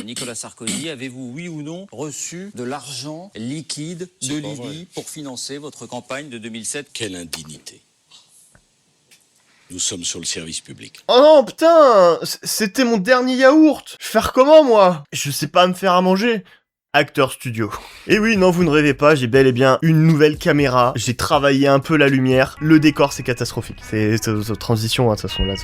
Nicolas Sarkozy, avez-vous, oui ou non, reçu de l'argent liquide de Libye pour financer votre campagne de 2007? Quelle indignité. Nous sommes sur le service public. Oh non, putain, c'était mon dernier yaourt. Je vais faire comment, moi? Je sais pas me faire à manger. Acteur studio. Et oui, non, vous ne rêvez pas, j'ai bel et bien une nouvelle caméra, j'ai travaillé un peu la lumière, le décor c'est catastrophique. C'est transition, de toute façon, là,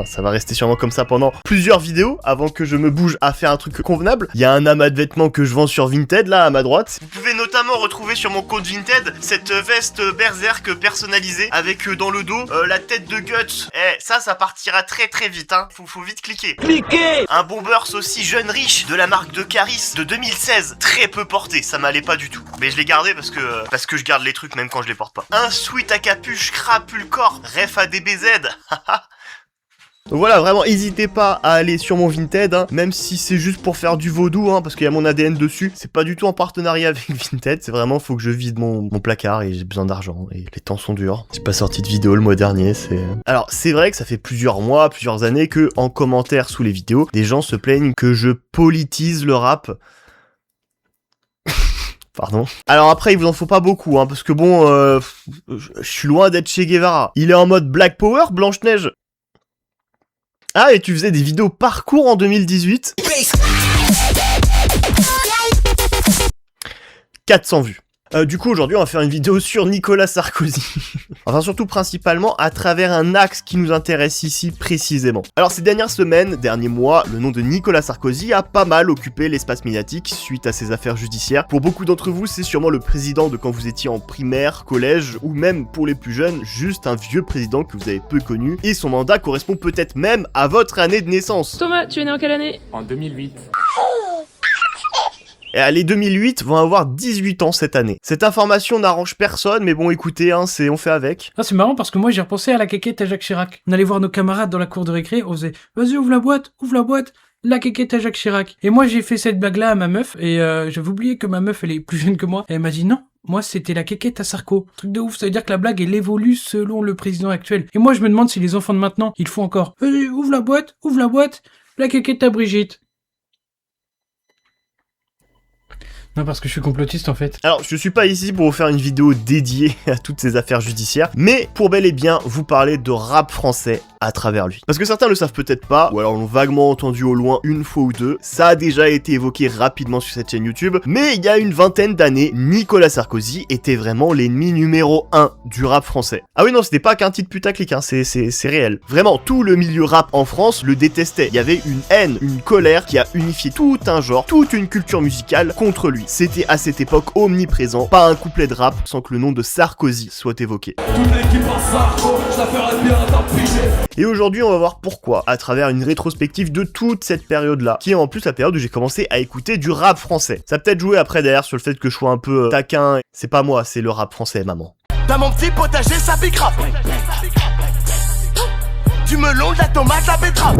ça va rester sûrement comme ça pendant plusieurs vidéos, avant que je me bouge à faire un truc convenable. Il y a un amas de vêtements que je vends sur Vinted, là, à ma droite. Vous pouvez notamment retrouver sur mon compte Vinted cette veste berserk personnalisée, avec dans le dos, la tête de Guts. Ça partira très très vite, hein. Faut vite cliquer. Cliquez! Un Bombers aussi jeune riche, de la marque de Caris, de 2016. Très peu porté, ça m'allait pas du tout. Mais je l'ai gardé parce que je garde les trucs même quand je les porte pas. Un sweat à capuche crapulcore, ref à DBZ. Donc voilà, vraiment, n'hésitez pas à aller sur mon Vinted, hein, même si c'est juste pour faire du vaudou, hein, parce qu'il y a mon ADN dessus. C'est pas du tout en partenariat avec Vinted, c'est vraiment, faut que je vide mon placard et j'ai besoin d'argent, et les temps sont durs. J'ai pas sorti de vidéo le mois dernier, c'est... Alors, c'est vrai que ça fait plusieurs mois, plusieurs années que, en commentaire sous les vidéos, des gens se plaignent que je politise le rap. Pardon. Alors après, il vous en faut pas beaucoup, hein, parce que bon, je suis loin d'être Che Guevara. Il est en mode Black Power, Blanche-Neige. Ah, et tu faisais des vidéos parcours en 2018. 400 vues. Du coup, aujourd'hui, on va faire une vidéo sur Nicolas Sarkozy. Enfin, surtout principalement à travers un axe qui nous intéresse ici précisément. Alors, ces dernières semaines, derniers mois, le nom de Nicolas Sarkozy a pas mal occupé l'espace médiatique suite à ses affaires judiciaires. Pour beaucoup d'entre vous, c'est sûrement le président de quand vous étiez en primaire, collège, ou même pour les plus jeunes, juste un vieux président que vous avez peu connu, et son mandat correspond peut-être même à votre année de naissance. Thomas, tu es né en quelle année? En 2008. Et les 2008 vont avoir 18 ans cette année. Cette information n'arrange personne, mais bon, écoutez, hein, on fait avec. Ah, c'est marrant parce que moi j'ai repensé à la quéquette à Jacques Chirac. On allait voir nos camarades dans la cour de récré, on faisait « Vas-y, ouvre la boîte, la quéquette à Jacques Chirac ». Et moi j'ai fait cette blague-là à ma meuf, et j'avais oublié que ma meuf elle est plus jeune que moi, et elle m'a dit « Non, moi c'était la quéquette à Sarko ». Truc de ouf, ça veut dire que la blague elle évolue selon le président actuel. Et moi je me demande si les enfants de maintenant, ils font encore « Vas-y, ouvre la boîte, la quéquette à Brigitte ». Non, parce que je suis complotiste en fait. Alors, je suis pas ici pour vous faire une vidéo dédiée à toutes ces affaires judiciaires, mais pour bel et bien vous parler de rap français à travers lui. Parce que certains le savent peut-être pas, ou alors l'ont vaguement entendu au loin une fois ou deux, ça a déjà été évoqué rapidement sur cette chaîne YouTube, mais il y a une vingtaine d'années, Nicolas Sarkozy était vraiment l'ennemi numéro 1 du rap français. Ah oui non, c'était pas qu'un titre putaclic, hein, c'est réel. Vraiment, tout le milieu rap en France le détestait. Il y avait une haine, une colère qui a unifié tout un genre, toute une culture musicale contre lui. C'était à cette époque omniprésent, pas un couplet de rap sans que le nom de Sarkozy soit évoqué. Et aujourd'hui, on va voir pourquoi, à travers une rétrospective de toute cette période-là, qui est en plus la période où j'ai commencé à écouter du rap français. Ça a peut-être joué après derrière sur le fait que je sois un peu taquin. C'est pas moi, c'est le rap français, maman. Dans mon petit potager, ça bicrape. Du melon, de la tomate, de la betterave.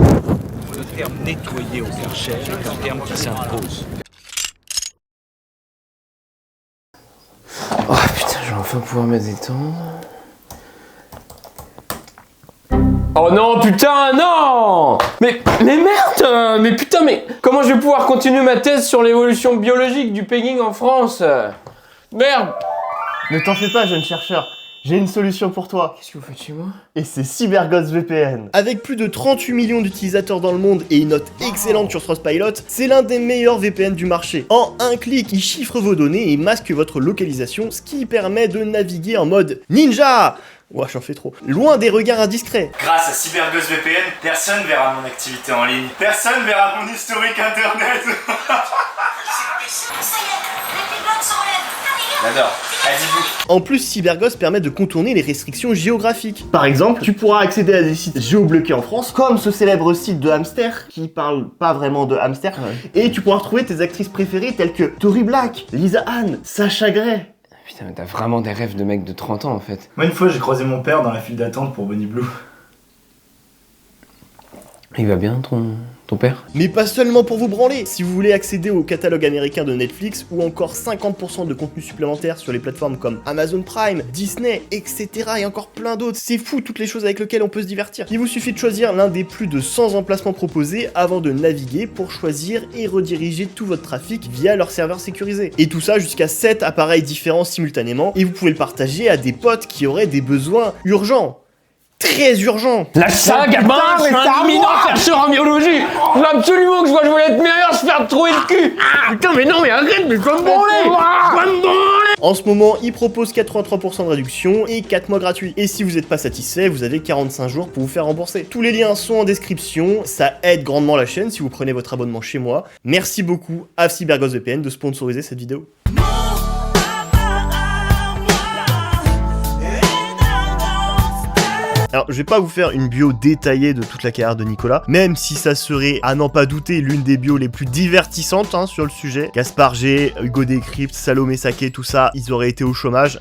Le terme nettoyer au Karcher est un terme qui s'impose. Oh putain, je vais enfin pouvoir me détendre. Oh non, putain, non! Mais merde! Mais putain, mais comment je vais pouvoir continuer ma thèse sur l'évolution biologique du pegging en France? Merde! Ne t'en fais pas, jeune chercheur. J'ai une solution pour toi. Qu'est-ce que vous faites chez moi? Et c'est CyberGhost VPN. Avec plus de 38 millions d'utilisateurs dans le monde et une note excellente sur Trustpilot, c'est l'un des meilleurs VPN du marché. En un clic, il chiffre vos données et masque votre localisation, ce qui permet de naviguer en mode ninja. Ouah, j'en fais trop. Loin des regards indiscrets. Grâce à CyberGhost VPN, personne verra mon activité en ligne. Personne verra mon historique internet. J'adore. En plus, CyberGhost permet de contourner les restrictions géographiques. Par exemple, tu pourras accéder à des sites géobloqués en France, comme ce célèbre site de hamster, qui parle pas vraiment de hamster, et tu pourras retrouver tes actrices préférées telles que Tori Black, Lisa Anne, Sacha Gray. Putain, mais t'as vraiment des rêves de mec de 30 ans en fait. Moi, une fois, j'ai croisé mon père dans la file d'attente pour Bonnie Blue. Il va bien Ton père? Mais pas seulement pour vous branler. Si vous voulez accéder au catalogue américain de Netflix ou encore 50% de contenu supplémentaire sur les plateformes comme Amazon Prime, Disney, etc. et encore plein d'autres, c'est fou toutes les choses avec lesquelles on peut se divertir. Il vous suffit de choisir l'un des plus de 100 emplacements proposés avant de naviguer pour choisir et rediriger tout votre trafic via leur serveur sécurisé. Et tout ça jusqu'à 7 appareils différents simultanément, et vous pouvez le partager à des potes qui auraient des besoins urgents. Très urgent. La saga, gamin, je suis un éminent chercheur en biologie. Je veux absolument que je voulais être meilleur, se faire trouer le cul. Putain, mais non, mais arrête, mais je dois me branler. En ce moment, ils proposent 83% de réduction et 4 mois gratuits. Et si vous n'êtes pas satisfait, vous avez 45 jours pour vous faire rembourser. Tous les liens sont en description, ça aide grandement la chaîne si vous prenez votre abonnement chez moi. Merci beaucoup à CyberGhostVPN de sponsoriser cette vidéo. Alors, je vais pas vous faire une bio détaillée de toute la carrière de Nicolas, même si ça serait, à n'en pas douter, l'une des bios les plus divertissantes sur le sujet. Gaspard G, Hugo Décrypte, Salomé Saké, tout ça, ils auraient été au chômage,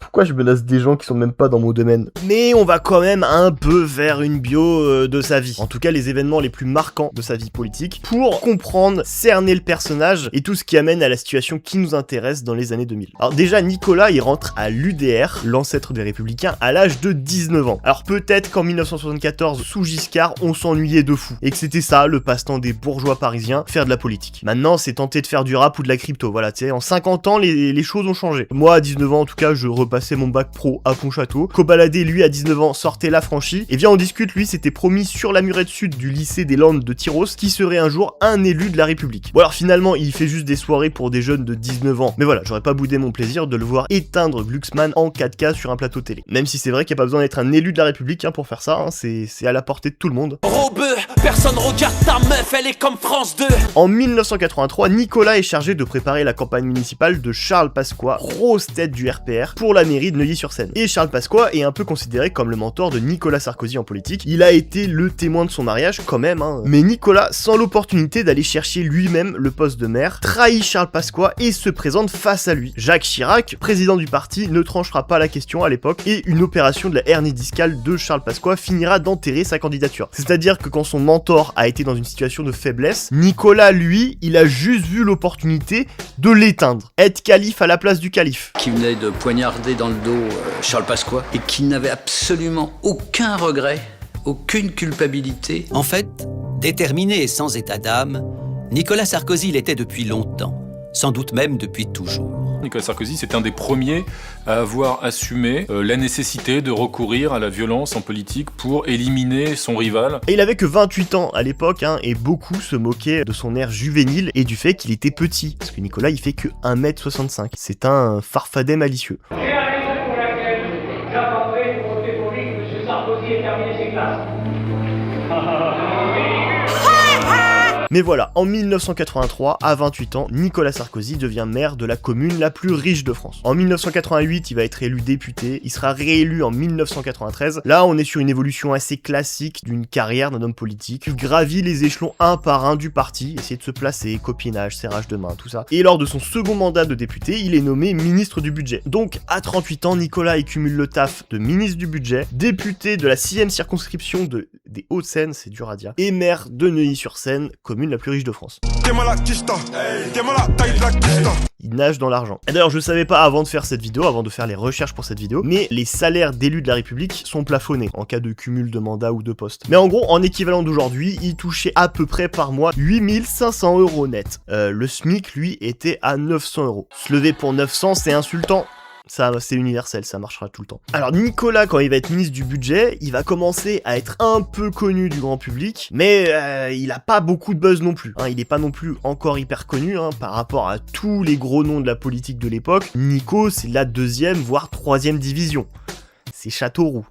Pourquoi je menace des gens qui sont même pas dans mon domaine? Mais on va quand même un peu vers une bio de sa vie. En tout cas, les événements les plus marquants de sa vie politique, pour comprendre, cerner le personnage et tout ce qui amène à la situation qui nous intéresse dans les années 2000. Alors déjà, Nicolas, il rentre à l'UDR, l'ancêtre des Républicains, à l'âge de 19 ans. Alors peut-être qu'en 1974, sous Giscard, on s'ennuyait de fou, et que c'était ça, le passe-temps des bourgeois parisiens, faire de la politique. Maintenant, c'est tenter de faire du rap ou de la crypto, voilà, tu sais, en 50 ans, les choses ont changé. Moi, à 19 ans, en tout cas, je repassais mon bac pro à Pontchâteau. Cobaladé, lui, à 19 ans, sortait l'affranchi. Et viens, on discute, lui, s'était promis sur la murette sud du lycée des Landes de Tyros qui serait un jour un élu de la République. Bon, alors finalement, il fait juste des soirées pour des jeunes de 19 ans. Mais voilà, j'aurais pas boudé mon plaisir de le voir éteindre Glucksmann en 4K sur un plateau télé. Même si c'est vrai qu'il n'y a pas besoin d'être un élu de la République pour faire ça, c'est à la portée de tout le monde. Robeux, personne regarde ta meuf, elle est comme France 2. En 1983, Nicolas est chargé de préparer la campagne municipale de Charles Pasqua, grosse tête du RPR, pour la mairie de Neuilly-sur-Seine. Et Charles Pasqua est un peu considéré comme le mentor de Nicolas Sarkozy en politique. Il a été le témoin de son mariage quand même, Mais Nicolas, sans l'opportunité d'aller chercher lui-même le poste de maire, trahit Charles Pasqua et se présente face à lui. Jacques Chirac, président du parti, ne tranchera pas la question à l'époque et une opération de la hernie discale de Charles Pasqua finira d'enterrer sa candidature. C'est-à-dire que quand son mentor a été dans une situation de faiblesse, Nicolas, lui, il a juste vu l'opportunité de l'éteindre. Être calife à la place du calife. Qui venait de poignarder dans le dos Charles Pasqua et qui n'avait absolument aucun regret, aucune culpabilité. En fait, déterminé et sans état d'âme, Nicolas Sarkozy l'était depuis longtemps, sans doute même depuis toujours. Nicolas Sarkozy, c'est un des premiers à avoir assumé la nécessité de recourir à la violence en politique pour éliminer son rival. Et il avait que 28 ans à l'époque, et beaucoup se moquaient de son air juvénile et du fait qu'il était petit. Parce que Nicolas, il fait que 1m65. C'est un farfadet malicieux. C'est la raison pour laquelle j'attendrai pour voter pour lui que M. Sarkozy ait terminé ses classes. Mais voilà, en 1983, à 28 ans, Nicolas Sarkozy devient maire de la commune la plus riche de France. En 1988, il va être élu député, il sera réélu en 1993. Là, on est sur une évolution assez classique d'une carrière d'un homme politique. Il gravit les échelons un par un du parti, essayer de se placer, copinage, serrage de main, tout ça. Et lors de son second mandat de député, il est nommé ministre du budget. Donc, à 38 ans, Nicolas il cumule le taf de ministre du budget, député de la 6e circonscription des Hauts-de-Seine, c'est dur à dire, et maire de Neuilly-sur-Seine, commune la plus riche de France. Il nage dans l'argent. Et d'ailleurs, je savais pas avant de faire cette vidéo, avant de faire les recherches pour cette vidéo, mais les salaires d'élus de la République sont plafonnés en cas de cumul de mandats ou de postes. Mais en gros, en équivalent d'aujourd'hui, il touchait à peu près par mois 8500 € net. Le SMIC, lui, était à 900 €. Se lever pour 900, c'est insultant. Ça, c'est universel, ça marchera tout le temps. Alors Nicolas, quand il va être ministre du budget, il va commencer à être un peu connu du grand public, mais il a pas beaucoup de buzz non plus. Il est pas non plus encore hyper connu par rapport à tous les gros noms de la politique de l'époque. Nico, c'est la 2e, voire 3e division. C'est Châteauroux.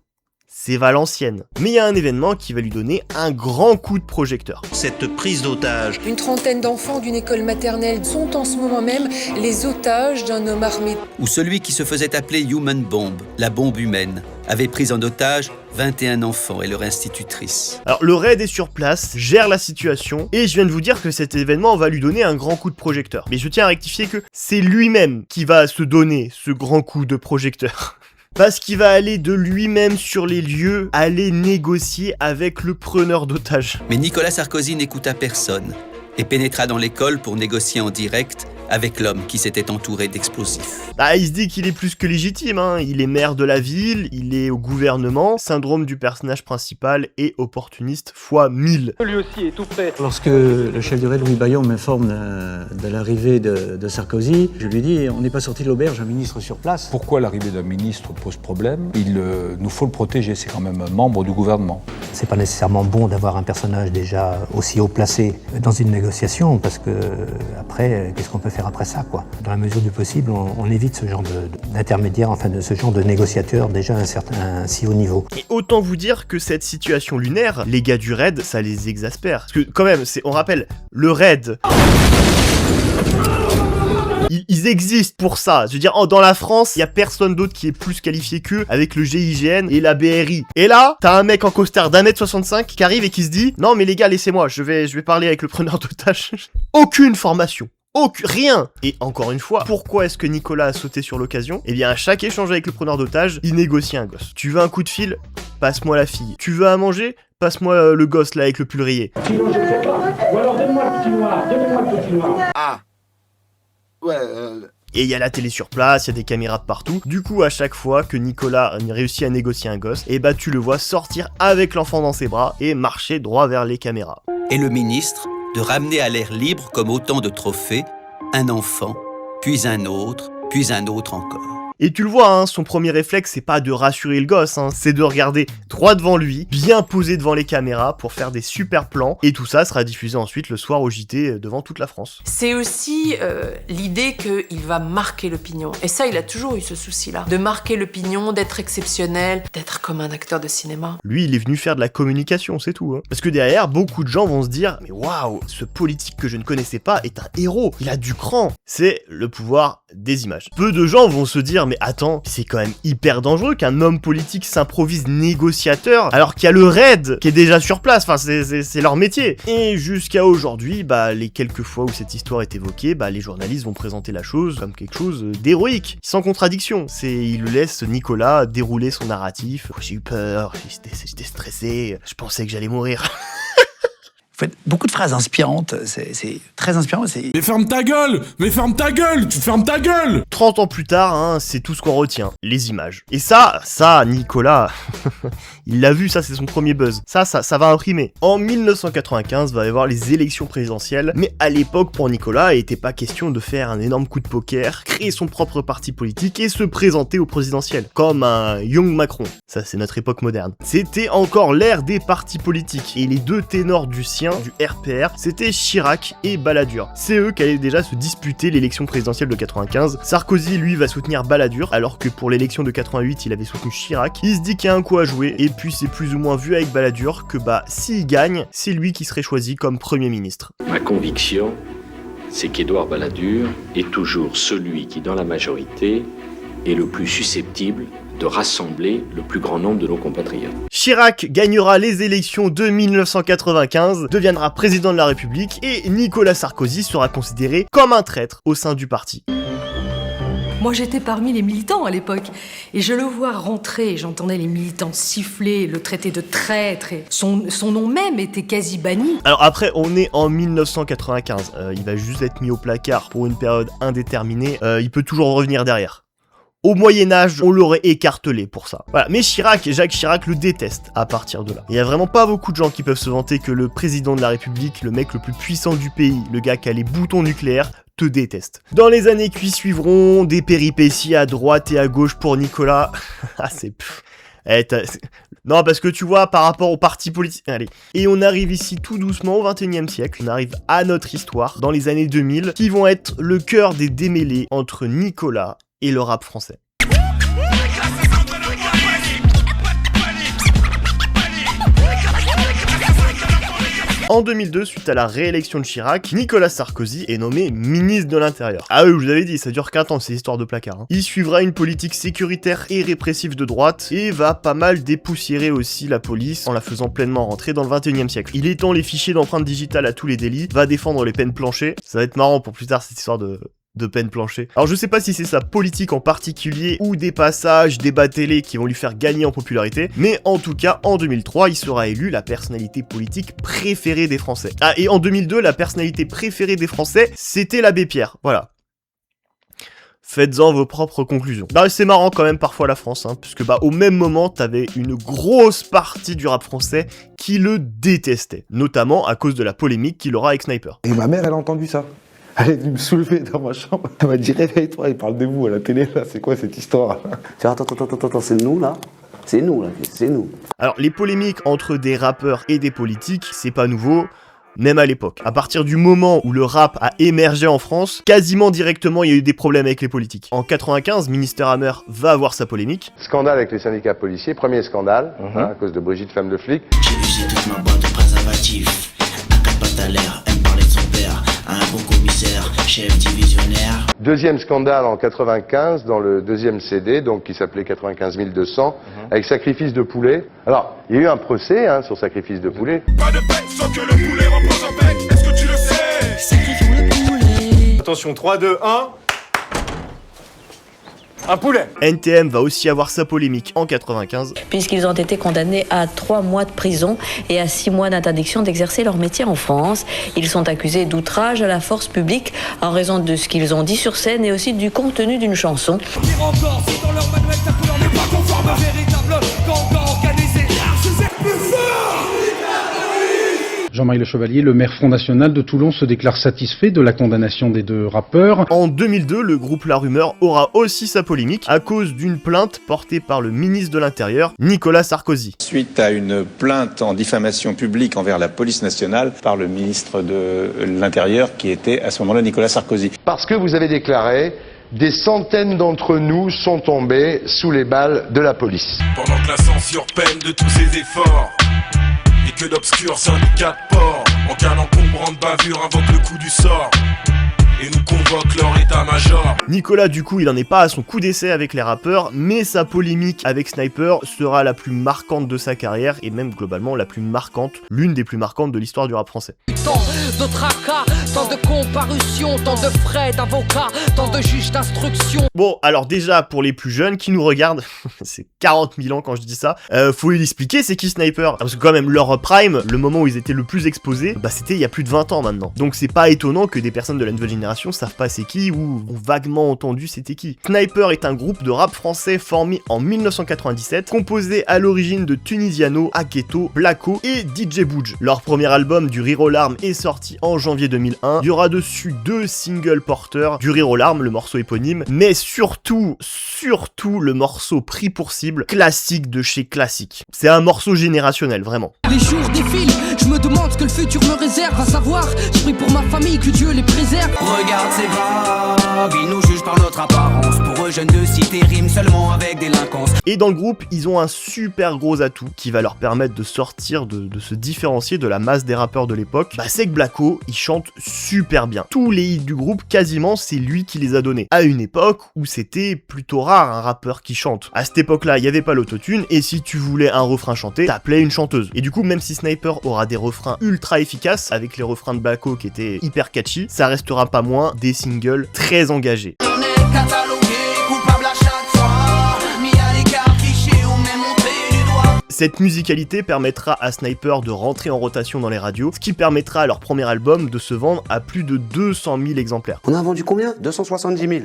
C'est Valenciennes. Mais il y a un événement qui va lui donner un grand coup de projecteur. Cette prise d'otage. Une trentaine d'enfants d'une école maternelle sont en ce moment même les otages d'un homme armé. Ou celui qui se faisait appeler Human Bomb, la bombe humaine, avait pris en otage 21 enfants et leur institutrice. Alors le raid est sur place, gère la situation, et je viens de vous dire que cet événement va lui donner un grand coup de projecteur. Mais je tiens à rectifier que c'est lui-même qui va se donner ce grand coup de projecteur. Parce qu'il va aller de lui-même sur les lieux, aller négocier avec le preneur d'otages. Mais Nicolas Sarkozy n'écouta personne et pénétra dans l'école pour négocier en direct avec l'homme qui s'était entouré d'explosifs. Bah, il se dit qu'il est plus que légitime, hein. Il est maire de la ville, il est au gouvernement, syndrome du personnage principal et opportuniste fois 1000. Lui aussi est tout prêt. Lorsque le chef du raid, Louis Bayon, m'informe de l'arrivée de Sarkozy, je lui dis, on n'est pas sorti de l'auberge, un ministre sur place. Pourquoi l'arrivée d'un ministre pose problème? Nous faut le protéger, c'est quand même un membre du gouvernement. C'est pas nécessairement bon d'avoir un personnage déjà aussi haut placé dans une négociation, parce que après, qu'est-ce qu'on peut faire après ça, quoi? Dans la mesure du possible, on évite ce genre d'intermédiaire, enfin de ce genre de négociateur déjà un si haut niveau. Et autant vous dire que cette situation lunaire, les gars du raid, ça les exaspère. Parce que quand même, on rappelle, le raid... Ils existent pour ça. Je veux dire, dans la France, il y a personne d'autre qui est plus qualifié qu'eux avec le GIGN et la BRI. Et là, t'as un mec en costard d'1m65 qui arrive et qui se dit « Non mais les gars, laissez-moi, je vais parler avec le preneur d'otages. » Aucune formation. Rien. Et encore une fois, pourquoi est-ce que Nicolas a sauté sur l'occasion? Eh bien, à chaque échange avec le preneur d'otages, il négocie un gosse. Tu veux un coup de fil? Passe-moi la fille. Tu veux à manger? Passe-moi le gosse là avec le pull rayé. Sinon, je sais pas. Ou alors donne-moi le petit noir. Donnez-moi le petit noir. Ah. Ouais, Et il y a la télé sur place, il y a des caméras de partout. Du coup, à chaque fois que Nicolas réussit à négocier un gosse, et bah tu le vois sortir avec l'enfant dans ses bras et marcher droit vers les caméras. Et le ministre de ramener à l'air libre comme autant de trophées un enfant, puis un autre encore. Et tu le vois, hein, son premier réflexe, c'est pas de rassurer le gosse, hein, c'est de regarder droit devant lui, bien posé devant les caméras pour faire des super plans, et tout ça sera diffusé ensuite le soir au JT devant toute la France. C'est aussi l'idée qu'il va marquer l'opinion. Et ça, il a toujours eu ce souci-là. De marquer l'opinion, d'être exceptionnel, d'être comme un acteur de cinéma. Lui, il est venu faire de la communication, c'est tout. Hein. Parce que derrière, beaucoup de gens vont se dire « Mais waouh, ce politique que je ne connaissais pas est un héros, il a du cran !» C'est le pouvoir des images. Peu de gens vont se dire « Mais attends, c'est quand même hyper dangereux qu'un homme politique s'improvise négociateur alors qu'il y a le raid qui est déjà sur place, enfin c'est leur métier. » Et jusqu'à aujourd'hui, bah les quelques fois où cette histoire est évoquée, bah les journalistes vont présenter la chose comme quelque chose d'héroïque, sans contradiction. Il laisse Nicolas dérouler son narratif. Oh, j'ai eu peur, j'étais stressé, je pensais que j'allais mourir. Vous faites beaucoup de phrases inspirantes, c'est très inspirant. Mais ferme ta gueule! Mais ferme ta gueule! Tu fermes ta gueule! 30 ans plus tard, hein, c'est tout ce qu'on retient, les images. Et ça, Nicolas, il l'a vu, ça c'est son premier buzz. Ça va imprimer. En 1995, va y avoir les élections présidentielles, mais à l'époque, pour Nicolas, il n'était pas question de faire un énorme coup de poker, créer son propre parti politique et se présenter au présidentiel, comme un Young Macron. Ça, c'est notre époque moderne. C'était encore l'ère des partis politiques, et les deux ténors du sien, du RPR, c'était Chirac et Balladur. C'est eux qui allaient déjà se disputer l'élection présidentielle de 95. Sarkozy, lui, va soutenir Balladur, alors que pour l'élection de 88, il avait soutenu Chirac. Il se dit qu'il y a un coup à jouer, et puis c'est plus ou moins vu avec Balladur que s'il gagne, c'est lui qui serait choisi comme Premier ministre. Ma conviction, c'est qu'Édouard Balladur est toujours celui qui, dans la majorité, est le plus susceptible de rassembler le plus grand nombre de nos compatriotes. Chirac gagnera les élections de 1995, deviendra président de la République et Nicolas Sarkozy sera considéré comme un traître au sein du parti. Moi j'étais parmi les militants à l'époque et je le vois rentrer, j'entendais les militants siffler, le traiter de traître et son nom même était quasi banni. Alors après on est en 1995, il va juste être mis au placard pour une période indéterminée, il peut toujours revenir derrière. Au Moyen-Âge, on l'aurait écartelé pour ça. Voilà, mais Jacques Chirac le déteste à partir de là. Il y a vraiment pas beaucoup de gens qui peuvent se vanter que le président de la République, le mec le plus puissant du pays, le gars qui a les boutons nucléaires, te déteste. Dans les années qui suivront, des péripéties à droite et à gauche pour Nicolas. Ah, c'est... Non, parce que tu vois, par rapport aux partis politiques... Allez. Et on arrive ici tout doucement au 21e siècle. On arrive à notre histoire, dans les années 2000, qui vont être le cœur des démêlés entre Nicolas et le rap français. En 2002, suite à la réélection de Chirac, Nicolas Sarkozy est nommé ministre de l'Intérieur. Ah oui, je vous avais dit, ça dure qu'un temps ces histoires de placard. Hein. Il suivra une politique sécuritaire et répressive de droite et va pas mal dépoussiérer aussi la police en la faisant pleinement rentrer dans le 21e siècle. Il étend les fichiers d'empreintes digitales à tous les délits, va défendre les peines planchées. Ça va être marrant pour plus tard cette histoire de de peine plancher. Alors je sais pas si c'est sa politique en particulier ou des passages, débats télé qui vont lui faire gagner en popularité, mais en tout cas en 2003 il sera élu la personnalité politique préférée des Français. Ah, et en 2002 la personnalité préférée des Français c'était l'abbé Pierre, voilà. Faites-en vos propres conclusions. Bah c'est marrant quand même parfois la France, hein, puisque bah au même moment t'avais une grosse partie du rap français qui le détestait, notamment à cause de la polémique qu'il aura avec Sniper. Et ma mère elle a entendu ça. Elle est venue me soulever dans ma chambre. Elle m'a dit réveille-toi, il parle de vous à la télé là, c'est quoi cette histoire? Attends, c'est nous là? C'est nous là, c'est nous. Alors les polémiques entre des rappeurs et des politiques, c'est pas nouveau. Même à l'époque. À partir du moment où le rap a émergé en France, quasiment directement il y a eu des problèmes avec les politiques. En 95, Minister Hammer va avoir sa polémique. Scandale avec les syndicats policiers, premier scandale, à cause de Brigitte, femme de flic. J'ai usé toute ma boîte de préservatifs, un 4 pattes à l'air, elle me parlait de son père, un bon commissaire, chef divisionnaire. Deuxième scandale en 95, dans le deuxième CD, donc qui s'appelait 95 200, avec sacrifice de poulet. Alors, il y a eu un procès sur sacrifice de poulet. Pas de bête sans que le poulet repose en paix, est-ce que tu le sais? Sacrifions le poulet. Attention, 3, 2, 1... Un poulet. NTM va aussi avoir sa polémique en 95. Puisqu'ils ont été condamnés à 3 mois de prison et à 6 mois d'interdiction d'exercer leur métier en France. Ils sont accusés d'outrage à la force publique en raison de ce qu'ils ont dit sur scène et aussi du contenu d'une chanson. Jean-Marie Le Chevalier, le maire Front National de Toulon, se déclare satisfait de la condamnation des 2 rappeurs. En 2002, le groupe La Rumeur aura aussi sa polémique à cause d'une plainte portée par le ministre de l'Intérieur, Nicolas Sarkozy. Suite à une plainte en diffamation publique envers la police nationale par le ministre de l'Intérieur qui était à ce moment-là Nicolas Sarkozy. Parce que vous avez déclaré... Des centaines d'entre nous sont tombés sous les balles de la police. Pendant que la censure peine de tous ses efforts, et que d'obscurs syndicats de port, en cas d'encombrant de bavure, invoque le coup du sort, et nous convoque leur état-major. Nicolas, du coup, il en est pas à son coup d'essai avec les rappeurs, mais sa polémique avec Sniper sera la plus marquante de sa carrière, et même globalement la plus marquante, l'une des plus marquantes de l'histoire du rap français. Tant de tracas, tant de comparutions, tant de frais d'avocats, tant de juges d'instruction. Bon, alors déjà, pour les plus jeunes qui nous regardent, c'est 40 000 ans quand je dis ça, faut lui expliquer c'est qui Sniper. Parce que quand même, leur prime, le moment où ils étaient le plus exposés, bah c'était il y a plus de 20 ans maintenant. Donc c'est pas étonnant que des personnes de la nouvelle génération savent pas c'est qui ou ont vaguement entendu c'était qui. Sniper est un groupe de rap français formé en 1997, composé à l'origine de Tunisiano, Aketo, Blacko et DJ Bouge. Leur premier album, Du Rire aux larmes, est sorti en janvier 2001. Il y aura dessus 2 singles porteurs, Du Rire aux larmes, le morceau éponyme, mais surtout le morceau Pris pour cible, classique de chez classique. C'est un morceau générationnel, vraiment. Les jours défilent, je me demande ce que le futur me réserve, à savoir, je prie pour ma famille, que Dieu les préserve. Regarde ces vagues, ils nous jugent par notre apparence. Pour eux, jeunes de cité riment seulement avec délinquance. Et dans le groupe, ils ont un super gros atout qui va leur permettre de sortir, de se différencier de la masse des rappeurs de l'époque. Bah c'est que Blacko, il chante super bien. Tous les hits du groupe, quasiment, c'est lui qui les a donnés. À une époque où c'était plutôt rare un rappeur qui chante. À cette époque-là, il y avait pas l'autotune, et si tu voulais un refrain chanté, t'appelais une chanteuse. Et du coup, même si Sniper aura des refrains ultra efficaces, avec les refrains de Blacko qui étaient hyper catchy, ça restera pas moins des singles très engagés. On est catalogué, coupable à chaque fois, mis à l'écart, cliché ou même montré du doigt. Cette musicalité permettra à Sniper de rentrer en rotation dans les radios, ce qui permettra à leur premier album de se vendre à plus de 200 000 exemplaires. On a vendu combien? 270 000.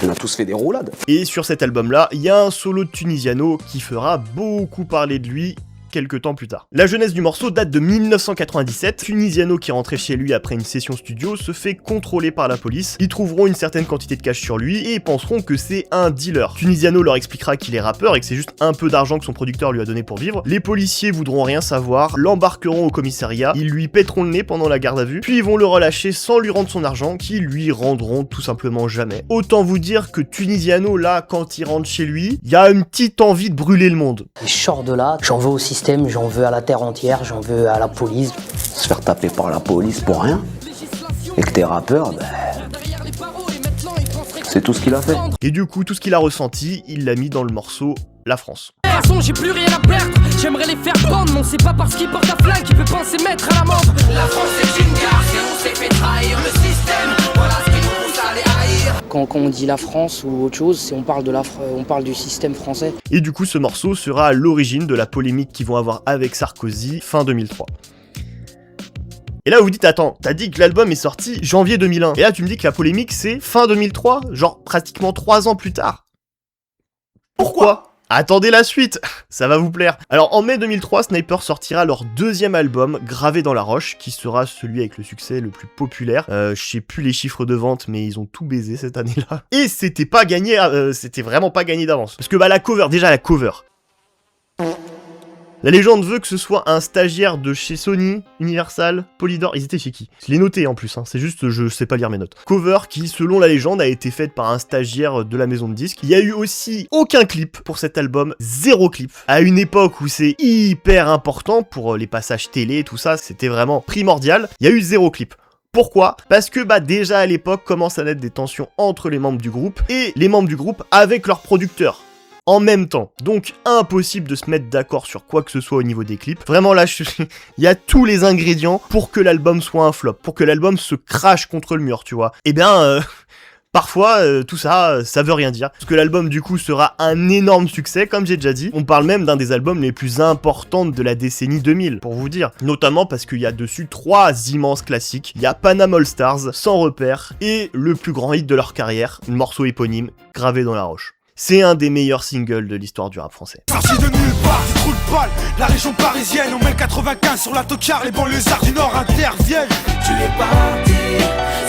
On a tous fait des roulades. Et sur cet album-là, il y a un solo de Tunisiano qui fera beaucoup parler de lui quelques temps plus tard. La jeunesse du morceau date de 1997. Tunisiano, qui rentrait chez lui après une session studio, se fait contrôler par la police. Ils trouveront une certaine quantité de cash sur lui et penseront que c'est un dealer. Tunisiano leur expliquera qu'il est rappeur et que c'est juste un peu d'argent que son producteur lui a donné pour vivre. Les policiers voudront rien savoir, l'embarqueront au commissariat, ils lui pèteront le nez pendant la garde à vue, puis ils vont le relâcher sans lui rendre son argent, qui lui rendront tout simplement jamais. Autant vous dire que Tunisiano, là, quand il rentre chez lui, il y a une petite envie de brûler le monde. Je sors de là, j'en veux aussi j'en veux à la terre entière, j'en veux à la police. Se faire taper par la police pour rien. Et que t'es rappeur, c'est tout ce qu'il a fait. Et du coup, tout ce qu'il a ressenti, il l'a mis dans le morceau La France. De toute façon, j'ai plus rien à perdre, j'aimerais les faire pendre, mais on sait pas parce qu'il porte la flingue qu'il peut penser mettre à l'amende. La France est une gare, et on s'est fait trahir le système. Voilà ce qui nous pousse à les haïr. Quand on dit la France ou autre chose, on parle du système français. Et du coup, ce morceau sera à l'origine de la polémique qu'ils vont avoir avec Sarkozy fin 2003. Et là, vous vous dites, attends, t'as dit que l'album est sorti janvier 2001. Et là, tu me dis que la polémique, c'est fin 2003, genre pratiquement 3 ans plus tard. Pourquoi ? Attendez la suite, ça va vous plaire. Alors en mai 2003, Sniper sortira leur deuxième album, Gravé dans la roche, qui sera celui avec le succès le plus populaire. Je sais plus les chiffres de vente, mais ils ont tout baisé cette année-là. Et c'était pas gagné, c'était vraiment pas gagné d'avance. Parce que la cover, déjà la cover. La légende veut que ce soit un stagiaire de chez Sony, Universal, Polydor, ils étaient chez qui ? Je l'ai noté en plus, c'est juste je sais pas lire mes notes. Cover qui, selon la légende, a été faite par un stagiaire de la maison de disques. Il y a eu aussi aucun clip pour cet album, 0 clip. À une époque où c'est hyper important pour les passages télé, tout ça, c'était vraiment primordial, il y a eu 0 clip. Pourquoi ? Parce que déjà à l'époque commencent à naître des tensions entre les membres du groupe et les membres du groupe avec leurs producteurs. En même temps, donc impossible de se mettre d'accord sur quoi que ce soit au niveau des clips. Vraiment là, il y a tous les ingrédients pour que l'album soit un flop, pour que l'album se crache contre le mur, tu vois. Eh bien, parfois, tout ça, ça veut rien dire. Parce que l'album, du coup, sera un énorme succès, comme j'ai déjà dit. On parle même d'un des albums les plus importants de la décennie 2000, pour vous dire. Notamment parce qu'il y a dessus 3 immenses classiques. Il y a Panam All Stars, Sans repère, et le plus grand hit de leur carrière, le morceau éponyme, Gravé dans la roche. C'est un des meilleurs singles de l'histoire du rap français. Sorti de nulle part, du trou de balle, la région parisienne, on met le 95 sur la tocard, les banlieusards du Nord interviennent. Tu es parti,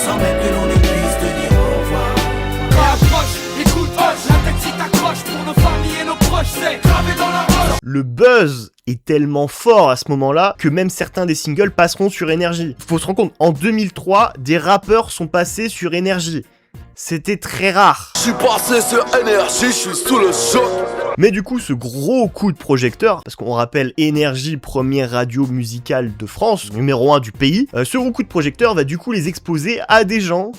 sans même que l'on ne puisse te dire au revoir. Approche, écoute, hoche, la tête si t'accroche, pour nos familles et nos proches, c'est gravé dans la roche. Le buzz est tellement fort à ce moment-là que même certains des singles passeront sur Énergie. Faut se rendre compte, en 2003, des rappeurs sont passés sur Énergie. C'était très rare. Je suis passé sur Énergie, je suis sous le choc. Mais du coup, ce gros coup de projecteur, parce qu'on rappelle Énergie, première radio musicale de France, numéro 1 du pays, ce gros coup de projecteur va du coup les exposer à des gens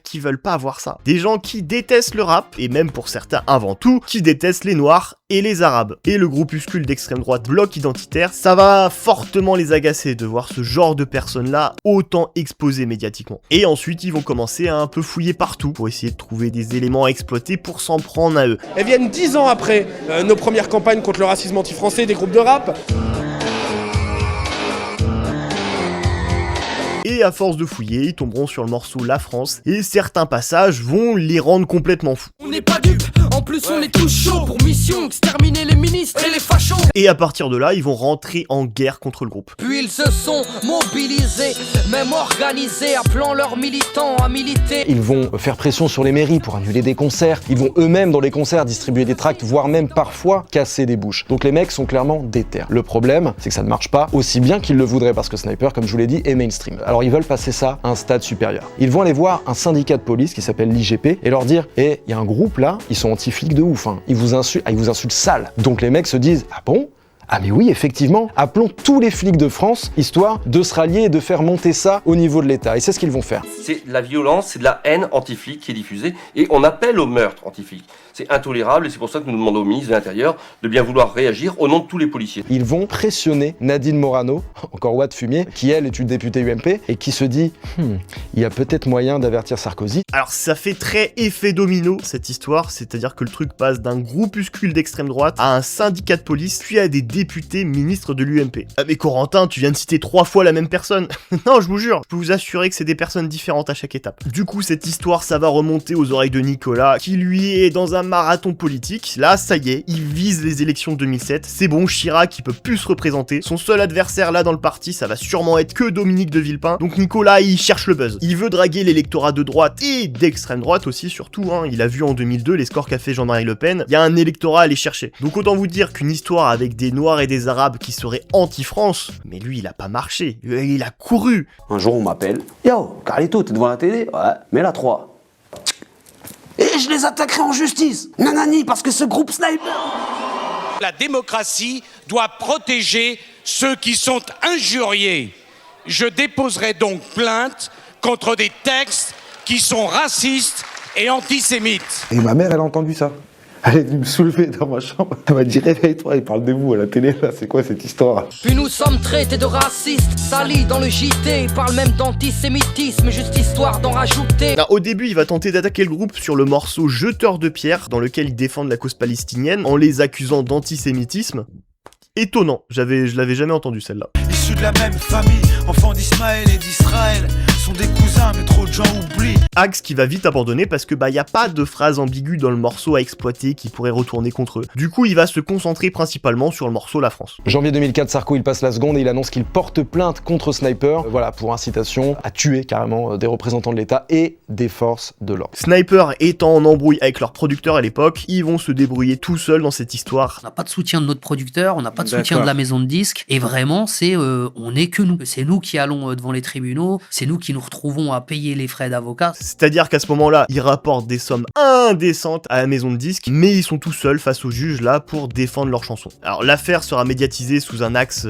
qui veulent pas avoir ça. Des gens qui détestent le rap, et même pour certains avant tout, qui détestent les Noirs et les Arabes. Et le groupuscule d'extrême droite Bloc Identitaire, ça va fortement les agacer de voir ce genre de personnes-là autant exposées médiatiquement. Et ensuite, ils vont commencer à un peu fouiller partout pour essayer de trouver des éléments à exploiter pour s'en prendre à eux. Elles viennent 10 ans après nos premières campagnes contre le racisme anti-français des groupes de rap. Et à force de fouiller, ils tomberont sur le morceau La France, et certains passages vont les rendre complètement fous. On n'est pas dupes, en plus on est tous chauds pour mission exterminer les ministres et les fachos. Et à partir de là, ils vont rentrer en guerre contre le groupe. Puis ils se sont mobilisés, même organisés, appelant leurs militants à militer. Ils vont faire pression sur les mairies pour annuler des concerts. Ils vont eux-mêmes dans les concerts distribuer des tracts, voire même parfois casser des bouches. Donc les mecs sont clairement déter. Le problème, c'est que ça ne marche pas aussi bien qu'ils le voudraient parce que Sniper, comme je vous l'ai dit, est mainstream. Alors ils veulent passer ça à un stade supérieur. Ils vont aller voir un syndicat de police qui s'appelle l'IGP et leur dire il y a un groupe là, ils sont anti-flics de ouf, hein. Ils vous insultent sale. Donc les mecs se disent ah bon ? Ah mais oui, effectivement, appelons tous les flics de France, histoire de se rallier et de faire monter ça au niveau de l'État. Et c'est ce qu'ils vont faire. C'est de la violence, c'est de la haine anti-flic qui est diffusée, et on appelle au meurtre anti-flic. C'est intolérable, et c'est pour ça que nous demandons au ministre de l'Intérieur de bien vouloir réagir au nom de tous les policiers. Ils vont pressionner Nadine Morano, encore Watt Fumier, qui elle est une députée UMP, et qui se dit il y a peut-être moyen d'avertir Sarkozy. Alors ça fait très effet domino, cette histoire, c'est-à-dire que le truc passe d'un groupuscule d'extrême droite à un syndicat de police, puis à des députés ministres de l'UMP. Ah mais Corentin, tu viens de citer 3 fois la même personne. Non, je vous jure, je peux vous assurer que c'est des personnes différentes à chaque étape. Du coup, cette histoire, ça va remonter aux oreilles de Nicolas, qui lui est dans un marathon politique. Là, ça y est, il vise les élections de 2007. C'est bon, Chirac, il peut plus se représenter. Son seul adversaire là dans le parti, ça va sûrement être que Dominique de Villepin. Donc Nicolas, il cherche le buzz. Il veut draguer l'électorat de droite et d'extrême droite aussi, surtout. Il a vu en 2002 les scores qu'a fait Jean-Marie Le Pen. Il y a un électorat à aller chercher. Donc autant vous dire qu'une histoire avec des Noirs et des Arabes qui seraient anti-France, mais lui, il a pas marché. Il a couru. Un jour, on m'appelle. Yo, Carlito, t'es devant la télé? Ouais, mets la 3. Et je les attaquerai en justice. Nanani, parce que ce groupe Sniper. La démocratie doit protéger ceux qui sont injuriés. Je déposerai donc plainte contre des textes qui sont racistes et antisémites. Et ma mère, elle a entendu ça. Elle est venue me soulever dans ma chambre. Elle m'a dit réveille-toi, il parle de vous à la télé là, c'est quoi cette histoire? Puis nous sommes traités de racistes, salis dans le JT, ils parlent même d'antisémitisme, juste histoire d'en rajouter. Au début, il va tenter d'attaquer le groupe sur le morceau Jeteur de pierre, dans lequel ils défendent la cause palestinienne, en les accusant d'antisémitisme. Étonnant, je l'avais jamais entendu celle-là. Issus de la même famille, enfants d'Ismaël et d'Israël, sont des cousins mais trop de gens oublient. Axe qui va vite abandonner parce que y a pas de phrase ambiguë dans le morceau à exploiter qui pourrait retourner contre eux. Du coup, il va se concentrer principalement sur le morceau La France. Janvier 2004, Sarko il passe la seconde et il annonce qu'il porte plainte contre Sniper, pour incitation à tuer carrément des représentants de l'État et des forces de l'ordre. Sniper étant en embrouille avec leur producteur à l'époque, ils vont se débrouiller tout seuls dans cette histoire. On n'a pas de soutien de notre producteur, on n'a pas de soutien de la maison de disques, et vraiment on n'est que nous. C'est nous qui allons devant les tribunaux, c'est nous qui nous retrouvons à payer les frais d'avocat. C'est-à-dire qu'à ce moment-là, ils rapportent des sommes indécentes à la maison de disques, mais ils sont tout seuls face au juge là pour défendre leur chanson. Alors l'affaire sera médiatisée sous un axe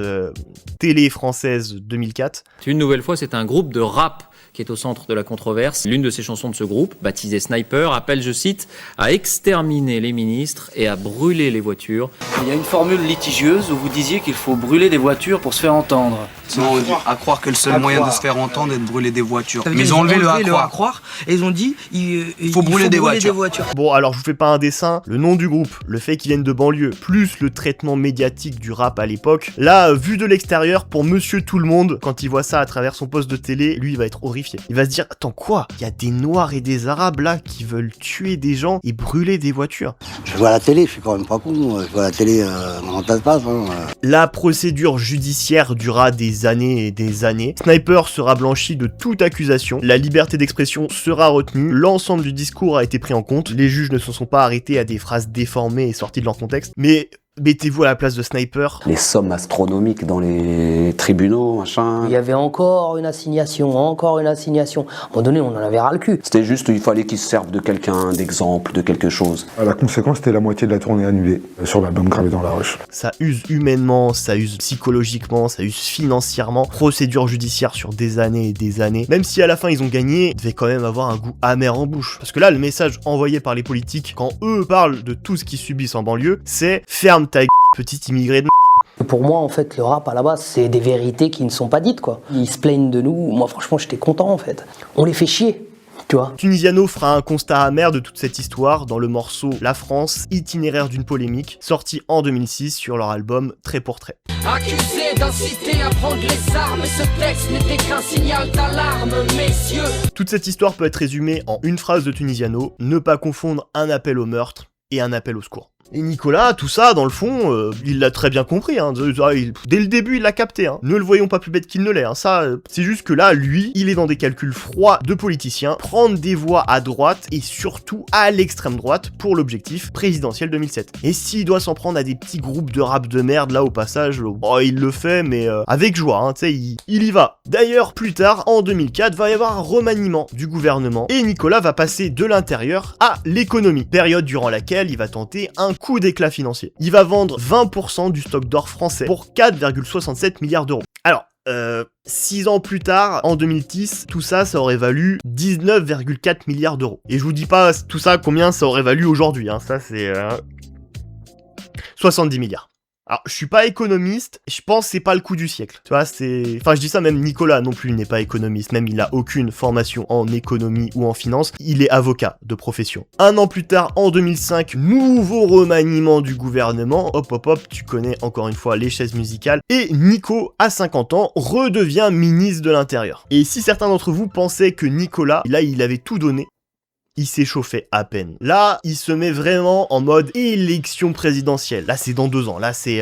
télé française 2004. Une nouvelle fois, c'est un groupe de rap qui est au centre de la controverse. L'une de ces chansons de ce groupe, baptisée Sniper, appelle, je cite, à exterminer les ministres et à brûler les voitures. Il y a une formule litigieuse où vous disiez qu'il faut brûler des voitures pour se faire entendre. Non, à croire que le seul moyen de se faire entendre est de brûler des voitures. Mais ils ont enlevé le à croire et ils ont dit il faut brûler des voitures. Bon, alors je vous fais pas un dessin, le nom du groupe, le fait qu'ils viennent de banlieue, plus le traitement médiatique du rap à l'époque, là, vu de l'extérieur, pour monsieur tout le monde, quand il voit ça à travers son poste de télé, lui il va être horrifié. Il va se dire, attends quoi? Il y a des noirs et des arabes là qui veulent tuer des gens et brûler des voitures. Je vois la télé, je suis quand même pas con, je vois la télé, comment ça se passe, hein. La procédure judiciaire durera des années et des années. Sniper sera blanchi de toute accusation, la liberté d'expression sera retenue, l'ensemble du discours a été pris en compte, les juges ne se sont pas arrêtés à des phrases déformées et sorties de leur contexte, mais mettez-vous à la place de Sniper. Les sommes astronomiques dans les tribunaux, machin. Il y avait encore une assignation. À un moment donné, on en avait ras le cul. C'était juste, il fallait qu'ils se servent de quelqu'un, d'exemple, de quelque chose. La conséquence, c'était la moitié de la tournée annulée sur l'album Gravé dans la Roche. Ça use humainement, ça use psychologiquement, ça use financièrement. Procédure judiciaire sur des années et des années. Même si à la fin ils ont gagné, il devait quand même avoir un goût amer en bouche. Parce que là, le message envoyé par les politiques, quand eux parlent de tout ce qu'ils subissent en banlieue, c'est ferme ta petit immigré de Pour moi, en fait, le rap, à la base, c'est des vérités qui ne sont pas dites, quoi. Ils se plaignent de nous. Moi, franchement, j'étais content, en fait. On les fait chier, tu vois. Tunisiano fera un constat amer de toute cette histoire dans le morceau La France, itinéraire d'une polémique, sorti en 2006 sur leur album Trait pour Trait. Accusé d'inciter à prendre les armes, et ce texte n'était qu'un signal d'alarme, messieurs. Toute cette histoire peut être résumée en une phrase de Tunisiano, ne pas confondre un appel au meurtre et un appel au secours. Et Nicolas, tout ça, dans le fond, il l'a très bien compris, hein. Dès le début, il l'a capté, hein. Ne le voyons pas plus bête qu'il ne l'est, hein. Ça, c'est juste que là, lui, il est dans des calculs froids de politicien, prendre des voix à droite et surtout à l'extrême droite pour l'objectif présidentiel 2007. Et s'il doit s'en prendre à des petits groupes de rap de merde, là, au passage, il le fait, mais avec joie, hein, tu sais, il y va. D'ailleurs, plus tard, en 2004, va y avoir un remaniement du gouvernement, et Nicolas va passer de l'intérieur à l'économie, période durant laquelle il va tenter un coup d'éclat financier. Il va vendre 20% du stock d'or français pour 4,67 milliards d'euros. Alors, 6 ans plus tard, en 2010, tout ça, ça aurait valu 19,4 milliards d'euros. Et je vous dis pas tout ça combien ça aurait valu aujourd'hui, hein. Ça c'est 70 milliards. Alors, je suis pas économiste, je pense que c'est pas le coup du siècle. Tu vois, c'est... Enfin, je dis ça, même Nicolas non plus n'est pas économiste, même il a aucune formation en économie ou en finance, il est avocat de profession. Un an plus tard, en 2005, nouveau remaniement du gouvernement, hop, tu connais encore une fois les chaises musicales, et Nico, à 50 ans, redevient ministre de l'Intérieur. Et si certains d'entre vous pensaient que Nicolas, là, il avait tout donné, il s'échauffait à peine. Là, il se met vraiment en mode élection présidentielle. Là, c'est dans 2 ans. Là, c'est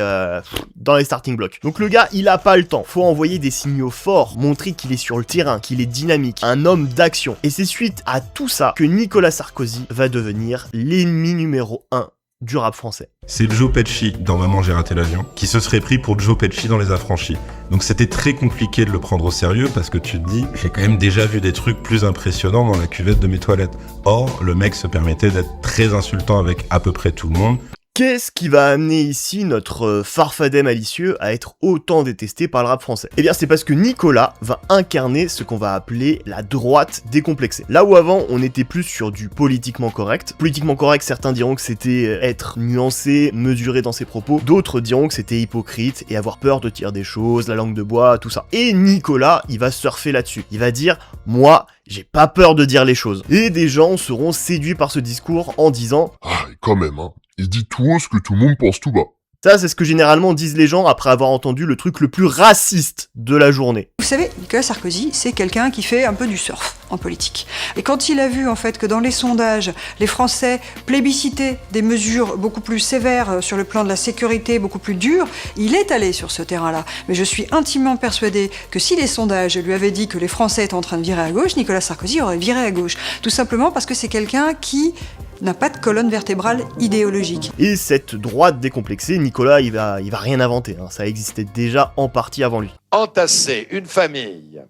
dans les starting blocks. Donc le gars, il a pas le temps. Faut envoyer des signaux forts, montrer qu'il est sur le terrain, qu'il est dynamique, un homme d'action. Et c'est suite à tout ça que Nicolas Sarkozy va devenir l'ennemi numéro 1 du rap français. C'est Joe Pesci dans Maman j'ai raté l'avion qui se serait pris pour Joe Pesci dans Les Affranchis. Donc c'était très compliqué de le prendre au sérieux parce que tu te dis, j'ai quand même déjà vu des trucs plus impressionnants dans la cuvette de mes toilettes. Or, le mec se permettait d'être très insultant avec à peu près tout le monde. Qu'est-ce qui va amener ici notre farfadet malicieux à être autant détesté par le rap français? Eh bien c'est parce que Nicolas va incarner ce qu'on va appeler la droite décomplexée. Là où avant on était plus sur du politiquement correct. Politiquement correct, certains diront que c'était être nuancé, mesuré dans ses propos, d'autres diront que c'était hypocrite et avoir peur de dire des choses, la langue de bois, tout ça. Et Nicolas, il va surfer là-dessus. Il va dire « Moi, j'ai pas peur de dire les choses ». Et des gens seront séduits par ce discours en disant « Ah, quand même, hein. Il dit tout haut ce que tout le monde pense tout bas. » Ça, c'est ce que généralement disent les gens après avoir entendu le truc le plus raciste de la journée. Vous savez, Nicolas Sarkozy, c'est quelqu'un qui fait un peu du surf en politique. Et quand il a vu en fait que dans les sondages, les Français plébiscitaient des mesures beaucoup plus sévères sur le plan de la sécurité, beaucoup plus dures, il est allé sur ce terrain-là. Mais je suis intimement persuadée que si les sondages lui avaient dit que les Français étaient en train de virer à gauche, Nicolas Sarkozy aurait viré à gauche. Tout simplement parce que c'est quelqu'un qui n'a pas de colonne vertébrale idéologique. Et cette droite décomplexée, Nicolas, il va rien inventer, hein. Ça existait déjà en partie avant lui. Entasser une famille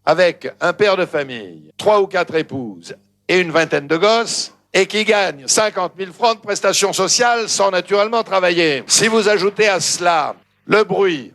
avec un père de famille, 3 ou 4 épouses et une vingtaine de gosses, et qui gagne 50 000 francs de prestations sociales sans naturellement travailler. Si vous ajoutez à cela le bruit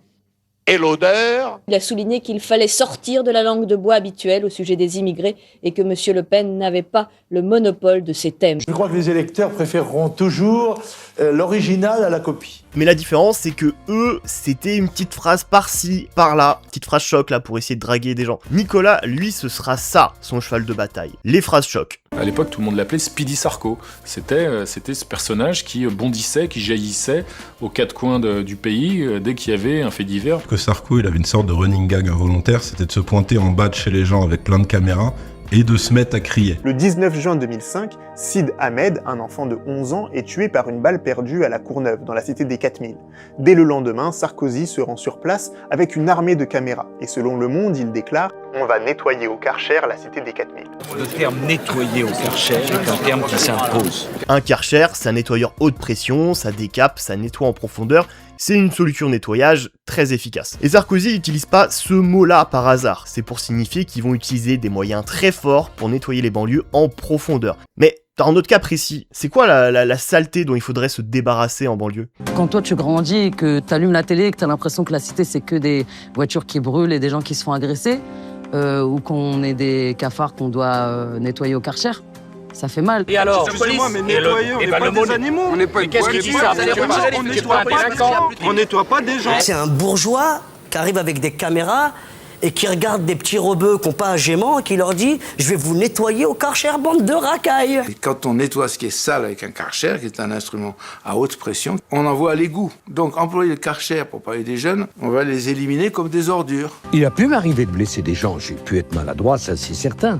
et l'odeur... Il a souligné qu'il fallait sortir de la langue de bois habituelle au sujet des immigrés et que M. Le Pen n'avait pas le monopole de ces thèmes. Je crois que les électeurs préféreront toujours l'original à la copie. Mais la différence, c'est que eux, c'était une petite phrase par-ci, par-là, petite phrase choc là pour essayer de draguer des gens. Nicolas, lui, ce sera ça, son cheval de bataille, les phrases choc. À l'époque, tout le monde l'appelait Speedy Sarko. C'était ce personnage qui bondissait, qui jaillissait aux quatre coins du pays dès qu'il y avait un fait divers. Que Sarko, il avait une sorte de running gag involontaire, c'était de se pointer en bas de chez les gens avec plein de caméras et de se mettre à crier. Le 19 juin 2005, Sid Ahmed, un enfant de 11 ans, est tué par une balle perdue à la Courneuve, dans la cité des 4000. Dès le lendemain, Sarkozy se rend sur place avec une armée de caméras. Et selon Le Monde, il déclare « On va nettoyer au Karcher la cité des 4000 ». Le terme « nettoyer au Karcher » est un terme qui s'impose. Un Karcher, c'est un nettoyeur haute pression, ça décape, ça nettoie en profondeur. C'est une solution de nettoyage très efficace. Et Sarkozy n'utilise pas ce mot-là par hasard, c'est pour signifier qu'ils vont utiliser des moyens très forts pour nettoyer les banlieues en profondeur. Mais dans notre cas précis, c'est quoi la saleté dont il faudrait se débarrasser en banlieue? Quand toi tu grandis et que t'allumes la télé et que t'as l'impression que la cité c'est que des voitures qui brûlent et des gens qui se font agresser, ou qu'on est des cafards qu'on doit nettoyer au Karcher, ça fait mal. Et alors, excusez-moi, mais nettoyer, on n'est pas des animaux. On n'est pas une qu'est-ce qui dit ça? On nettoie pas des gens. C'est un bourgeois qui arrive avec des caméras et qui regarde des petits rebeux qui n'ont pas un gaiement et qui leur dit « Je vais vous nettoyer au Karcher, bande de racailles !» Et quand on nettoie ce qui est sale avec un Karcher, qui est un instrument à haute pression, on envoie à l'égout. Donc employer le Karcher, pour parler des jeunes, on va les éliminer comme des ordures. Il a pu m'arriver de blesser des gens, j'ai pu être maladroit, ça c'est certain.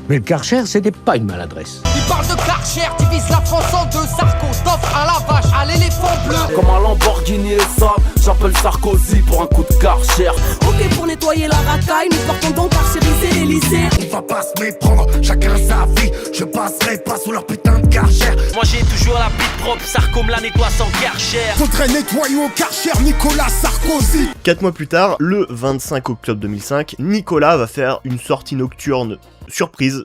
Mais le Karcher, c'était pas une maladresse. Il parle de Karcher, divise la France en deux. Sarko t'offre à la vache, à l'éléphant bleu. Comme un Lamborghini et sale, j'appelle Sarkozy pour un coup de Karcher. Ok pour nettoyer la racaille, nous partons donc karchériser l'Elysée. On va pas se méprendre, chacun sa vie. Je passerai pas sous leur putain de Karcher. Moi j'ai toujours la bite propre, Sarko me la nettoie sans Karcher. Faudrait nettoyer au Karcher Nicolas Sarkozy. 4 mois plus tard, le 25 octobre 2005, Nicolas va faire une sortie nocturne surprise.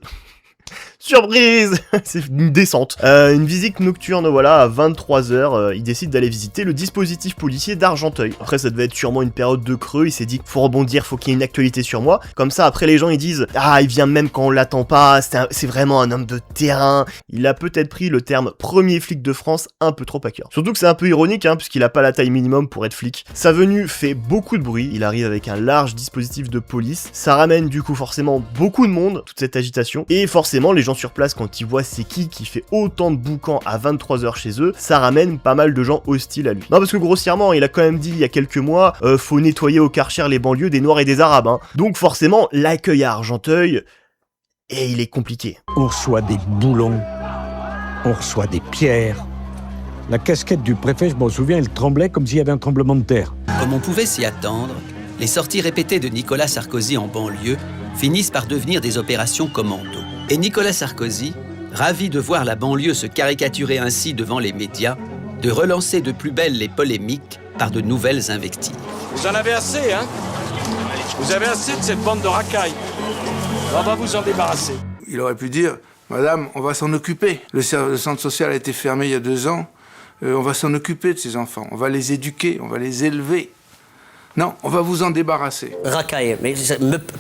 Surprise! C'est une descente. Une visite nocturne, voilà, à 23h, il décide d'aller visiter le dispositif policier d'Argenteuil. Après, ça devait être sûrement une période de creux, il s'est dit, faut rebondir, faut qu'il y ait une actualité sur moi. Comme ça, après, les gens, ils disent, ah, il vient même quand on l'attend pas, c'est vraiment un homme de terrain. Il a peut-être pris le terme premier flic de France un peu trop à cœur. Surtout que c'est un peu ironique, hein, puisqu'il a pas la taille minimum pour être flic. Sa venue fait beaucoup de bruit, il arrive avec un large dispositif de police. Ça ramène, du coup, forcément, beaucoup de monde, toute cette agitation. Et forcément, les gens sur place, quand ils voient c'est qui fait autant de boucans à 23h chez eux, ça ramène pas mal de gens hostiles à lui. Non, parce que grossièrement, il a quand même dit il y a quelques mois, faut nettoyer au Karcher les banlieues des Noirs et des Arabes, hein. Donc forcément, l'accueil à Argenteuil, et il est compliqué. On reçoit des boulons, on reçoit des pierres. La casquette du préfet, je m'en souviens, elle tremblait comme s'il y avait un tremblement de terre. Comme on pouvait s'y attendre, les sorties répétées de Nicolas Sarkozy en banlieue finissent par devenir des opérations commando. Et Nicolas Sarkozy, ravi de voir la banlieue se caricaturer ainsi devant les médias, de relancer de plus belle les polémiques par de nouvelles invectives. Vous en avez assez, hein? Vous avez assez de cette bande de racailles. On va vous en débarrasser. Il aurait pu dire Madame, on va s'en occuper. Le centre social a été fermé il y a 2 ans. On va s'en occuper de ces enfants. On va les éduquer, on va les élever. Non, on va vous en débarrasser. Racaille,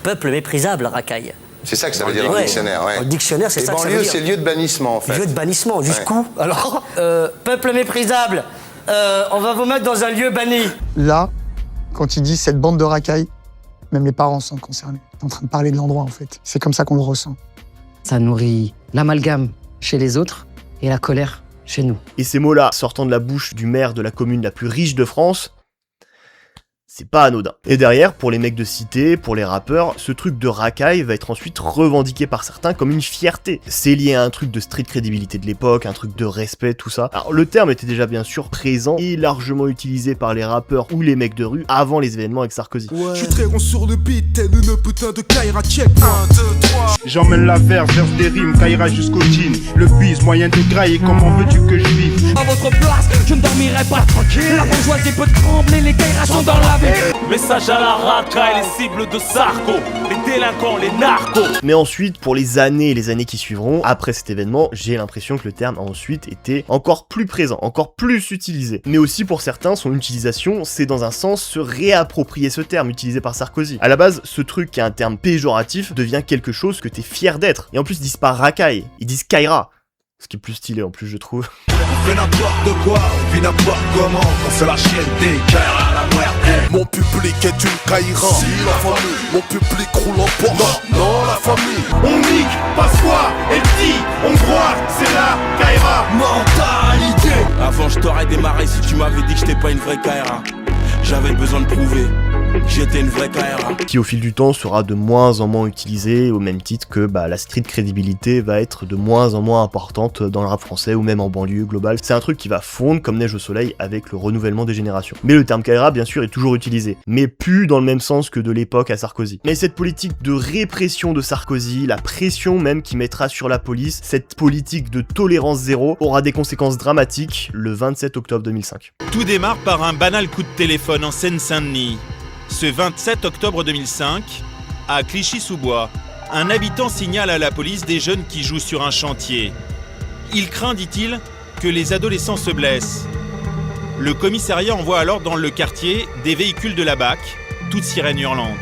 peuple méprisable, racaille. C'est ça que ça veut dire dans le dictionnaire, ouais. Dans le dictionnaire, c'est ça que ça veut dire. C'est lieu de bannissement, en fait. Lieu de bannissement, jusqu'où? Alors, peuple méprisable, on va vous mettre dans un lieu banni. Là, quand il dit cette bande de racailles, même les parents sont concernés. T'es en train de parler de l'endroit, en fait. C'est comme ça qu'on le ressent. Ça nourrit l'amalgame chez les autres et la colère chez nous. Et ces mots-là, sortant de la bouche du maire de la commune la plus riche de France, c'est pas anodin. Et derrière, pour les mecs de cité, pour les rappeurs, ce truc de racaille va être ensuite revendiqué par certains comme une fierté. C'est lié à un truc de street crédibilité de l'époque, un truc de respect, tout ça. Alors le terme était déjà bien sûr présent et largement utilisé par les rappeurs ou les mecs de rue avant les événements avec Sarkozy. Ouais. Je suis très rond sur le beat, tel une putain de Kaira check. 1, 2, 3. J'emmène la verse des rimes, Kaira jusqu'au jean. Le bise, moyen de grailler, comment veux-tu que je vive? À votre place, je ne dormirai pas tranquille. La bourgeoisie peut trembler, les Kairas sont dans la ville. Message à la racaille, les cibles de Sarko, les délinquants, les narcos. Mais ensuite, pour les années et les années qui suivront, après cet événement, j'ai l'impression que le terme a ensuite été encore plus présent, encore plus utilisé. Mais aussi pour certains, son utilisation, c'est dans un sens se réapproprier ce terme utilisé par Sarkozy. À la base, ce truc qui est un terme péjoratif devient quelque chose que t'es fier d'être. Et en plus, ils disent pas racaille, ils disent Kaira. Ce qui est plus stylé en plus, je trouve. On fait n'importe quoi, on vit n'importe comment, on fait la chienne des Kaira à la muerte. Mon public est une Kaira. Si la famille, mon public roule en Porsche. Non, la famille. On nique, Pasqua, et dit, on croit, c'est la Kaira. Mentalité. Avant je t'aurais démarré si tu m'avais dit que j'étais pas une vraie Kaira. J'avais besoin de prouver que j'étais une vraie Kaira. Qui au fil du temps sera de moins en moins utilisé, au même titre que la street crédibilité va être de moins en moins importante dans le rap français ou même en banlieue globale. C'est un truc qui va fondre comme neige au soleil avec le renouvellement des générations. Mais le terme Kaira bien sûr est toujours utilisé, mais plus dans le même sens que de l'époque à Sarkozy. Mais cette politique de répression de Sarkozy, la pression même qu'il mettra sur la police, cette politique de tolérance zéro aura des conséquences dramatiques le 27 octobre 2005. Tout démarre par un banal coup de téléphone en Seine-Saint-Denis. Ce 27 octobre 2005, à Clichy-sous-Bois, un habitant signale à la police des jeunes qui jouent sur un chantier. Il craint, dit-il, que les adolescents se blessent. Le commissariat envoie alors dans le quartier des véhicules de la BAC, toutes sirènes hurlantes.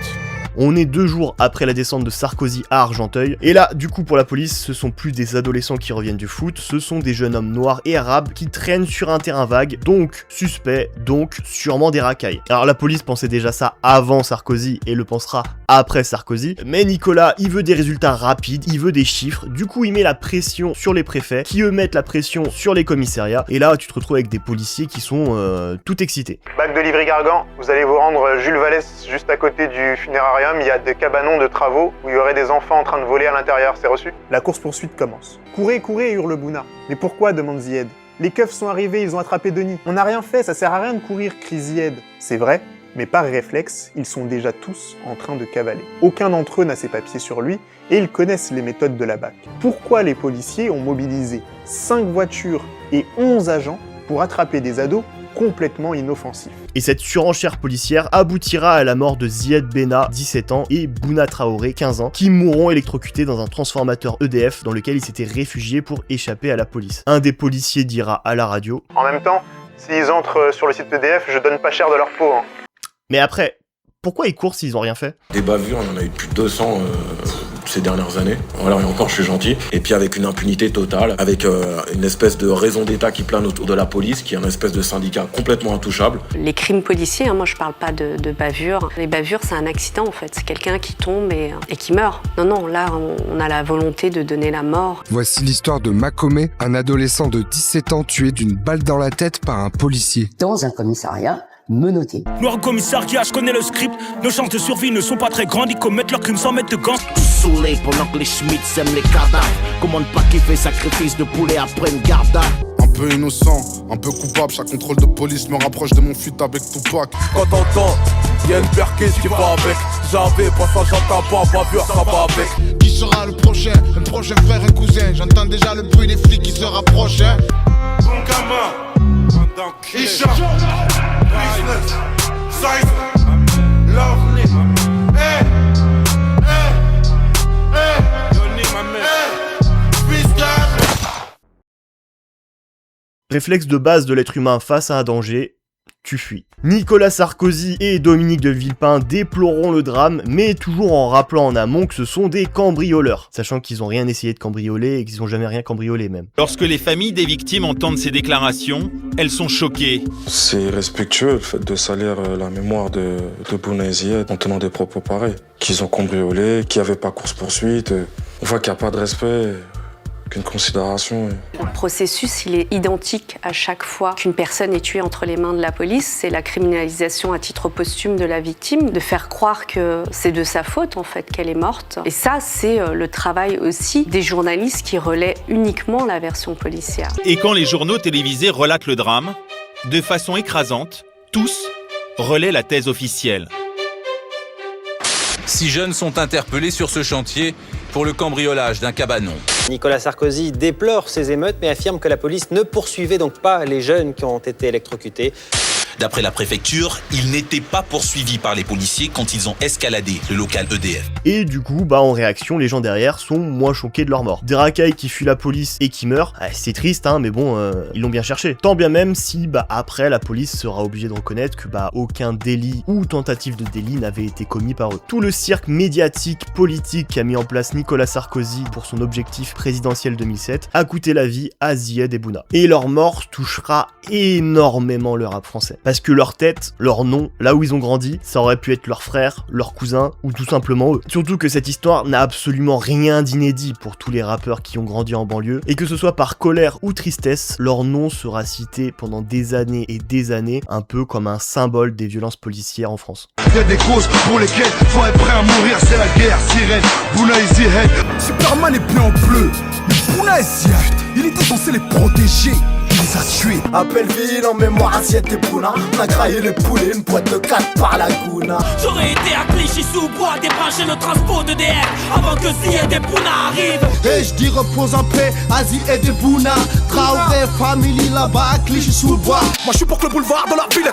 On est 2 jours après la descente de Sarkozy à Argenteuil, et là, du coup, pour la police, ce sont plus des adolescents qui reviennent du foot, ce sont des jeunes hommes noirs et arabes qui traînent sur un terrain vague, donc suspect, donc sûrement des racailles. Alors la police pensait déjà ça avant Sarkozy et le pensera après Sarkozy, mais Nicolas, il veut des résultats rapides, il veut des chiffres, du coup il met la pression sur les préfets, qui eux mettent la pression sur les commissariats, et là tu te retrouves avec des policiers qui sont tout excités. Bac de Livry-Gargan, vous allez vous rendre Jules Vallès, juste à côté du funérarium. Il y a des cabanons de travaux où il y aurait des enfants en train de voler à l'intérieur, c'est reçu? La course-poursuite commence. Courez, courez, hurle Bouna. Mais pourquoi, demande Zied. Les keufs sont arrivés, ils ont attrapé Denis. On n'a rien fait, ça sert à rien de courir, crie Zied. C'est vrai, mais par réflexe, ils sont déjà tous en train de cavaler. Aucun d'entre eux n'a ses papiers sur lui et ils connaissent les méthodes de la BAC. Pourquoi les policiers ont mobilisé 5 voitures et 11 agents pour attraper des ados complètement inoffensif. Et cette surenchère policière aboutira à la mort de Zied Benna, 17 ans, et Bouna Traoré, 15 ans, qui mourront électrocutés dans un transformateur EDF dans lequel ils s'étaient réfugiés pour échapper à la police. Un des policiers dira à la radio « En même temps, s'ils entrent sur le site EDF, je donne pas cher de leur peau. Hein. » Mais après, pourquoi ils courent s'ils ont rien fait? Des bavures, on en a eu plus de 200 ces dernières années. Voilà, et encore je suis gentil. Et puis avec une impunité totale, avec une espèce de raison d'État qui plane autour de la police, qui est un espèce de syndicat complètement intouchable. Les crimes policiers, moi je parle pas de bavures. Les bavures, c'est un accident en fait. C'est quelqu'un qui tombe et qui meurt. Non, là on a la volonté de donner la mort. Voici l'histoire de Makomé, un adolescent de 17 ans tué d'une balle dans la tête par un policier. Dans un commissariat menotté. Noir commissariat, je connais le script. Nos chances de survie ne sont pas très grandes. Ils commettent leurs crimes sans mettre de gants. Saoulé pendant que les Schmitts aiment les cadavres. Comment ne pas kiffer sacrifice de poulet après une garde? Un peu innocent, un peu coupable. Chaque contrôle de police me rapproche de mon fuite avec Tupac. Quand t'entends, y'a une perquise qui va avec. J'avais pas ça, j'entends pas, bavure, ça va avec. Qui sera le prochain? Un prochain frère, un cousin. J'entends déjà le bruit des flics qui se rapprochent. Hein. Bon gamin, Isha, business, cypher, love me. Hey, hey, hey, Johnny, my man. Hey, Réflexe de base de l'être humain face à un danger, tu fuis. Nicolas Sarkozy et Dominique de Villepin déploreront le drame, mais toujours en rappelant en amont que ce sont des cambrioleurs, sachant qu'ils n'ont rien essayé de cambrioler et qu'ils n'ont jamais rien cambriolé même. Lorsque les familles des victimes entendent ces déclarations, elles sont choquées. C'est respectueux le fait de salir la mémoire de Bouna et Ziad en tenant des propos pareils. Qu'ils ont cambriolé, qu'il n'y avait pas course-poursuite. On voit qu'il n'y a pas de respect. Qu'une considération. Le processus, il est identique à chaque fois qu'une personne est tuée entre les mains de la police. C'est la criminalisation à titre posthume de la victime, de faire croire que c'est de sa faute en fait qu'elle est morte. Et ça, c'est le travail aussi des journalistes qui relaient uniquement la version policière. Et quand les journaux télévisés relatent le drame, de façon écrasante, tous relaient la thèse officielle. 6 jeunes sont interpellés sur ce chantier pour le cambriolage d'un cabanon. Nicolas Sarkozy déplore ces émeutes mais affirme que la police ne poursuivait donc pas les jeunes qui ont été électrocutés. D'après la préfecture, ils n'étaient pas poursuivis par les policiers quand ils ont escaladé le local EDF. Et du coup, en réaction, les gens derrière sont moins choqués de leur mort. Des racailles qui fuient la police et qui meurent, c'est triste, mais bon, ils l'ont bien cherché. Tant bien même si, après, la police sera obligée de reconnaître que, aucun délit ou tentative de délit n'avait été commis par eux. Tout le cirque médiatique, politique qu'a mis en place Nicolas Sarkozy pour son objectif présidentiel 2007 a coûté la vie à Ziad et Bouna. Et leur mort touchera énormément le rap français. Parce que leur tête, leur nom, là où ils ont grandi, ça aurait pu être leurs frères, leurs cousins ou tout simplement eux. Surtout que cette histoire n'a absolument rien d'inédit pour tous les rappeurs qui ont grandi en banlieue et que ce soit par colère ou tristesse, leur nom sera cité pendant des années et des années, un peu comme un symbole des violences policières en France. Y'a des causes pour lesquelles faut être prêt à mourir, c'est la guerre, sirène, Bouna et Ziad. Superman est bleu en bleu, mais Bouna et Ziad, il était censé les protéger. Il les a tués. Appelle-ville en mémoire assiette et Bouna. On a graillé les poulets, une boîte de 4 par la Gouna. J'aurais été à Clichy-sous-Bois, débrancher le transport de DF avant que Ziad et Bouna arrivent. Et je dis repose en paix, Asie et des Bouna. Traoré, famille là-bas, à Clichy-sous-Bois. Moi je suis pour que le boulevard de la ville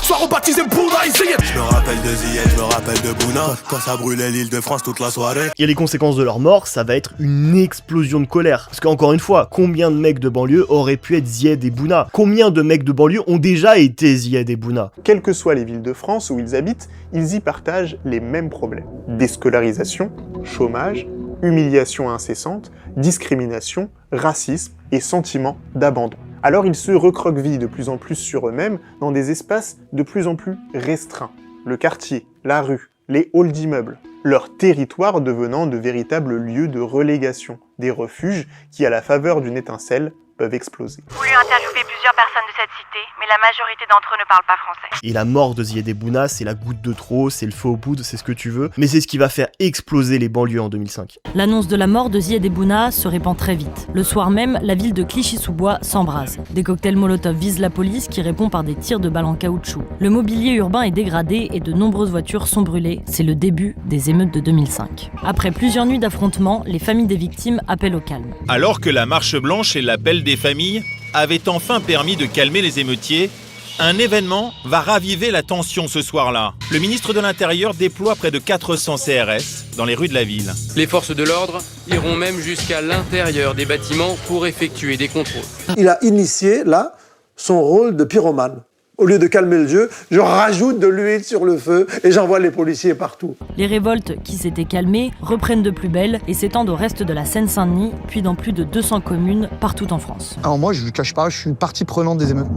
soit rebaptisé Bouna et Ziad. Je me rappelle de Ziad, je me rappelle de Bouna, quand ça brûlait l'île de France toute la soirée. Et les conséquences de leur mort, ça va être une explosion de colère. Parce qu'encore une fois, combien de mecs de banlieue auraient pu être Ziad et Bouna? Combien de mecs de banlieue ont déjà été Ziad et Bouna? Quelles que soient les villes de France où ils habitent, ils y partagent les mêmes problèmes. Déscolarisation, chômage, humiliation incessante, discrimination, racisme et sentiment d'abandon. Alors ils se recroquevillent de plus en plus sur eux-mêmes dans des espaces de plus en plus restreints. Le quartier, la rue, les halls d'immeubles, leur territoire devenant de véritables lieux de relégation, des refuges qui, à la faveur d'une étincelle, peuvent exploser. J'ai voulu interviewer plusieurs personnes de cette cité, mais la majorité d'entre eux ne parlent pas français. Et la mort de Ziad et Bouna, c'est la goutte de trop, c'est le feu aux poudres, c'est ce que tu veux, mais c'est ce qui va faire exploser les banlieues en 2005. L'annonce de la mort de Ziad et Bouna se répand très vite. Le soir même, la ville de Clichy-sous-Bois s'embrase. Des cocktails Molotov visent la police qui répond par des tirs de balles en caoutchouc. Le mobilier urbain est dégradé et de nombreuses voitures sont brûlées. C'est le début des émeutes de 2005. Après plusieurs nuits d'affrontements, les familles des victimes appellent au calme. Alors que la marche blanche et l'appel des familles avaient enfin permis de calmer les émeutiers, un événement va raviver la tension ce soir-là. Le ministre de l'Intérieur déploie près de 400 CRS dans les rues de la ville. Les forces de l'ordre iront même jusqu'à l'intérieur des bâtiments pour effectuer des contrôles. Il a initié, là, son rôle de pyromane. Au lieu de calmer le jeu, je rajoute de l'huile sur le feu et j'envoie les policiers partout. Les révoltes qui s'étaient calmées reprennent de plus belle et s'étendent au reste de la Seine-Saint-Denis, puis dans plus de 200 communes partout en France. Alors moi, je ne cache pas, je suis une partie prenante des émeutes.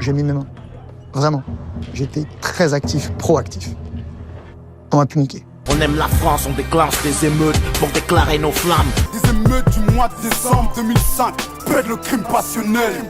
J'ai mis mes mains. Vraiment. J'étais très actif, proactif. On m'a pu niquer. On aime la France, on déclenche des émeutes pour déclarer nos flammes. Des émeutes du mois de décembre 2005, pète le crime passionnel.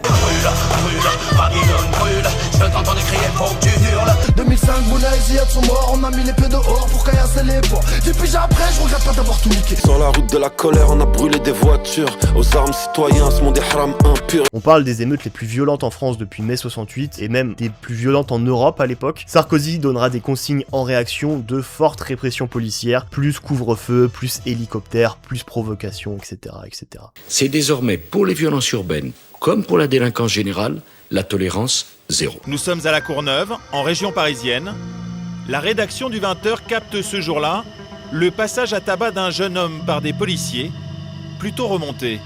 Je t'entends crier, faut que tu hurles. 2005, Bouna et Ziad sont morts, on a mis les pieds dehors pour caillasser les ports. Depuis après, je regrette pas d'avoir tout niqué. Sur la route de la colère, on a brûlé des voitures. Aux armes citoyens, ce monde est haram impur. On parle des émeutes les plus violentes en France depuis mai 68 et même des plus violentes en Europe à l'époque. Sarkozy donnera des consignes en réaction de forte répression policière, plus couvre-feu, plus hélicoptère, plus provocation, etc., etc. C'est désormais pour les violences urbaines, comme pour la délinquance générale, la tolérance zéro. Nous sommes à la Courneuve, en région parisienne. La rédaction du 20h capte ce jour-là le passage à tabac d'un jeune homme par des policiers, plutôt remonté.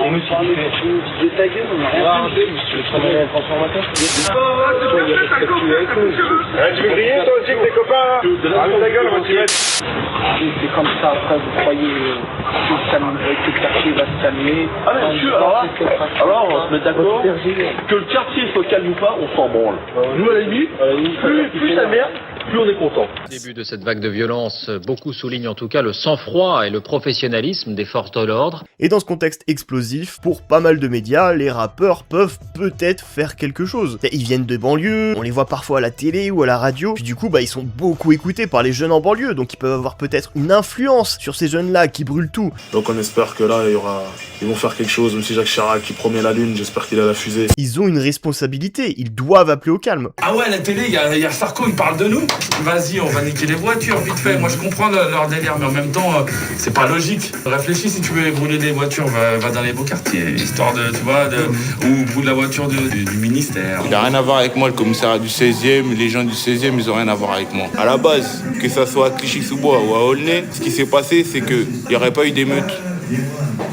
On me dit ta gueule, on a rien fait. Tu veux travailler à un transformateur? Tu veux griller toi aussi avec tes copains? Arrête ta gueule, on va t'y mettre. C'est comme ça, après vous croyez que le quartier va se calmer. Ah mais monsieur, alors on va se mettre d'accord que le quartier soit calme ou pas, on s'en branle. Nous à la limite, plus ça merde, plus on est content. Au début de cette vague de violence, beaucoup soulignent en tout cas le sang-froid et le professionnalisme des forces de l'ordre. Et dans ce contexte explosif, pour pas mal de médias, les rappeurs peuvent peut-être faire quelque chose. Ils viennent de banlieue, on les voit parfois à la télé ou à la radio, puis du coup ils sont beaucoup écoutés par les jeunes en banlieue, donc ils peuvent avoir peut-être une influence sur ces jeunes-là qui brûlent tout. Donc on espère que là, ils vont faire quelque chose, même si Jacques Chirac qui promet la lune, j'espère qu'il a la fusée. Ils ont une responsabilité, ils doivent appeler au calme. Ah ouais, à la télé, il y a Sarko, il parle de nous. Vas-y, on va niquer les voitures, vite fait. Moi je comprends leur délire, mais en même temps, c'est pas logique. Réfléchis, si tu veux brûler des voitures, va dans les beaux quartiers, histoire de, tu vois, ou brûle la voiture du ministère. Il n'a rien à voir avec moi, le commissariat du 16e, les gens du 16e, ils ont rien à voir avec moi. À la base, que ça soit à Clichy-sous-Bois ou à Aulnay, ce qui s'est passé, c'est qu'il n'y aurait pas eu d'émeute.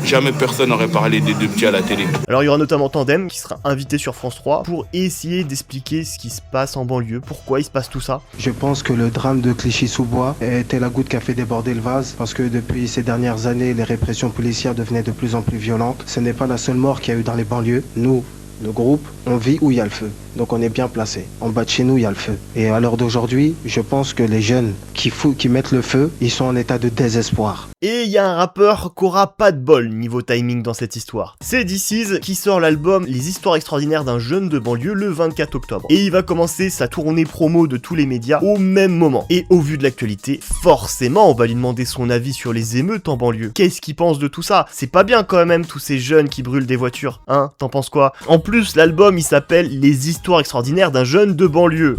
Jamais personne n'aurait parlé des deux petits à la télé. Alors il y aura notamment Tandem qui sera invité sur France 3 pour essayer d'expliquer ce qui se passe en banlieue, pourquoi il se passe tout ça. Je pense que le drame de Clichy-sous-Bois était la goutte qui a fait déborder le vase, parce que depuis ces dernières années, les répressions policières devenaient de plus en plus violentes. Ce n'est pas la seule mort qu'il y a eu dans les banlieues. Nous, le groupe, on vit où il y a le feu. Donc on est bien placé. En bas de chez nous, il y a le feu. Et à l'heure d'aujourd'hui, je pense que les jeunes qui mettent le feu, ils sont en état de désespoir. Et il y a un rappeur qui aura pas de bol niveau timing dans cette histoire. C'est DC's qui sort l'album Les Histoires Extraordinaires d'un jeune de banlieue le 24 octobre. Et il va commencer sa tournée promo de tous les médias au même moment. Et au vu de l'actualité, forcément on va lui demander son avis sur les émeutes en banlieue. Qu'est-ce qu'il pense de tout ça? C'est pas bien quand même tous ces jeunes qui brûlent des voitures, hein? T'en penses quoi? En plus, l'album il s'appelle Les Histoires Extraordinaires d'un jeune de banlieue.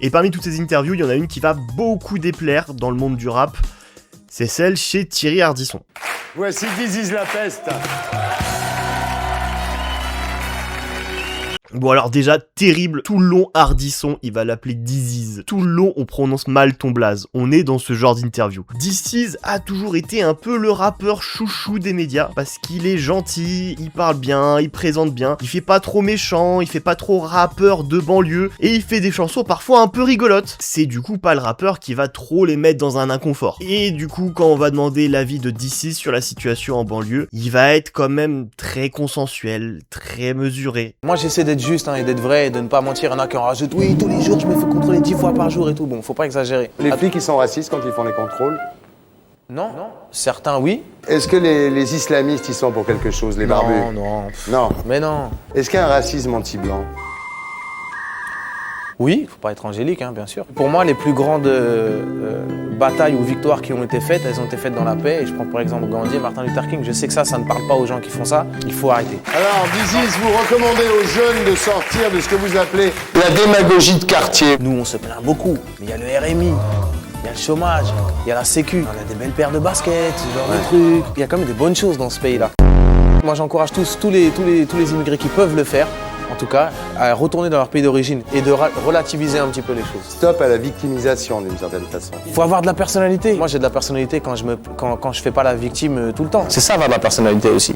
Et parmi toutes ces interviews, il y en a une qui va beaucoup déplaire dans le monde du rap. C'est celle chez Thierry Ardisson. Voici This Is la peste. Bon alors déjà, terrible, tout le long Ardisson, il va l'appeler Disease. Tout le long, on prononce mal ton blaze. On est dans ce genre d'interview. Disease a toujours été un peu le rappeur chouchou des médias, parce qu'il est gentil, il parle bien, il présente bien, il fait pas trop méchant, il fait pas trop rappeur de banlieue, et il fait des chansons parfois un peu rigolotes. C'est du coup pas le rappeur qui va trop les mettre dans un inconfort. Et du coup, quand on va demander l'avis de Disease sur la situation en banlieue, il va être quand même très consensuel, très mesuré. Moi j'essaie d'être juste et d'être vrai et de ne pas mentir. Il y en a qui en rajoutent. Oui, tous les jours, je me fais contrôler 10 fois par jour et tout. Bon, faut pas exagérer. Les flics, ils sont racistes quand ils font les contrôles? Non. Certains, oui. Est-ce que les islamistes, ils sont pour quelque chose, les barbus? Non. Mais non. Est-ce qu'il y a un racisme anti-blanc? Oui, faut pas être angélique, bien sûr. Pour moi, les plus grandes batailles ou victoires qui ont été faites, elles ont été faites dans la paix. Et je prends par exemple Gandhi et Martin Luther King. Je sais que ça ne parle pas aux gens qui font ça. Il faut arrêter. Alors, Disease, vous recommandez aux jeunes de sortir de ce que vous appelez la démagogie de quartier. Nous, on se plaint beaucoup. Mais il y a le RMI, il y a le chômage, il y a la sécu. On a des belles paires de baskets, ce genre de trucs. Il y a quand même des bonnes choses dans ce pays-là. Moi, j'encourage tous les immigrés qui peuvent le faire, en tout cas, à retourner dans leur pays d'origine et de relativiser un petit peu les choses. Stop à la victimisation d'une certaine façon. Faut avoir de la personnalité. Moi j'ai de la personnalité quand je fais pas la victime tout le temps. C'est ça avoir de la personnalité aussi.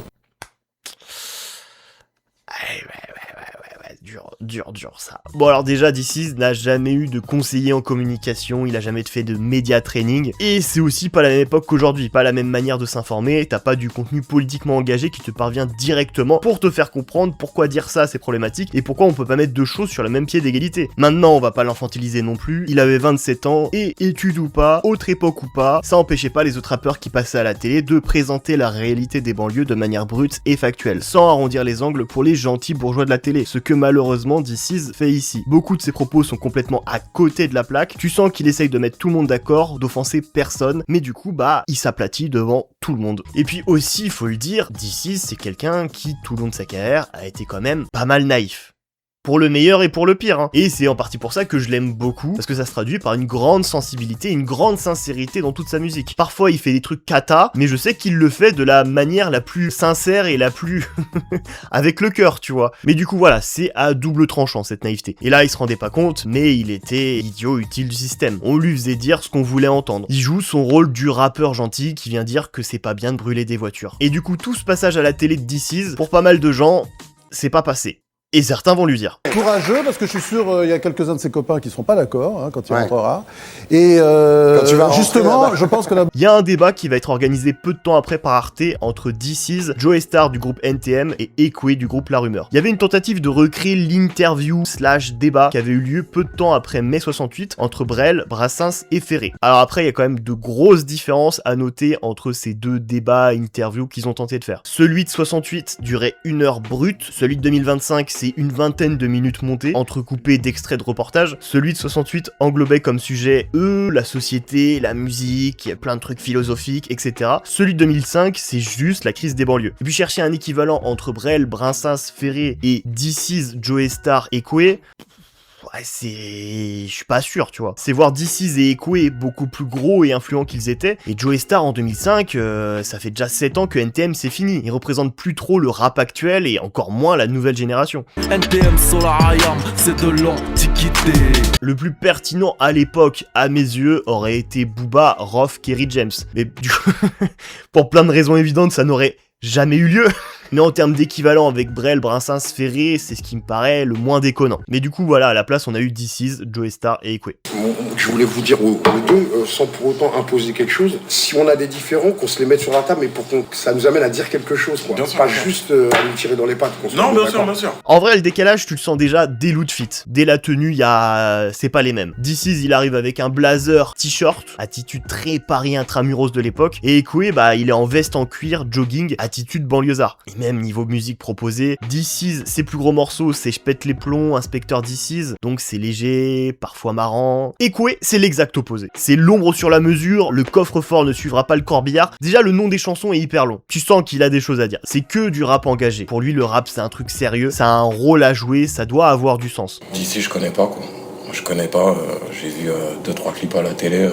Dur ça. Bon alors déjà, DC's n'a jamais eu de conseiller en communication, il a jamais fait de média training, et c'est aussi pas la même époque qu'aujourd'hui, pas la même manière de s'informer, t'as pas du contenu politiquement engagé qui te parvient directement pour te faire comprendre pourquoi dire ça c'est problématique, et pourquoi on peut pas mettre deux choses sur le même pied d'égalité. Maintenant on va pas l'enfantiliser non plus, il avait 27 ans, et études ou pas, autre époque ou pas, ça empêchait pas les autres rappeurs qui passaient à la télé de présenter la réalité des banlieues de manière brute et factuelle, sans arrondir les angles pour les gentils bourgeois de la télé, ce que malheureusement DC's fait ici. Beaucoup de ses propos sont complètement à côté de la plaque, tu sens qu'il essaye de mettre tout le monde d'accord, d'offenser personne, mais du coup il s'aplatit devant tout le monde. Et puis aussi, il faut le dire, DC's c'est quelqu'un qui tout le long de sa carrière a été quand même pas mal naïf. pour le meilleur et pour le pire, hein. Et c'est en partie pour ça que je l'aime beaucoup, parce que ça se traduit par une grande sensibilité, une grande sincérité dans toute sa musique. Parfois il fait des trucs cata, mais je sais qu'il le fait de la manière la plus sincère et la plus avec le cœur, tu vois. Mais du coup voilà, c'est à double tranchant cette naïveté. Et là il se rendait pas compte, mais il était idiot utile du système. On lui faisait dire ce qu'on voulait entendre. Il joue son rôle du rappeur gentil qui vient dire que c'est pas bien de brûler des voitures. Et du coup tout ce passage à la télé de This Is, pour pas mal de gens, c'est pas passé. Et certains vont lui dire. Courageux, parce que je suis sûr, il y a quelques-uns de ses copains qui seront pas d'accord quand il rentrera. Et tu vas justement, je pense que il y a un débat qui va être organisé peu de temps après par Arte entre This Is, Joey Starr du groupe NTM et Ekwe du groupe La Rumeur. Il y avait une tentative de recréer l'interview / débat qui avait eu lieu peu de temps après mai 68 entre Brel, Brassens et Ferré. Alors après, il y a quand même de grosses différences à noter entre ces deux débats interviews qu'ils ont tenté de faire. Celui de 68 durait 1 heure brute, celui de 2025 c'est une vingtaine de minutes montées, entrecoupées d'extraits de reportages. Celui de 68 englobait comme sujet la société, la musique, il y a plein de trucs philosophiques, etc. Celui de 2005, c'est juste la crise des banlieues. Et puis chercher un équivalent entre Brel, Brassens, Ferré et This Is, Joey Starr et Ekwe, ouais, je suis pas sûr, tu vois. C'est voir This Is et Ekwe beaucoup plus gros et influents qu'ils étaient. Et Joey Starr en 2005, ça fait déjà 7 ans que NTM c'est fini. Ils représentent plus trop le rap actuel et encore moins la nouvelle génération. NTM Solar IAM, c'est de l'antiquité. Le plus pertinent à l'époque, à mes yeux, aurait été Booba, Rof, Kerry James. Mais du coup, pour plein de raisons évidentes, ça n'aurait jamais eu lieu. Mais en termes d'équivalent avec Brel, Brassens, Ferré, c'est ce qui me paraît le moins déconnant. Mais du coup, voilà, à la place, on a eu This Is, Joey Starr et Ekwe. Je voulais vous dire aux deux, sans pour autant imposer quelque chose, si on a des différends, qu'on se les mette sur la table, mais pour que ça nous amène à dire quelque chose, quoi. Pas juste à nous tirer dans les pattes. Non, bien sûr, bien sûr. En vrai, le décalage, tu le sens déjà dès l'outfit. Dès la tenue, c'est pas les mêmes. This Is, il arrive avec un blazer, t-shirt, attitude très Paris intramuros de l'époque. Et Ekwe, il est en veste en cuir, jogging, attitude banlieusard. Et même niveau musique proposée, This Is, ses plus gros morceaux, c'est Je pète les plombs, Inspecteur This Is, donc c'est léger, parfois marrant. Ekwe, c'est l'exact opposé. C'est l'ombre sur la mesure, le coffre-fort ne suivra pas le corbillard. Déjà, le nom des chansons est hyper long. Tu sens qu'il a des choses à dire. C'est que du rap engagé. Pour lui, le rap, c'est un truc sérieux, ça a un rôle à jouer, ça doit avoir du sens. This Is, je connais pas, quoi. Je connais pas, j'ai vu 2-3 clips à la télé.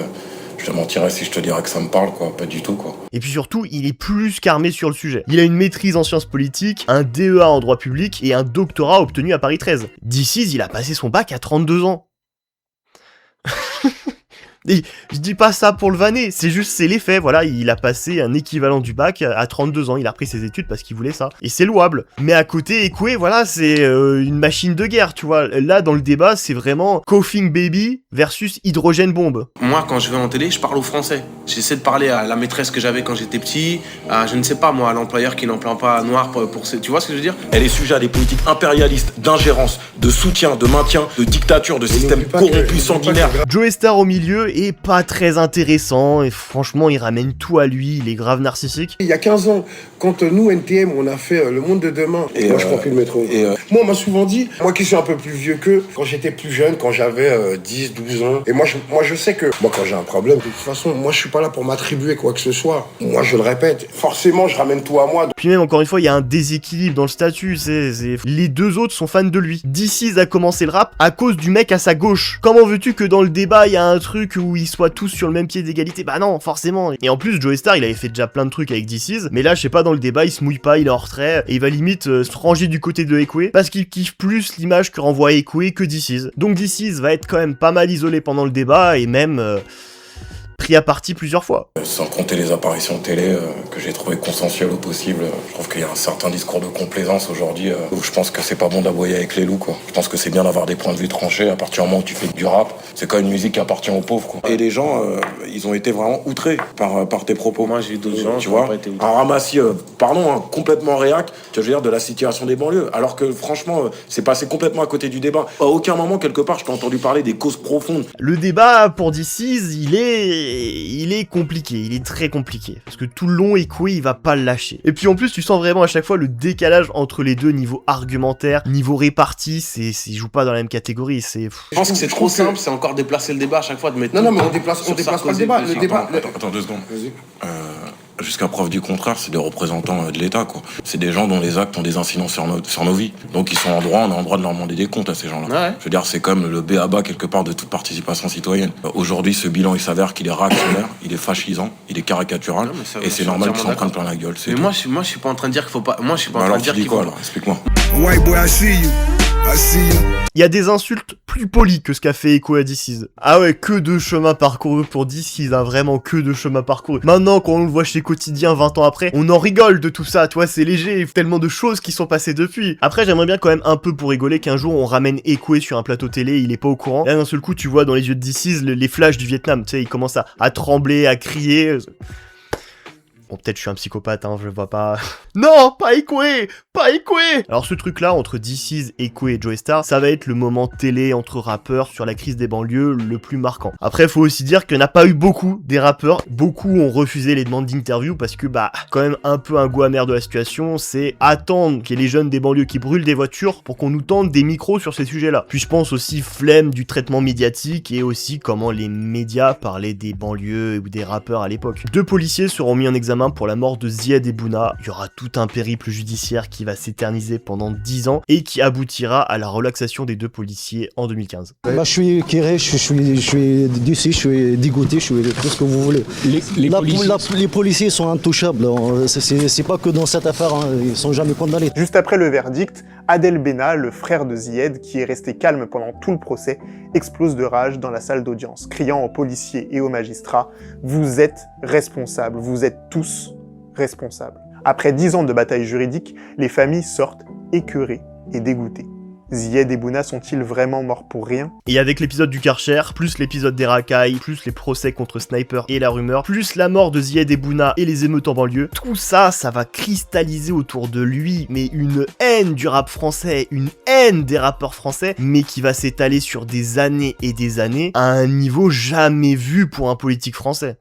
Je te mentirais si je te dirais que ça me parle, quoi. Pas du tout, quoi. Et puis surtout, il est plus qu'armé sur le sujet. Il a une maîtrise en sciences politiques, un DEA en droit public et un doctorat obtenu à Paris 13. This Is, il a passé son bac à 32 ans. Et je dis pas ça pour le vanner, c'est les faits, voilà, il a passé un équivalent du bac à 32 ans, il a repris ses études parce qu'il voulait ça, et c'est louable. Mais à côté, Ekwe, voilà, c'est une machine de guerre, tu vois, là dans le débat, c'est vraiment Coughing Baby versus Hydrogène Bombe. Moi, quand je vais en télé, je parle au français. J'essaie de parler à la maîtresse que j'avais quand j'étais petit, à, je ne sais pas moi, à l'employeur qui n'emploie pas noir pour tu vois ce que je veux dire? Elle est sujet à des politiques impérialistes, d'ingérence, de soutien, de maintien, de dictature, de système corrompu, sanguinaire. Joey Starr au milieu est pas très intéressant et franchement il ramène tout à lui, il est grave narcissique. Il y a 15 ans, quand nous NTM on a fait Le Monde de Demain, et moi je prends plus le métro. Moi on m'a souvent dit, moi qui suis un peu plus vieux qu'eux, quand j'étais plus jeune, quand j'avais 10, 12 ans, et moi je sais que moi quand j'ai un problème, de toute façon moi je suis pas là pour m'attribuer quoi que ce soit. Moi je le répète, forcément je ramène tout à moi. Puis même encore une fois il y a un déséquilibre dans le statut, les deux autres sont fans de lui. This Is a commencé le rap à cause du mec à sa gauche. Comment veux-tu que dans le débat il y a un truc où ils soient tous sur le même pied d'égalité? Bah non, forcément. Et en plus, Joey Starr, il avait fait déjà plein de trucs avec This Is, mais là, je sais pas, dans le débat, il se mouille pas, il est en retrait, et il va limite se ranger du côté de Ekwe, parce qu'il kiffe plus l'image que renvoie Ekwe que This Is. Donc This Is va être quand même pas mal isolé pendant le débat, et même pris à partie plusieurs fois. Sans compter les apparitions télé que j'ai trouvé consensuelles au possible, je trouve qu'il y a un certain discours de complaisance aujourd'hui où je pense que c'est pas bon d'aboyer avec les loups, quoi. Je pense que c'est bien d'avoir des points de vue tranchés à partir du moment où tu fais du rap. C'est quand même une musique qui appartient aux pauvres, quoi. Et les gens, ils ont été vraiment outrés par tes propos. Moi j'ai eu d'autres gens, tu vois, un ramassis, complètement réac, tu veux dire, de la situation des banlieues. Alors que franchement, c'est passé complètement à côté du débat. À aucun moment, quelque part, je t'ai entendu parler des causes profondes. Le débat pour This Is, il est compliqué, il est très compliqué. Parce que tout le long, Ekwe, il va pas le lâcher. Et puis en plus, tu sens vraiment à chaque fois le décalage entre les deux, niveau argumentaire, niveau réparti, ils jouent pas dans la même catégorie. Je pense que c'est trop simple, c'est encore déplacer le débat à chaque fois de mettre. Non, mais on déplace pas le débat. Attends 2 secondes. Jusqu'à preuve du contraire, c'est des représentants de l'État, quoi. C'est des gens dont les actes ont des incidences sur nos vies. Donc ils sont en droit, on a en droit de leur demander des comptes à ces gens-là. Ouais. Je veux dire, c'est comme le b.a.-ba quelque part de toute participation citoyenne. Aujourd'hui, ce bilan, il s'avère qu'il est réactionnaire, il est fascisant, il est caricatural, et c'est normal qu'ils s'en prennent plein la gueule. Mais moi, je suis pas en train de dire qu'il faut pas. Moi, je suis pas en train de dire qu'il faut. Alors, explique-moi. White boy, I see you. Il y a des insultes plus polies que ce qu'a fait Eko à DC's. Ah ouais, que de chemin parcouru pour DC's, hein, vraiment que de chemin parcouru. Maintenant, quand on le voit chez Quotidien 20 ans après, on en rigole de tout ça, tu vois, c'est léger, tellement de choses qui sont passées depuis. Après, j'aimerais bien quand même un peu pour rigoler qu'un jour on ramène Eko sur un plateau télé, il est pas au courant. Là, d'un seul coup, tu vois dans les yeux de DC's les flashs du Vietnam, tu sais, il commence à trembler, à crier. Bon, peut-être je suis un psychopathe, hein, je vois pas... Non, pas Ekoué. Alors ce truc-là, entre DC's, Ekoué et Joey Star, ça va être le moment télé entre rappeurs sur la crise des banlieues le plus marquant. Après, faut aussi dire qu'il n'y en a pas eu beaucoup des rappeurs. Beaucoup ont refusé les demandes d'interview parce que, quand même un peu un goût amer de la situation, c'est attendre qu'il y ait les jeunes des banlieues qui brûlent des voitures pour qu'on nous tende des micros sur ces sujets-là. Puis je pense aussi flemme du traitement médiatique et aussi comment les médias parlaient des banlieues ou des rappeurs à l'époque. 2 policiers seront mis en examen pour la mort de Zied et Bouna. Il y aura tout un périple judiciaire qui va s'éterniser pendant 10 ans et qui aboutira à la relaxation des 2 policiers en 2015. Je suis Kéré, je suis d'ici, je suis dégoûté, je suis tout ce que vous voulez. Les policiers sont intouchables, c'est pas que dans cette affaire, hein, ils sont jamais condamnés. Juste après le verdict, Adel Bena, le frère de Zied, qui est resté calme pendant tout le procès, explose de rage dans la salle d'audience, criant aux policiers et aux magistrats « Vous êtes responsables, vous êtes tous responsables ». Après 10 ans de bataille juridique, les familles sortent écœurées et dégoûtées. Zied et Bouna sont-ils vraiment morts pour rien? Et avec l'épisode du Karcher, plus l'épisode des racailles, plus les procès contre Sniper et la rumeur, plus la mort de Zied et Bouna et les émeutes en banlieue, tout ça, ça va cristalliser autour de lui, mais une haine du rap français, une haine des rappeurs français, mais qui va s'étaler sur des années et des années, à un niveau jamais vu pour un politique français.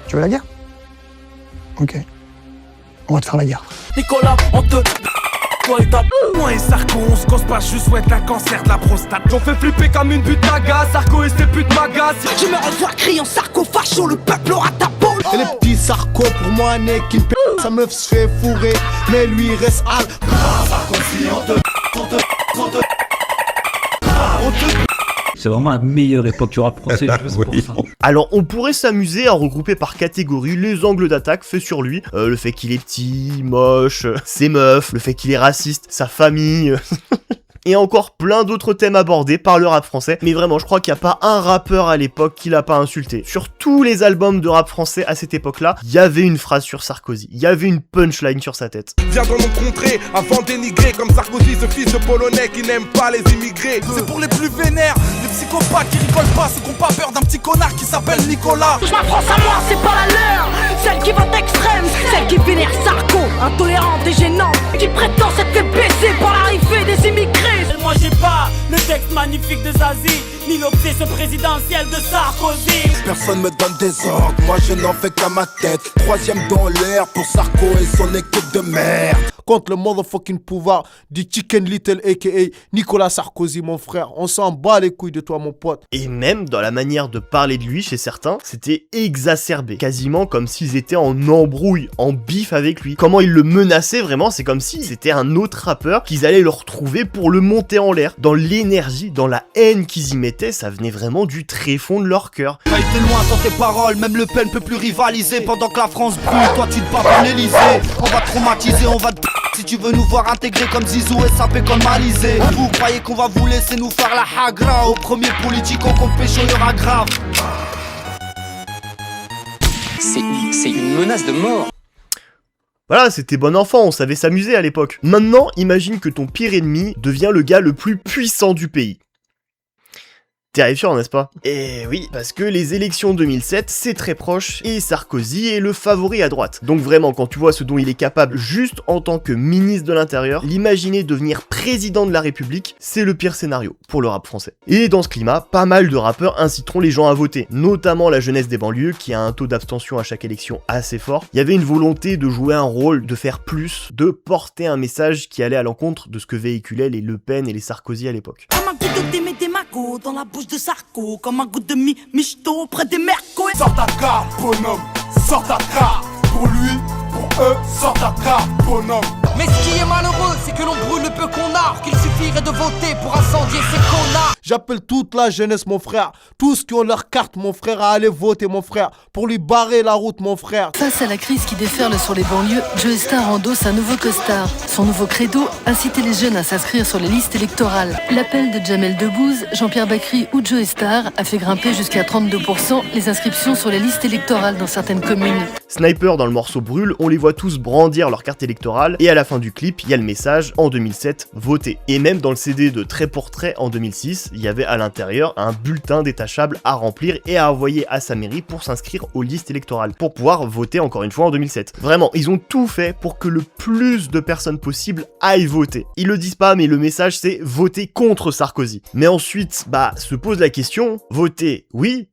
Tu veux la guerre? Ok. On va te faire la guerre. Nicolas, on te... Toi et ta... Moi et Sarko, on se cause pas, je souhaite un cancer de la prostate. J'en fais flipper comme une butte maga, Sarko et ses putes magas. Je me revois criant Sarko facho, le peuple aura ta boule. Et les petits Sarko, pour moi, n'est qu'il p***, sa meuf se fait fourrer, mais lui il reste hal. Sarkozy, on te... C'est vraiment la meilleure époque du rap français, pour ça. Alors, on pourrait s'amuser à regrouper par catégorie les angles d'attaque faits sur lui. Le fait qu'il est petit, moche, ses meufs, le fait qu'il est raciste, sa famille... Et encore plein d'autres thèmes abordés par le rap français. Mais vraiment, je crois qu'il n'y a pas un rappeur à l'époque qui l'a pas insulté. Sur tous les albums de rap français à cette époque-là, il y avait une phrase sur Sarkozy. Il y avait une punchline sur sa tête. Viens dans nos contrées avant d'énigrer comme Sarkozy, ce fils de Polonais qui n'aime pas les immigrés. C'est pour les plus vénères, les psychopathes qui rigolent pas, ceux qui ont pas peur d'un petit connard qui s'appelle Nicolas. Ma France à moi, c'est pas la leur. Celle qui vote extrême, celle qui vénère Sarko, intolérante et gênante, qui prétend s'être fait baisser par l'arrivée des immigrés. Moi j'ai pas le texte magnifique de Zazie, ni l'obsession présidentielle de Sarkozy. Personne me donne des ordres, moi je n'en fais qu'à ma tête. 3e dans l'air pour Sarko et son équipe de merde. Contre le motherfucking pouvoir du Chicken Little aka Nicolas Sarkozy, mon frère. On s'en bat les couilles de toi, mon pote. Et même dans la manière de parler de lui chez certains, c'était exacerbé. Quasiment comme s'ils étaient en embrouille, en bif avec lui. Comment ils le menaçaient vraiment, c'est comme si c'était un autre rappeur qu'ils allaient le retrouver pour le monter en l'air. Dans l'énergie, dans la haine qu'ils y mettaient, ça venait vraiment du tréfond de leur cœur. T'as été loin dans tes paroles, même Le Pen peut plus rivaliser. Pendant que la France brûle, toi tu te bats pour l'Elysée. On va traumatiser, on va te... Si tu veux nous voir intégrer comme Zizou et saper comme Alizé. Vous croyez qu'on va vous laisser nous faire la hagra? Au premier politique, on compte pécho, y'aura grave. C'est une menace de mort. Voilà, c'était bon enfant, on savait s'amuser à l'époque. Maintenant, imagine que ton pire ennemi devient le gars le plus puissant du pays. Terrifiant, n'est-ce pas? Eh oui, parce que les élections 2007, c'est très proche, et Sarkozy est le favori à droite. Donc vraiment, quand tu vois ce dont il est capable juste en tant que ministre de l'Intérieur, l'imaginer devenir président de la République, c'est le pire scénario pour le rap français. Et dans ce climat, pas mal de rappeurs inciteront les gens à voter, notamment la jeunesse des banlieues, qui a un taux d'abstention à chaque élection assez fort. Il y avait une volonté de jouer un rôle, de faire plus, de porter un message qui allait à l'encontre de ce que véhiculaient les Le Pen et les Sarkozy à l'époque. Dans la bouche de Sarko, comme un goût de michto près des mercos. Sors ta carte, bonhomme, sors ta carte. Pour lui, pour eux, sort ta carte, bonhomme. Mais ce qui est malheureux, c'est que l'on brûle le peu qu'on a, qu'il suffirait de voter pour incendier ces connards. J'appelle toute la jeunesse, mon frère, tous qui ont leur carte, mon frère, à aller voter, mon frère, pour lui barrer la route, mon frère. Face à la crise qui déferle sur les banlieues, Joe Star endosse un nouveau costard. Son nouveau credo, inciter les jeunes à s'inscrire sur les listes électorales. L'appel de Jamel Debbouze, Jean-Pierre Bacry ou Joe Star a fait grimper jusqu'à 32% les inscriptions sur les listes électorales dans certaines communes. Sniper dans le morceau Brûle, on les voit tous brandir leur carte électorale et à la fin du clip, il y a le message en 2007, votez. Et même dans le CD de Trait pour Trait en 2006, il y avait à l'intérieur un bulletin détachable à remplir et à envoyer à sa mairie pour s'inscrire aux listes électorales, pour pouvoir voter encore une fois en 2007. Vraiment, ils ont tout fait pour que le plus de personnes possible aillent voter. Ils le disent pas, mais le message c'est voter contre Sarkozy. Mais ensuite, se pose la question, voter, oui,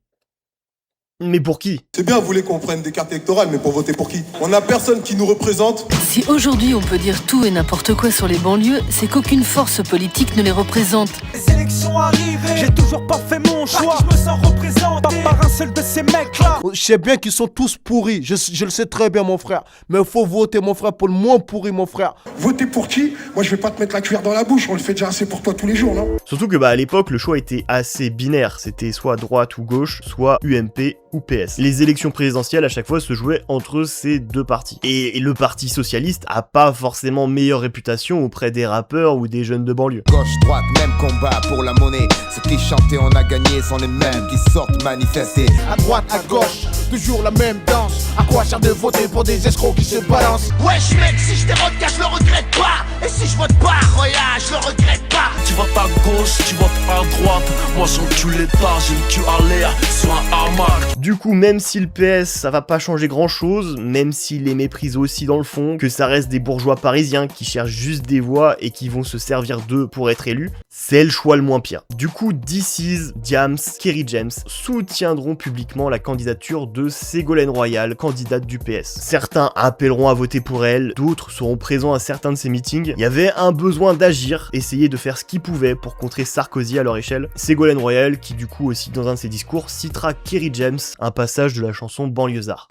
mais pour qui? C'est bien, vous voulez qu'on prenne des cartes électorales, mais pour voter pour qui? On n'a personne qui nous représente. Si aujourd'hui on peut dire tout et n'importe quoi sur les banlieues, c'est qu'aucune force politique ne les représente. Les élections arrivent, j'ai toujours pas fait mon choix. Je me sens représenté, pas par un seul de ces mecs-là. Je sais bien qu'ils sont tous pourris, je le sais très bien, mon frère. Mais il faut voter, mon frère, pour le moins pourri, mon frère. Voter pour qui? Moi, je vais pas te mettre la cuillère dans la bouche, on le fait déjà assez pour toi tous les jours, non? Surtout que à l'époque, le choix était assez binaire. C'était soit droite ou gauche, soit UMP ou PS. Les élections présidentielles à chaque fois se jouaient entre ces deux partis. Et le parti socialiste a pas forcément meilleure réputation auprès des rappeurs ou des jeunes de banlieue. Gauche, droite, même combat pour la monnaie. Ce qui chantait on a gagné sont les mêmes qui sortent manifester. À droite, à gauche, toujours la même danse. À quoi sert de voter pour des escrocs qui se balancent? Wesh mec, si je dérote, je le regrette pas. Et si je vote pas, regarde, je le regrette pas. Tu votes à gauche, tu votes à droite. Moi j'encule les barres, j'ai le cul à l'air sur un hamac. Du coup, même si le PS ça va pas changer grand chose, même s'il les méprise aussi dans le fond, que ça reste des bourgeois parisiens qui cherchent juste des voix et qui vont se servir d'eux pour être élus, c'est le choix le moins pire. Du coup, DC's, Diams, Kerry James soutiendront publiquement la candidature de Ségolène Royal, candidate du PS. Certains appelleront à voter pour elle, d'autres seront présents à certains de ces meetings. Il y avait un besoin d'agir, essayer de faire ce qu'ils pouvaient pour contrer Sarkozy à leur échelle. Ségolène Royal, qui du coup aussi dans un de ses discours citera Kerry James, un passage de la chanson Banlieusard.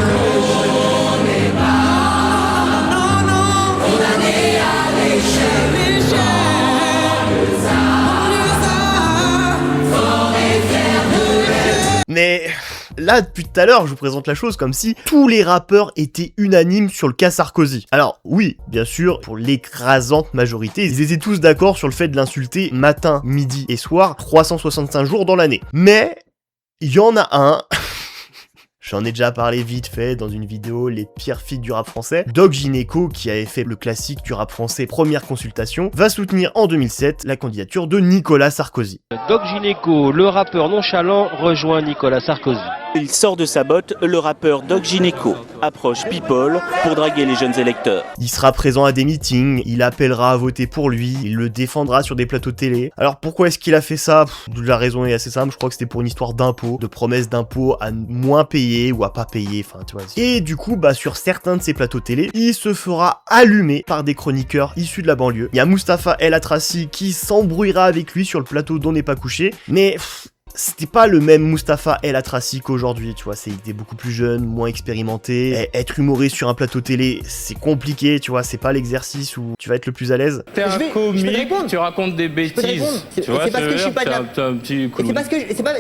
Mais là, depuis tout à l'heure, je vous présente la chose comme si tous les rappeurs étaient unanimes sur le cas Sarkozy. Alors oui, bien sûr, pour l'écrasante majorité, ils étaient tous d'accord sur le fait de l'insulter matin, midi et soir, 365 jours dans l'année. Mais il y en a un... J'en ai déjà parlé vite fait dans une vidéo, les pires feats du rap français. Doc Gynéco, qui avait fait le classique du rap français Première Consultation, va soutenir en 2007 la candidature de Nicolas Sarkozy. Doc Gynéco, le rappeur nonchalant, rejoint Nicolas Sarkozy. Il sort de sa botte, le rappeur Doc Gynéco approche People pour draguer les jeunes électeurs. Il sera présent à des meetings, il appellera à voter pour lui, il le défendra sur des plateaux télé. Alors pourquoi est-ce qu'il a fait ça? La raison est assez simple, je crois que c'était pour une histoire d'impôts, de promesses d'impôts à moins payer ou à pas payer, enfin tu vois. Et du coup, sur certains de ces plateaux télé, il se fera allumer par des chroniqueurs issus de la banlieue. Il y a Mustapha El Atrassi qui s'embrouillera avec lui sur le plateau d'On n'est pas couché, mais... c'était pas le même Mustapha El Atrassi qu'aujourd'hui, tu vois, il était beaucoup plus jeune, moins expérimenté. Être humoriste sur un plateau télé, c'est compliqué, tu vois, c'est pas l'exercice où tu vas être le plus à l'aise. T'es un comique, tu racontes des bêtises. Tu vois, c'est parce que je suis pas un petit clown.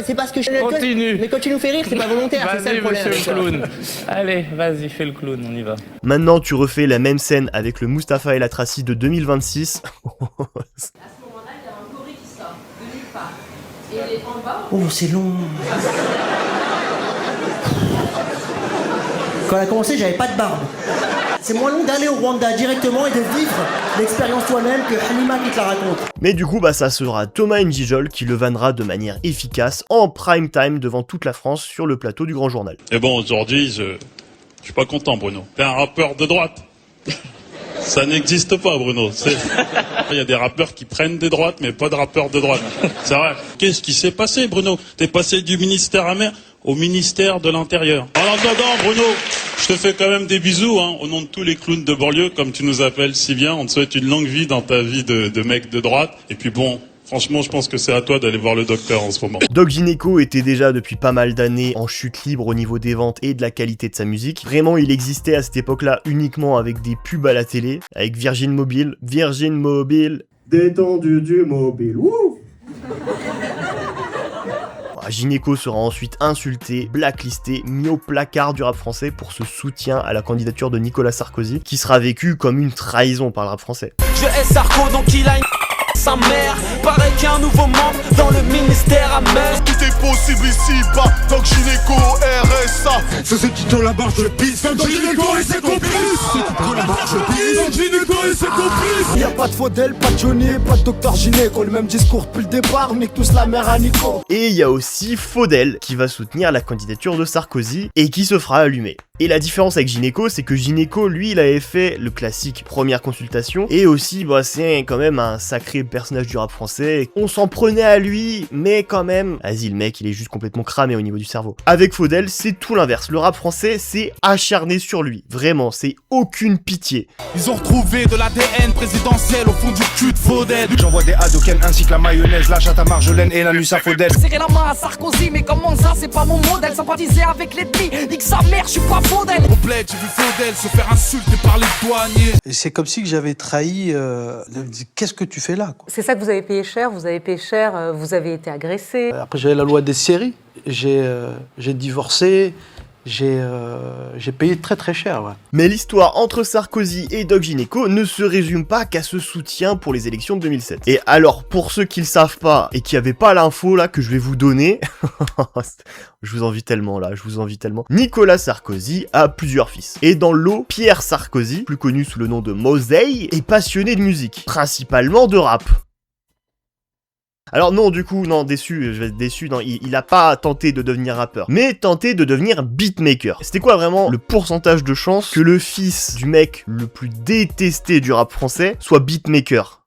C'est parce que je... Continue. Mais quand tu nous fais rire, c'est pas volontaire, c'est ça le problème. Vas-y, monsieur le clown. Allez, vas-y, fais le clown, on y va. Maintenant, tu refais la même scène avec le Mustapha El Atrassi de 2026. Oh, c'est long. Quand elle a commencé, j'avais pas de barbe. C'est moins long d'aller au Rwanda directement et de vivre l'expérience toi-même que Halima qui te la raconte. Mais du coup, ça sera Thomas Njijol qui le vannera de manière efficace en prime time devant toute la France sur le plateau du Grand Journal. Et bon, aujourd'hui, je suis pas content, Bruno. T'es un rappeur de droite. Ça n'existe pas, Bruno. Il y a des rappeurs qui prennent des droites, mais pas de rappeurs de droite. C'est vrai. Qu'est-ce qui s'est passé, Bruno? T'es passé du ministère amer au ministère de l'Intérieur. En attendant, Bruno, je te fais quand même des bisous, au nom de tous les clowns de banlieue, comme tu nous appelles si bien. On te souhaite une longue vie dans ta vie de mec de droite. Et puis bon, Franchement, je pense que c'est à toi d'aller voir le docteur en ce moment. Doc Gineco était déjà depuis pas mal d'années en chute libre au niveau des ventes et de la qualité de sa musique. Vraiment, il existait à cette époque-là uniquement avec des pubs à la télé, avec Virgin Mobile. Détendu du mobile, wouh. Gineco sera ensuite insulté, blacklisté, mis au placard du rap français pour ce soutien à la candidature de Nicolas Sarkozy, qui sera vécu comme une trahison par le rap français. Je hais Sarko, donc il a une sa mère. Paraît qu'il y a un nouveau membre dans le ministère à mer. Tout est possible ici, pas Doc Gineco, RSA. C'est ce qui tient la barre de pisse. Doc Gineco et ses complices. Doc Gineco et ses complices. Y'a pas de Faudel, pas de Johnny, pas de Docteur Gineco. Le même discours depuis le départ, on nique tous la mère à Nico. Et il y a aussi Faudel qui va soutenir la candidature de Sarkozy et qui se fera allumer. Et la différence avec Gineco, c'est que Gineco, lui, il avait fait le classique première consultation, et aussi, bah, c'est quand même un sacré personnage du rap français. On s'en prenait à lui, mais quand même, vas-y, le mec, il est juste complètement cramé au niveau du cerveau. Avec Faudel, c'est tout l'inverse. Le rap français, c'est acharné sur lui. Vraiment, c'est aucune pitié. Ils ont retrouvé de l'ADN présidentiel au fond du cul de Faudel. J'envoie des Hadoken ainsi que la mayonnaise, la chatte à Marjolaine et l'anus à Faudel. Serrer la main à Sarkozy, mais comment ça, c'est pas mon modèle. Sympathiser avec l'ennemi, nique sa mère, je suis pas Faudel. Au bled, j'ai vu Faudel se faire insulter par les douaniers. Et c'est comme si j'avais trahi. Qu'est-ce que tu fais là, quoi? C'est ça que vous avez payé cher, vous avez été agressé. Après, j'avais la loi des séries, j'ai divorcé. J'ai payé très très cher, ouais. Mais l'histoire entre Sarkozy et Doc Gineco ne se résume pas qu'à ce soutien pour les élections de 2007. Et alors, pour ceux qui le savent pas et qui n'avaient pas l'info là que je vais vous donner, je vous envie tellement. Nicolas Sarkozy a plusieurs fils. Et dans le lot, Pierre Sarkozy, plus connu sous le nom de Mosey, est passionné de musique, principalement de rap. Alors non, du coup, non, déçu, je vais être déçu, non, il a pas tenté de devenir rappeur, mais tenté de devenir beatmaker. C'était quoi vraiment le pourcentage de chance que le fils du mec le plus détesté du rap français soit beatmaker?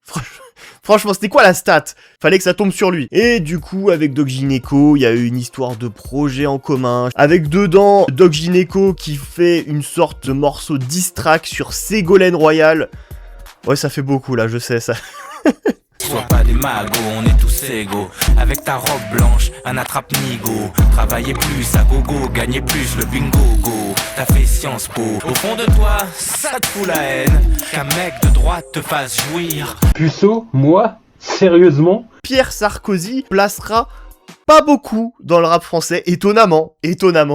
Franchement, c'était quoi la stat? Fallait que ça tombe sur lui. Et du coup, avec Doc Gineco, il y a eu une histoire de projet en commun. Avec dedans, Doc Gineco qui fait une sorte de morceau diss track sur Ségolène Royal. Ouais, ça fait beaucoup là, je sais, ça... Sois pas des magots, on est tous égaux. Avec ta robe blanche, un attrape-nigo. Travailler plus à gogo, gagner plus le bingo go. T'as fait Sciences Po. Au fond de toi, ça te fout la haine. Qu'un mec de droite te fasse jouir. Puceau, moi, sérieusement? Pierre Sarkozy placera pas beaucoup dans le rap français, étonnamment,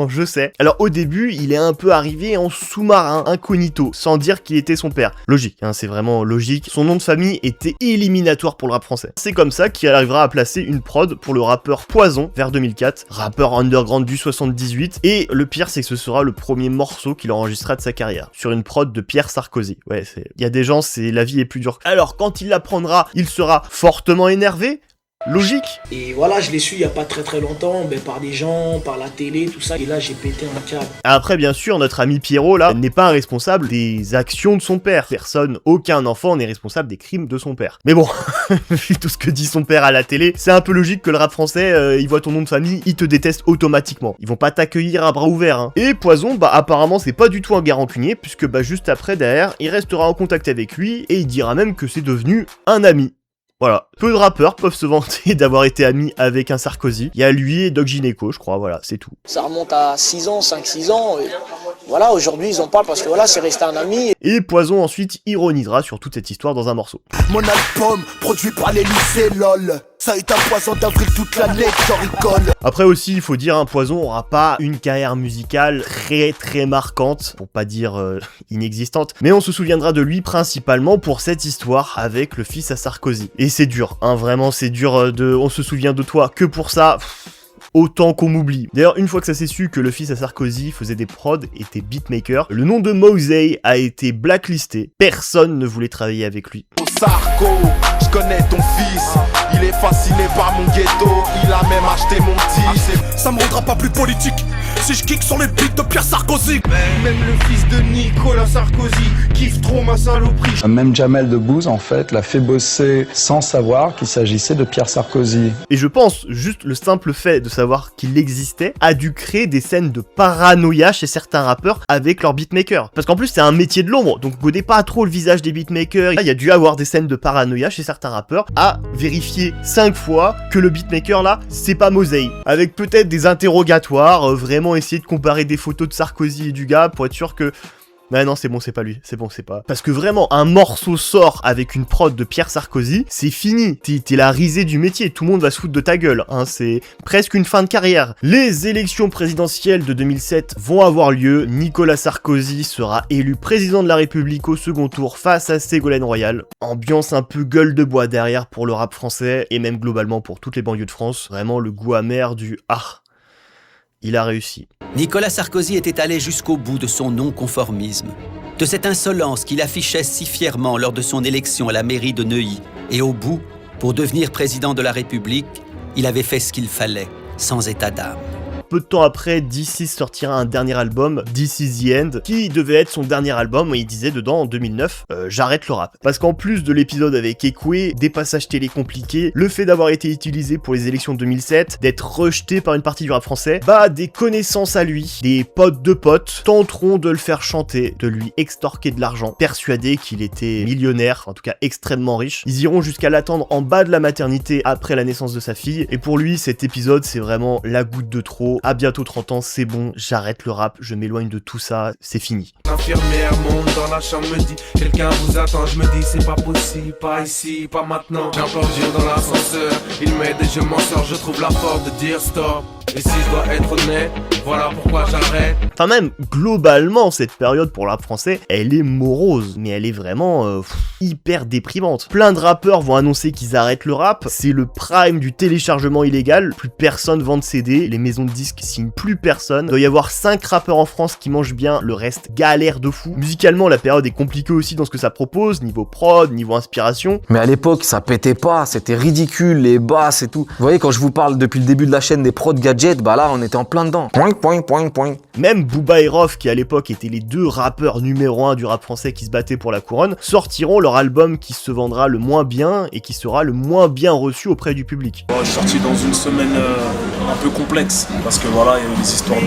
je sais. Alors au début, il est un peu arrivé en sous-marin, incognito, sans dire qu'il était son père. Logique, hein, c'est vraiment logique. Son nom de famille était éliminatoire pour le rap français. C'est comme ça qu'il arrivera à placer une prod pour le rappeur Poison vers 2004, rappeur underground du 78. Et le pire, c'est que ce sera le premier morceau qu'il enregistrera de sa carrière, sur une prod de Pierre Sarkozy. Ouais, il y a des gens, la vie est plus dure. Alors quand il l'apprendra, il sera fortement énervé. Logique. Et voilà, je l'ai su il y a pas très longtemps, par des gens, par la télé, tout ça, et là j'ai pété un câble. Après bien sûr, notre ami Pierrot là n'est pas responsable des actions de son père. Aucun enfant n'est responsable des crimes de son père. Mais bon, vu tout ce que dit son père à la télé, c'est un peu logique que le rap français, il voit ton nom de famille, il te déteste automatiquement. Ils vont pas t'accueillir à bras ouverts, hein. Et Poison, apparemment c'est pas du tout un gars rancunier, puisque juste après derrière, il restera en contact avec lui, et il dira même que c'est devenu un ami. Voilà, peu de rappeurs peuvent se vanter d'avoir été amis avec un Sarkozy. Il y a lui et Doc Gineco, je crois, voilà, c'est tout. Ça remonte à 6 ans, 5-6 ans, et voilà, aujourd'hui ils en parlent parce que voilà, c'est resté un ami. Et Poison ensuite ironisera sur toute cette histoire dans un morceau. Mon album, produit par les lycées, lol. Ça a été un poison d'avril toute l'année, j'en rigole. Après aussi, il faut dire, Poison aura pas une carrière musicale très marquante, pour pas dire inexistante, mais on se souviendra de lui principalement pour cette histoire avec le fils à Sarkozy. Et c'est dur, hein, vraiment c'est dur on se souvient de toi que pour ça... Autant qu'on m'oublie. D'ailleurs, une fois que ça s'est su que le fils à Sarkozy faisait des prods, était beatmaker, le nom de Mosey a été blacklisté. Personne ne voulait travailler avec lui. Sarko, je connais ton fils, il est fasciné par mon ghetto, il a même acheté mon titre. ça me rendra pas plus politique. Si je kick sur les beats de Pierre Sarkozy. Même le fils de Nicolas Sarkozy kiffe trop ma saloperie. Même Jamel Debbouze, en fait, l'a fait bosser sans savoir qu'il s'agissait de Pierre Sarkozy. Et je pense, juste le simple fait de savoir qu'il existait a dû créer des scènes de paranoïa chez certains rappeurs avec leurs beatmakers. Parce qu'en plus, c'est un métier de l'ombre, donc connaît pas trop le visage des beatmakers. Il y a dû avoir des scènes de paranoïa chez certains rappeurs à vérifier 5 fois que le beatmaker là, c'est pas Mosey. Avec peut-être des interrogatoires, vraiment essayer de comparer des photos de Sarkozy et du gars pour être sûr que... non, c'est bon, c'est pas lui, c'est bon, c'est pas... Parce que vraiment, un morceau sort avec une prod de Pierre Sarkozy, c'est fini. T'es la risée du métier, tout le monde va se foutre de ta gueule, hein, c'est presque une fin de carrière. Les élections présidentielles de 2007 vont avoir lieu, Nicolas Sarkozy sera élu président de la République au second tour face à Ségolène Royal. Ambiance un peu gueule de bois derrière pour le rap français, et même globalement pour toutes les banlieues de France, vraiment le goût amer du « ah ». Il a réussi. Nicolas Sarkozy était allé jusqu'au bout de son non-conformisme, de cette insolence qu'il affichait si fièrement lors de son élection à la mairie de Neuilly. Et au bout, pour devenir président de la République, il avait fait ce qu'il fallait, sans état d'âme. Peu de temps après, D6 sortira un dernier album, This Is The End, qui devait être son dernier album, et il disait dedans, en 2009, j'arrête le rap. Parce qu'en plus de l'épisode avec Ekwe, des passages télé compliqués, le fait d'avoir été utilisé pour les élections de 2007, d'être rejeté par une partie du rap français, des connaissances à lui, des potes de potes, tenteront de le faire chanter, de lui extorquer de l'argent, persuadés qu'il était millionnaire, en tout cas extrêmement riche. Ils iront jusqu'à l'attendre en bas de la maternité après la naissance de sa fille, et pour lui, cet épisode, c'est vraiment la goutte de trop. À bientôt 30 ans, c'est bon, j'arrête le rap, je m'éloigne de tout ça, c'est fini. L'infirmière monte dans la chambre, me dit quelqu'un vous attend, je me dis c'est pas possible, pas ici, pas maintenant. J'implore Dieu dans l'ascenseur, il m'aide et je m'en sors, je trouve la force de dire stop. Et si je dois être honnête, voilà pourquoi j'arrête. Enfin même, globalement, cette période pour le rap français, elle est morose, mais elle est vraiment hyper déprimante. Plein de rappeurs vont annoncer qu'ils arrêtent le rap, c'est le prime du téléchargement illégal, plus personne vend de CD, les maisons de disques signent plus personne, il doit y avoir 5 rappeurs en France qui mangent bien, le reste galère de fou. Musicalement, la période est compliquée aussi dans ce que ça propose, niveau prod, niveau inspiration. Mais à l'époque, ça pétait pas, c'était ridicule, les basses et tout. Vous voyez, quand je vous parle depuis le début de la chaîne des prods gadgets, là, on était en plein dedans. Point. Même Booba et Rof, qui à l'époque étaient les 2 rappeurs numéro 1 du rap français qui se battaient pour la couronne, sortiront leur album qui se vendra le moins bien et qui sera le moins bien reçu auprès du public. Je suis sorti dans une semaine un peu complexe, parce que voilà, il y avait des histoires de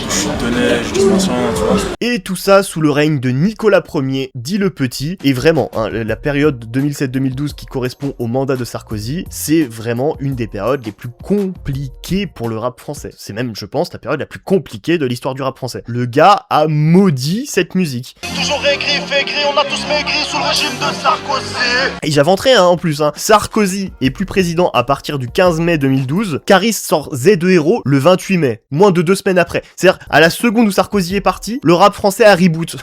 chute de neige, de machin, tu vois. Et tout ça sous le règne de Nicolas Ier, dit le Petit, et vraiment, la période 2007-2012 qui correspond au mandat de Sarkozy, c'est vraiment une des périodes les plus compliquées pour le rap français. C'est même, je pense, la période la plus compliquée de l'histoire du rap français. Le gars a maudit cette musique. Toujours aigri, fait gris, on a tous maigri sous le régime de Sarkozy. Et j'inventerai en plus, Sarkozy est plus président à partir du 15 mai 2012, Caris sort Z2 Héros le 28 mai, moins de 2 semaines après. C'est-à-dire, à la seconde où Sarkozy est parti, le rap français a reboot.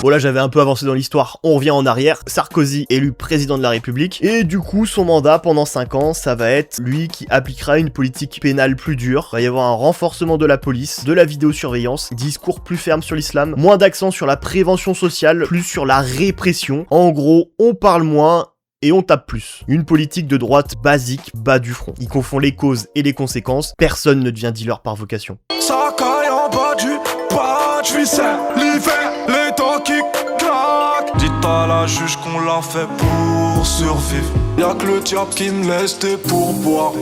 Bon là j'avais un peu avancé dans l'histoire, on revient en arrière, Sarkozy élu président de la République, et du coup son mandat pendant 5 ans, ça va être lui qui appliquera une politique pénale plus dure, il va y avoir un renforcement de la police, de la vidéosurveillance, discours plus ferme sur l'islam, moins d'accent sur la prévention sociale, plus sur la répression, en gros on parle moins, et on tape plus. Une politique de droite basique, bas du front. Il confond les causes et les conséquences, personne ne devient dealer par vocation. Ça caille en bas du pas, je suis seul, l'hiver, les temps qui claquent. Dites à la juge qu'on l'a fait pour survivre. Y'a que le diable qui me laisse des pourboires.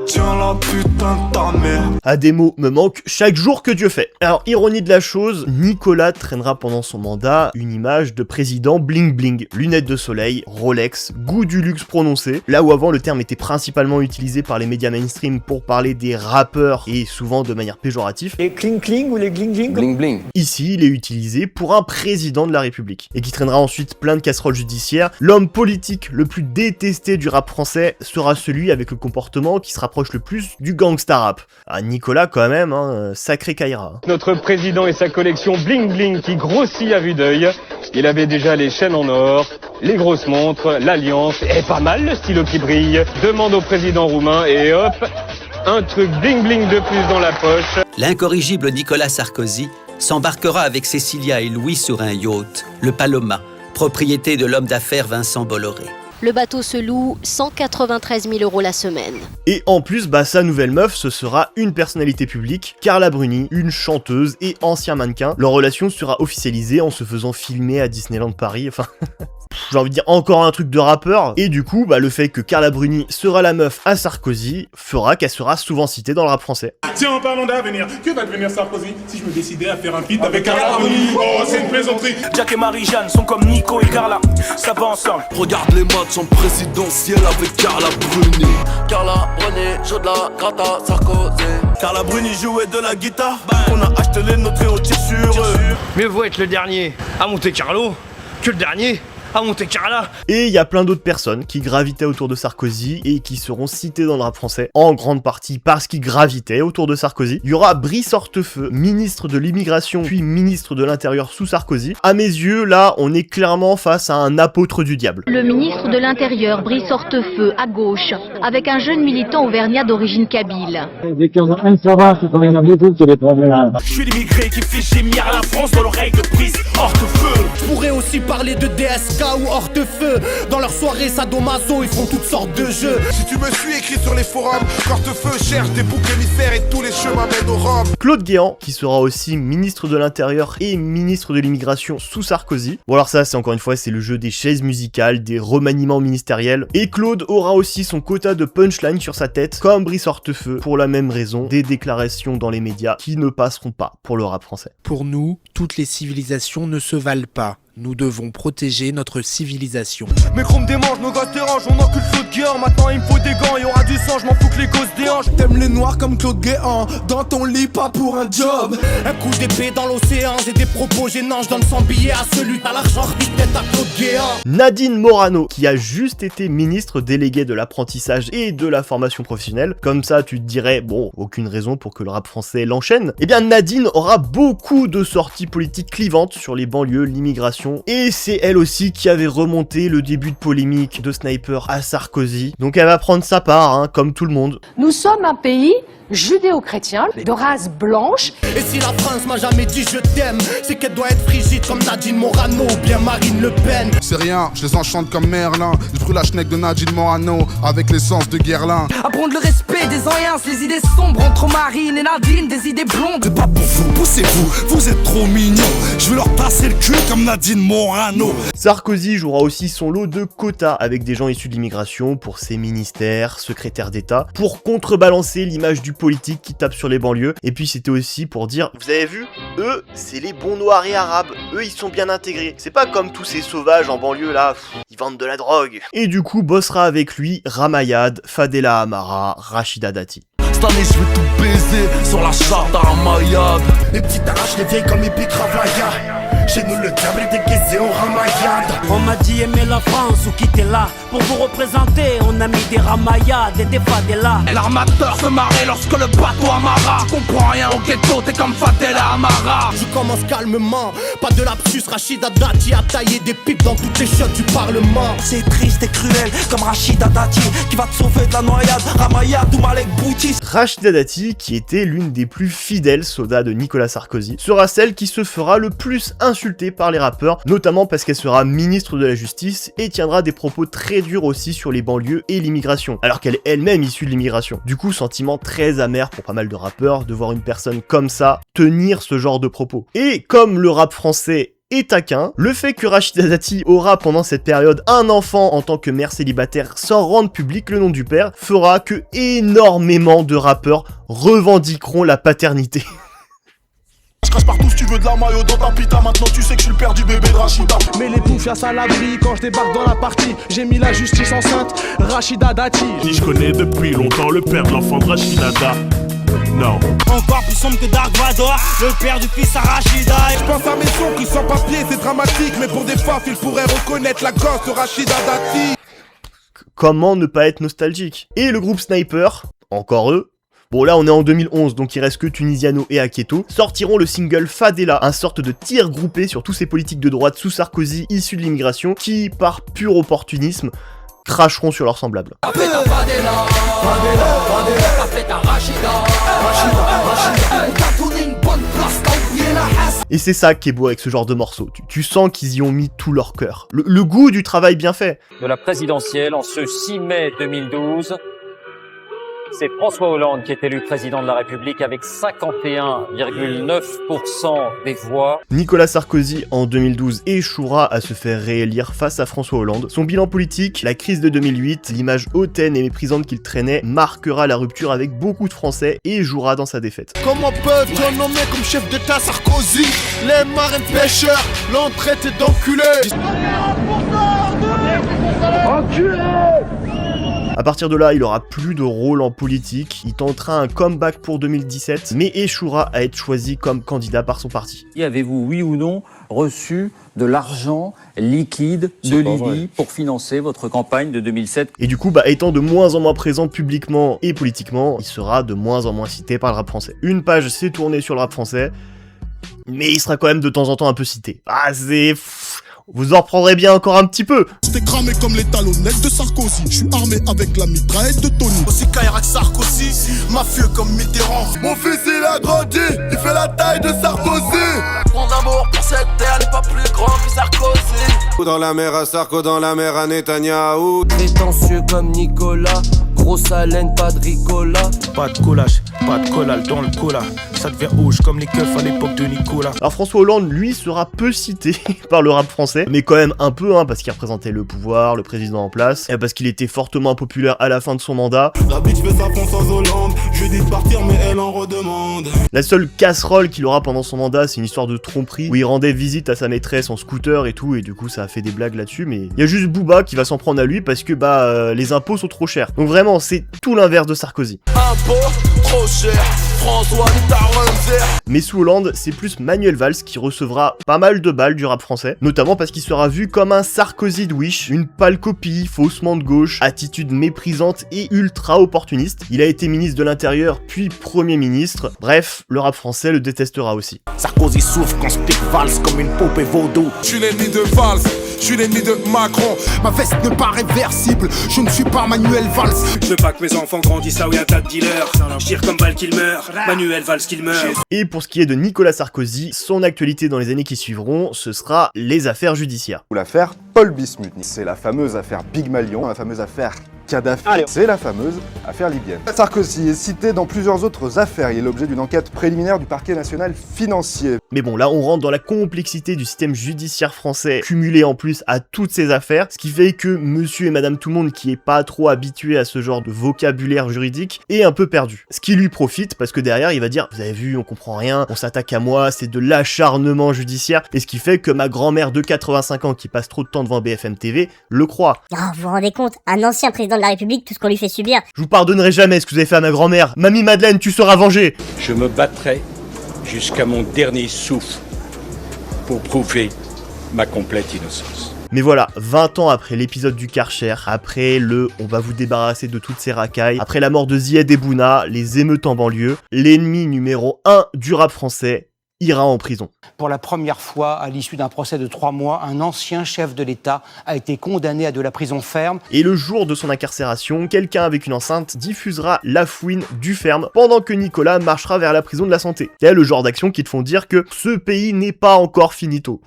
Tiens la putain de ta mère. À des mots me manque chaque jour que Dieu fait. Alors, ironie de la chose, Nicolas traînera pendant son mandat une image de président bling bling. Lunettes de soleil, Rolex, goût du luxe prononcé. Là où avant le terme était principalement utilisé par les médias mainstream pour parler des rappeurs et souvent de manière péjorative. Les cling cling ou les gling gling Bling bling. Ici, il est utilisé pour un président de la République. Et qui traînera ensuite plein de casseroles judiciaires. L'homme politique le plus détesté du rap français sera celui avec le comportement qui se rapproche le plus du gangsta rap. Ah, Nicolas quand même, sacré Kaira. Notre président et sa collection bling bling qui grossit à vue d'œil. Il avait déjà les chaînes en or, les grosses montres, l'alliance, et pas mal le stylo qui brille. Demande au président roumain et hop, un truc bling bling de plus dans la poche. L'incorrigible Nicolas Sarkozy s'embarquera avec Cécilia et Louis sur un yacht, le Paloma, propriété de l'homme d'affaires Vincent Bolloré. Le bateau se loue 193 000 € la semaine. Et en plus, sa nouvelle meuf, ce sera une personnalité publique, Carla Bruni, une chanteuse et ancien mannequin. Leur relation sera officialisée en se faisant filmer à Disneyland Paris, enfin... J'ai envie de dire encore un truc de rappeur, et du coup, le fait que Carla Bruni sera la meuf à Sarkozy fera qu'elle sera souvent citée dans le rap français. Tiens, en parlant d'avenir, que va devenir Sarkozy si je me décidais à faire un feat avec Carla Bruni? Oh, c'est une plaisanterie. Jack et Marie-Jeanne sont comme Nico et Carla, ça va ensemble. Regarde les matchs en présidentiel avec Carla Bruni. Carla, René, Jodla, Grata, Sarkozy. Carla Bruni jouait de la guitare, on a acheté les nôtres et on tire sur eux. Mieux vaut être le dernier à Monte Carlo que le dernier à Monte Carlo. Et il y a plein d'autres personnes qui gravitaient autour de Sarkozy et qui seront citées dans le rap français, en grande partie parce qu'ils gravitaient autour de Sarkozy. Il y aura Brice Hortefeux, ministre de l'immigration puis ministre de l'Intérieur sous Sarkozy. À mes yeux, là, on est clairement face à un apôtre du diable. Le ministre de l'Intérieur, Brice Hortefeux, à gauche, avec un jeune militant auvergnat d'origine kabyle. Je suis l'immigré qui fait gémir la France dans l'oreille de Brice Hortefeux. Je pourrais aussi parler de DSK ou Hortefeux. Dans leurs soirées sadomaso, ils font toutes sortes de jeux. Si tu me suis écrit sur les forums, Hortefeux cherche des boucs émissaires et tous les chemins mènent au Rhum. Claude Guéant, qui sera aussi ministre de l'Intérieur et ministre de l'Immigration sous Sarkozy. Bon alors ça, c'est encore une fois, c'est le jeu des chaises musicales, des remaniements ministériels. Et Claude aura aussi son quota de punchline sur sa tête, comme Brice Hortefeux, pour la même raison, des déclarations dans les médias qui ne passeront pas pour le rap français. Pour nous, toutes les civilisations ne se valent pas. Nous devons protéger notre civilisation. Mes chromes démangent, nos gosses dérangent, on encule Claude Guéant. Maintenant il me faut des gants, y'aura du sang, je m'en fous que les gosses déhanchent. T'aimes les noirs comme Claude Guéant, dans ton lit pas pour un job. Un coup d'épée dans l'océan, j'ai des propos gênants, je donne 100 billets à celui à l'argent, tête à Claude Guéant. Nadine Morano, qui a juste été ministre déléguée de l'apprentissage et de la formation professionnelle. Comme ça, tu te dirais, bon, aucune raison pour que le rap français l'enchaîne. Eh bien, Nadine aura beaucoup de sorties politiques clivantes sur les banlieues, l'immigration. Et c'est elle aussi qui avait remonté le début de polémique de Sniper à Sarkozy. Donc elle va prendre sa part, comme tout le monde. Nous sommes un pays judéo-chrétien, de race blanche. Et si la France m'a jamais dit je t'aime, c'est qu'elle doit être frigide comme Nadine Morano ou bien Marine Le Pen. C'est rien, je les enchante comme Merlin. Je brûle la schneck de Nadine Morano avec l'essence de Guerlain. Apprendre le respect des anciens, les idées sombres entre Marine et Nadine, des idées blondes. C'est pas pour vous, poussez-vous, vous êtes trop mignons. Je vais leur passer le cul comme Nadine Morano. Sarkozy jouera aussi son lot de quotas avec des gens issus de l'immigration pour ses ministères, secrétaires d'État, pour contrebalancer l'image du politique qui tape sur les banlieues. Et puis c'était aussi pour dire, vous avez vu, eux c'est les bons noirs et arabes, eux ils sont bien intégrés, c'est pas comme tous ces sauvages en banlieue là, ils vendent de la drogue. Et du coup bossera avec lui Ramayad, Fadela Amara, Rachida Dati. Cette année je vais tout baiser sur la charte à Ramayad. Les petits arraches les vieilles comme Epic Ravaya. Chez nous le diable est déguisé au Ramayad. On m'a dit aimer la France ou quitter là. Pour vous représenter, on a mis des Ramayades et des Fadela. L'armateur se marrait lorsque le bateau amarra. Tu comprends rien au ghetto, t'es comme Fadela Amara. Je commence calmement, pas de lapsus. Rachida Dati a taillé des pipes dans toutes les chiottes du Parlement. C'est triste et cruel comme Rachida Dati qui va te sauver de la noyade. Ramayad ou Malek Boutis. Rachida Dati, qui était l'une des plus fidèles soldats de Nicolas Sarkozy, sera celle qui se fera le plus insultée par les rappeurs, notamment parce qu'elle sera ministre de la Justice et tiendra des propos très durs aussi sur les banlieues et l'immigration, alors qu'elle est elle-même issue de l'immigration. Du coup, sentiment très amer pour pas mal de rappeurs de voir une personne comme ça tenir ce genre de propos. Et comme le rap français est taquin, le fait que Rachida Dati aura pendant cette période un enfant en tant que mère célibataire sans rendre public le nom du père fera que énormément de rappeurs revendiqueront la paternité. Je crache partout si tu veux de la maillot dans ta pita. Maintenant tu sais que je suis le père du bébé de Rachida. Mais les poufias à l'abri quand je débarque dans la partie. J'ai mis la justice enceinte, Rachida Dati. Je connais depuis longtemps le père de l'enfant de Rachida Dati. Non. Encore plus sombre que Dark Vador, le père du fils à Rachida. Je pense à mes sons qui sans papier, c'est dramatique. Mais pour des faf, ils pourraient reconnaître la gosse de Rachida Dati. Comment ne pas être nostalgique? Et le groupe Sniper, encore eux, bon là on est en 2011 donc il reste que Tunisiano et Aketo, sortiront le single Fadela, un sorte de tir groupé sur tous ces politiques de droite sous Sarkozy issus de l'immigration qui, par pur opportunisme, cracheront sur leurs semblables. Et c'est ça qui est beau avec ce genre de morceaux. Tu sens qu'ils y ont mis tout leur cœur. Le goût du travail bien fait. De la présidentielle en ce 6 mai 2012, c'est François Hollande qui est élu président de la République avec 51,9% des voix. Nicolas Sarkozy en 2012 échouera à se faire réélire face à François Hollande. Son bilan politique, la crise de 2008, l'image hautaine et méprisante qu'il traînait marquera la rupture avec beaucoup de Français et jouera dans sa défaite. Comment peut-on nommer comme chef d'État Sarkozy? Les marins pêcheurs l'ont traité d'enculé. À partir de là, il aura plus de rôle en politique, il tentera un comeback pour 2017, mais échouera à être choisi comme candidat par son parti. Avez-vous, oui ou non, reçu de l'argent liquide de Libye pour financer votre campagne de 2007? Et du coup, étant de moins en moins présent publiquement et politiquement, il sera de moins en moins cité par le rap français. Une page s'est tournée sur le rap français, mais il sera quand même de temps en temps un peu cité. Vous en reprendrez bien encore un petit peu. J'étais cramé comme les talonnettes de Sarkozy. Je suis armé avec la mitraillette de Tony. Aussi Kairac Sarkozy, mafieux comme Mitterrand. Mon fils il a grandi, il fait la taille de Sarkozy. Mon amour pour cette terre n'est pas plus grand que Sarkozy. Dans la mer à Sarko, dans la mer à Netanyahou. Prétentieux comme Nicolas, grosse haleine, pas de ricola. Pas de collage, pas de collal dans le cola. Ça devient rouge comme les keufs à l'époque de Nicolas. Alors François Hollande, lui, sera peu cité par le rap français, mais quand même un peu, parce qu'il représentait le pouvoir, le président en place, et parce qu'il était fortement impopulaire à la fin de son mandat. La bitch fait sa fond sans Hollande, je lui dis de partir mais elle en redemande. La seule casserole qu'il aura pendant son mandat, c'est une histoire de tromperie, où il rendait visite à sa maîtresse en scooter et tout, et du coup ça a fait des blagues là-dessus, mais il y a juste Booba qui va s'en prendre à lui parce que les impôts sont trop chers. Donc vraiment, c'est tout l'inverse de Sarkozy. Impôts trop cher, François mais sous Hollande, c'est plus Manuel Valls qui recevra pas mal de balles du rap français, notamment parce qu'il sera vu comme un Sarkozy de Wish, une pâle copie, faussement de gauche, attitude méprisante et ultra opportuniste. Il a été ministre de l'Intérieur, puis Premier ministre. Bref, le rap français le détestera aussi. Sarkozy souffre quand Stick Valls comme une poupée vaudou. Je suis l'ennemi de Valls, je suis l'ennemi de Macron. Ma veste n'est pas réversible, je ne suis pas Manuel Valls. Je veux pas que mes enfants grandissent là où y a un tas de dealers. Je tire comme Val qu'il meurt, Manuel Valls qu'il meurt. Et pour ce qui est de Nicolas Sarkozy, son actualité dans les années qui suivront, ce sera les affaires judiciaires. L'affaire Paul Bismuth, c'est la fameuse affaire Big Malion, la fameuse affaire Kadhafi, c'est la fameuse affaire libyenne. Sarkozy est cité dans plusieurs autres affaires, il est l'objet d'une enquête préliminaire du parquet national financier. Mais bon, là on rentre dans la complexité du système judiciaire français, cumulé en plus à toutes ces affaires, ce qui fait que monsieur et madame tout le monde qui est pas trop habitué à ce genre de vocabulaire juridique est un peu perdu. Ce qui lui profite parce que derrière il va dire, vous avez vu, on comprend rien, on s'attaque à moi, c'est de l'acharnement judiciaire, et ce qui fait que ma grand-mère de 85 ans qui passe trop de temps devant BFM TV le croit. Oh, vous vous rendez compte, un ancien président de la République, tout ce qu'on lui fait subir. Je vous pardonnerai jamais ce que vous avez fait à ma grand-mère. Mamie Madeleine, tu seras vengée. Je me battrai jusqu'à mon dernier souffle pour prouver ma complète innocence. Mais voilà, 20 ans après l'épisode du Karcher, après on va vous débarrasser de toutes ces racailles, après la mort de Zied et Bouna, les émeutes en banlieue, l'ennemi numéro 1 du rap français ira en prison. Pour la première fois, à l'issue d'un procès de 3 mois, un ancien chef de l'État a été condamné à de la prison ferme. Et le jour de son incarcération, quelqu'un avec une enceinte diffusera la fouine du ferme pendant que Nicolas marchera vers la prison de la santé. C'est le genre d'action qui te font dire que ce pays n'est pas encore finito.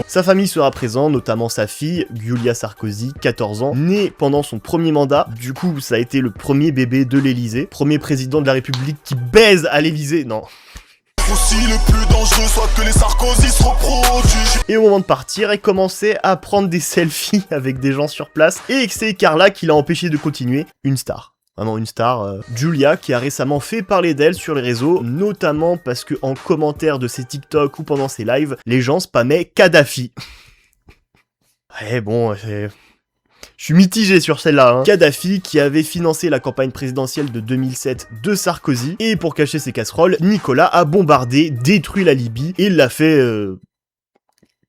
Sa famille sera présente, notamment sa fille, Giulia Sarkozy, 14 ans, née pendant son premier mandat. Du coup, ça a été le premier bébé de l'Elysée, premier président de la République qui baise à l'Elysée, non. Aussi le plus dangereux soit que les Sarkozy se reproduisent. Et au moment de partir, elle commençait à prendre des selfies avec des gens sur place, et c'est Carla qui l'a empêché de continuer, une star. Vraiment une star, Giulia, qui a récemment fait parler d'elle sur les réseaux, notamment parce que en commentaire de ses TikTok ou pendant ses lives, les gens spammaient Kadhafi. Ouais bon, je suis mitigé sur celle-là. Kadhafi qui avait financé la campagne présidentielle de 2007 de Sarkozy, et pour cacher ses casseroles, Nicolas a bombardé, détruit la Libye, et il l'a fait...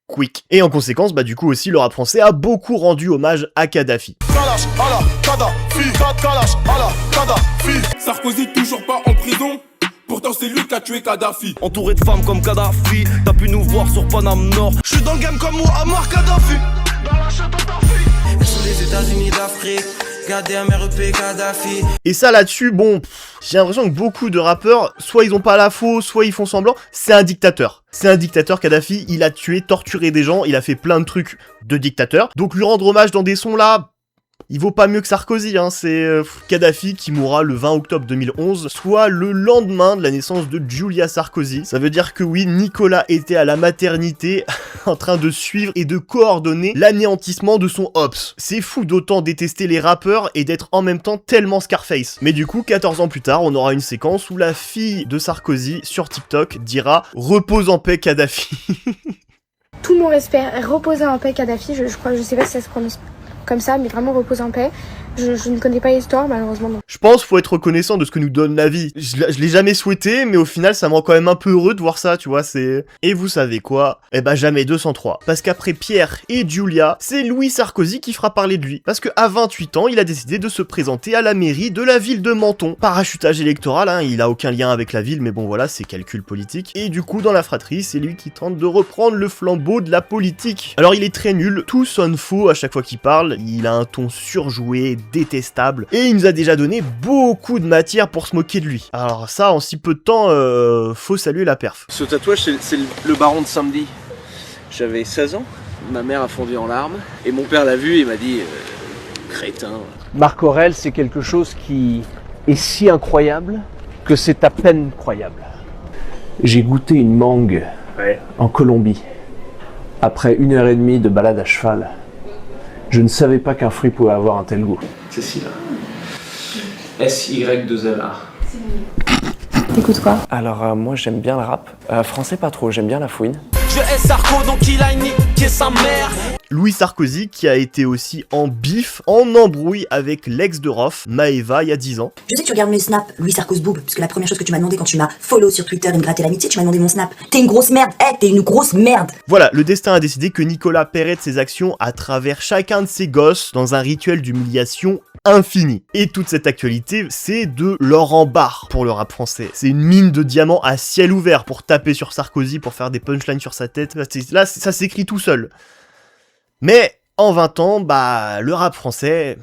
quick. Et en conséquence, du coup aussi, le rap français a beaucoup rendu hommage à Kadhafi. Sarkozy toujours pas en prison, pourtant c'est lui qui a tué Kadhafi. Entouré de femmes comme Kadhafi, t'as pu nous voir sur Paname Nord. Je suis dans le game comme Muammar Kadhafi. Dans la château d'Afrique. Elles sont les États-Unis d'Afrique, Et ça là-dessus, bon, j'ai l'impression que beaucoup de rappeurs, soit ils ont pas la faux, soit ils font semblant, c'est un dictateur. C'est un dictateur, Kadhafi, il a tué, torturé des gens, il a fait plein de trucs de dictateur. Donc lui rendre hommage dans des sons là, il vaut pas mieux que Sarkozy, hein, c'est Kadhafi qui mourra le 20 octobre 2011, soit le lendemain de la naissance de Giulia Sarkozy. Ça veut dire que oui, Nicolas était à la maternité en train de suivre et de coordonner l'anéantissement de son Ops. C'est fou d'autant détester les rappeurs et d'être en même temps tellement Scarface. Mais du coup, 14 ans plus tard, on aura une séquence où la fille de Sarkozy sur TikTok dira « Repose en paix Kadhafi ». Tout mon respect, reposer en paix Kadhafi, je sais pas si ça se prononce comme ça, mais vraiment repose en paix. Je ne connais pas l'histoire, malheureusement non. Je pense faut être reconnaissant de ce que nous donne la vie. Je l'ai jamais souhaité, mais au final ça me rend quand même un peu heureux de voir ça, tu vois, c'est... Et vous savez quoi? Eh ben jamais 203. Parce qu'après Pierre et Giulia, c'est Louis Sarkozy qui fera parler de lui. Parce qu'à 28 ans, il a décidé de se présenter à la mairie de la ville de Menton. Parachutage électoral, hein, il a aucun lien avec la ville, mais bon voilà, c'est calcul politique. Et du coup, dans la fratrie, c'est lui qui tente de reprendre le flambeau de la politique. Alors il est très nul, tout sonne faux à chaque fois qu'il parle, il a un ton surjoué, détestable, et il nous a déjà donné beaucoup de matière pour se moquer de lui. Alors ça, en si peu de temps, faut saluer la perf. Ce tatouage, c'est le baron de Samedi. J'avais 16 ans, ma mère a fondu en larmes, et mon père l'a vu et m'a dit crétin. Marc Aurèle, c'est quelque chose qui est si incroyable que c'est à peine croyable. J'ai goûté une mangue en Colombie, après 1h30 de balade à cheval. Je ne savais pas qu'un fruit pouvait avoir un tel goût. C'est ci là. SY2LA. T'écoutes quoi? Alors moi j'aime bien le rap. Français pas trop, j'aime bien la fouine. Je hais Sarko donc il a niqué sa mère. Louis Sarkozy qui a été aussi en bif, en embrouille avec l'ex de Rof, Maëva, il y a 10 ans. Je sais que tu regardes mes snaps, Louis Sarkozy Boob, parce que la première chose que tu m'as demandé quand tu m'as follow sur Twitter et me gratté l'amitié, tu m'as demandé mon snap. T'es une grosse merde, t'es une grosse merde. Voilà, le destin a décidé que Nicolas paierait de ses actions à travers chacun de ses gosses dans un rituel d'humiliation infini. Et toute cette actualité, c'est de l'or en barre pour le rap français. C'est une mine de diamants à ciel ouvert pour taper sur Sarkozy, pour faire des punchlines sur sa tête. Là, ça s'écrit tout seul. Mais en 20 ans, bah, le rap français,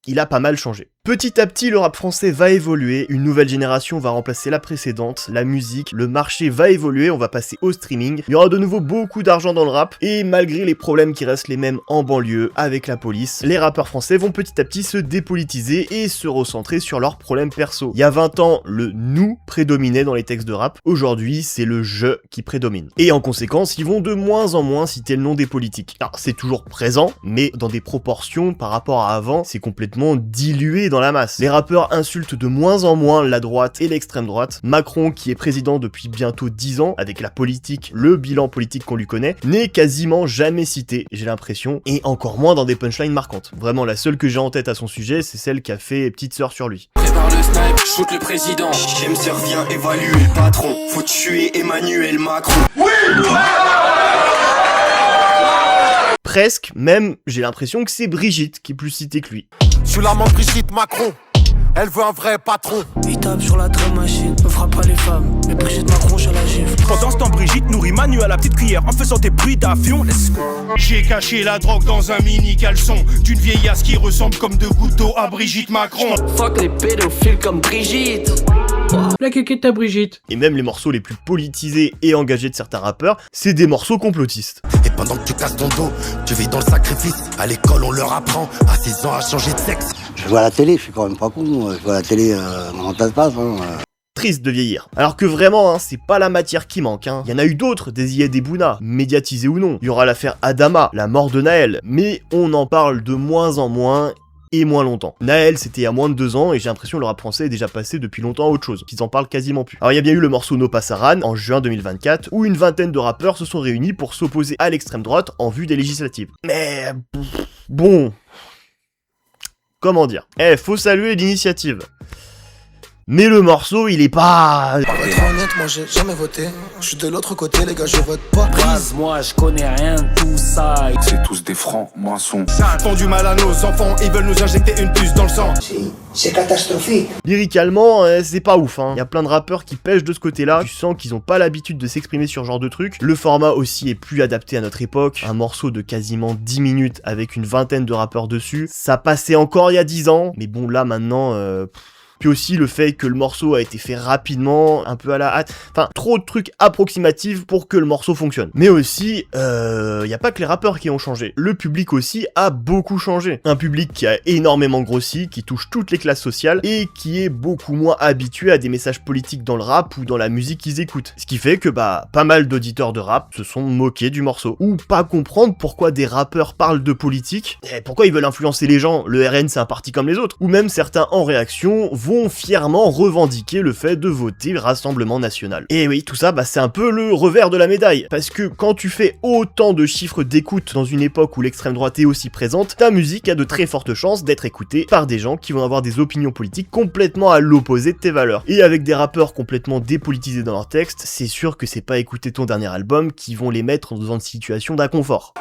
il a pas mal changé. Petit à petit, le rap français va évoluer, une nouvelle génération va remplacer la précédente, la musique, le marché va évoluer, on va passer au streaming, il y aura de nouveau beaucoup d'argent dans le rap, et malgré les problèmes qui restent les mêmes en banlieue avec la police, les rappeurs français vont petit à petit se dépolitiser et se recentrer sur leurs problèmes perso. Il y a 20 ans, le « nous » prédominait dans les textes de rap, aujourd'hui c'est le « je » qui prédomine. Et en conséquence, ils vont de moins en moins citer le nom des politiques. Alors c'est toujours présent, mais dans des proportions par rapport à avant, c'est complètement dilué dans la masse. Les rappeurs insultent de moins en moins la droite et l'extrême droite. Macron, qui est président depuis bientôt 10 ans, avec la politique, le bilan politique qu'on lui connaît, n'est quasiment jamais cité, j'ai l'impression, et encore moins dans des punchlines marquantes. Vraiment, la seule que j'ai en tête à son sujet, c'est celle qu'a fait Petite Sœur sur lui. Prépare le snipe, shoot le président. MC revient évaluer le patron. Faut tuer Emmanuel Macron. Oui. Presque, même, j'ai l'impression que c'est Brigitte qui est plus citée que lui. Je suis l'amant de Brigitte Macron, elle veut un vrai patron. Il tape sur la drum machine, ne frappe pas les femmes, mais Brigitte Macron, je la gifle. Pendant ce temps, Brigitte nourrit Manu à la petite cuillère en faisant des bruits d'avion. Let's go. J'ai caché la drogue dans un mini caleçon d'une vieillasse qui ressemble comme deux couteaux à Brigitte Macron. Fuck les pédophiles comme Brigitte. La quéquette à Brigitte. Et même les morceaux les plus politisés et engagés de certains rappeurs, c'est des morceaux complotistes. Et pendant que tu casses ton dos, tu vis dans le sacrifice. À l'école, on leur apprend à 6 ans à changer de sexe. Je vois la télé, je suis quand même pas con. Je vois la télé, comment ça se passe, hein. Triste de vieillir. Alors que vraiment, hein, c'est pas la matière qui manque. Hein. Il y en a eu d'autres, des Iyad et Bouna, médiatisés ou non. Il y aura l'affaire Adama, la mort de Naël. Mais on en parle de moins en moins et moins longtemps. Naël, c'était il y a moins de 2 ans, et j'ai l'impression que le rap français est déjà passé depuis longtemps à autre chose. Ils en parlent quasiment plus. Alors il y a bien eu le morceau No Passaran, en juin 2024, où une vingtaine de rappeurs se sont réunis pour s'opposer à l'extrême droite en vue des législatives. Mais... bon... comment dire? Faut saluer l'initiative. Mais le morceau, il est pas... Pour être honnête, moi j'ai jamais voté. Je suis de l'autre côté, les gars, je vote pas. Brise, moi je connais rien de tout ça. C'est tous des francs-maçons. Font du mal à nos enfants, ils veulent nous injecter une puce dans le sang. C'est catastrophique. Lyricalement, c'est pas ouf, hein. Y a plein de rappeurs qui pêchent de ce côté-là. Tu sens qu'ils ont pas l'habitude de s'exprimer sur ce genre de truc. Le format aussi est plus adapté à notre époque. Un morceau de quasiment 10 minutes avec une vingtaine de rappeurs dessus, ça passait encore il y a 10 ans. Mais bon, là maintenant... Puis aussi le fait que le morceau a été fait rapidement, un peu à la hâte, enfin trop de trucs approximatifs pour que le morceau fonctionne. Mais aussi, y a pas que les rappeurs qui ont changé, le public aussi a beaucoup changé. Un public qui a énormément grossi, qui touche toutes les classes sociales et qui est beaucoup moins habitué à des messages politiques dans le rap ou dans la musique qu'ils écoutent. Ce qui fait que pas mal d'auditeurs de rap se sont moqués du morceau. Ou pas comprendre pourquoi des rappeurs parlent de politique, et pourquoi ils veulent influencer les gens, le RN c'est un parti comme les autres. Ou même certains en réaction vont fièrement revendiquer le fait de voter Rassemblement National. Et oui, tout ça, c'est un peu le revers de la médaille, parce que quand tu fais autant de chiffres d'écoute dans une époque où l'extrême droite est aussi présente, ta musique a de très fortes chances d'être écoutée par des gens qui vont avoir des opinions politiques complètement à l'opposé de tes valeurs. Et avec des rappeurs complètement dépolitisés dans leurs textes, c'est sûr que c'est pas écouter ton dernier album qui vont les mettre dans une situation d'inconfort.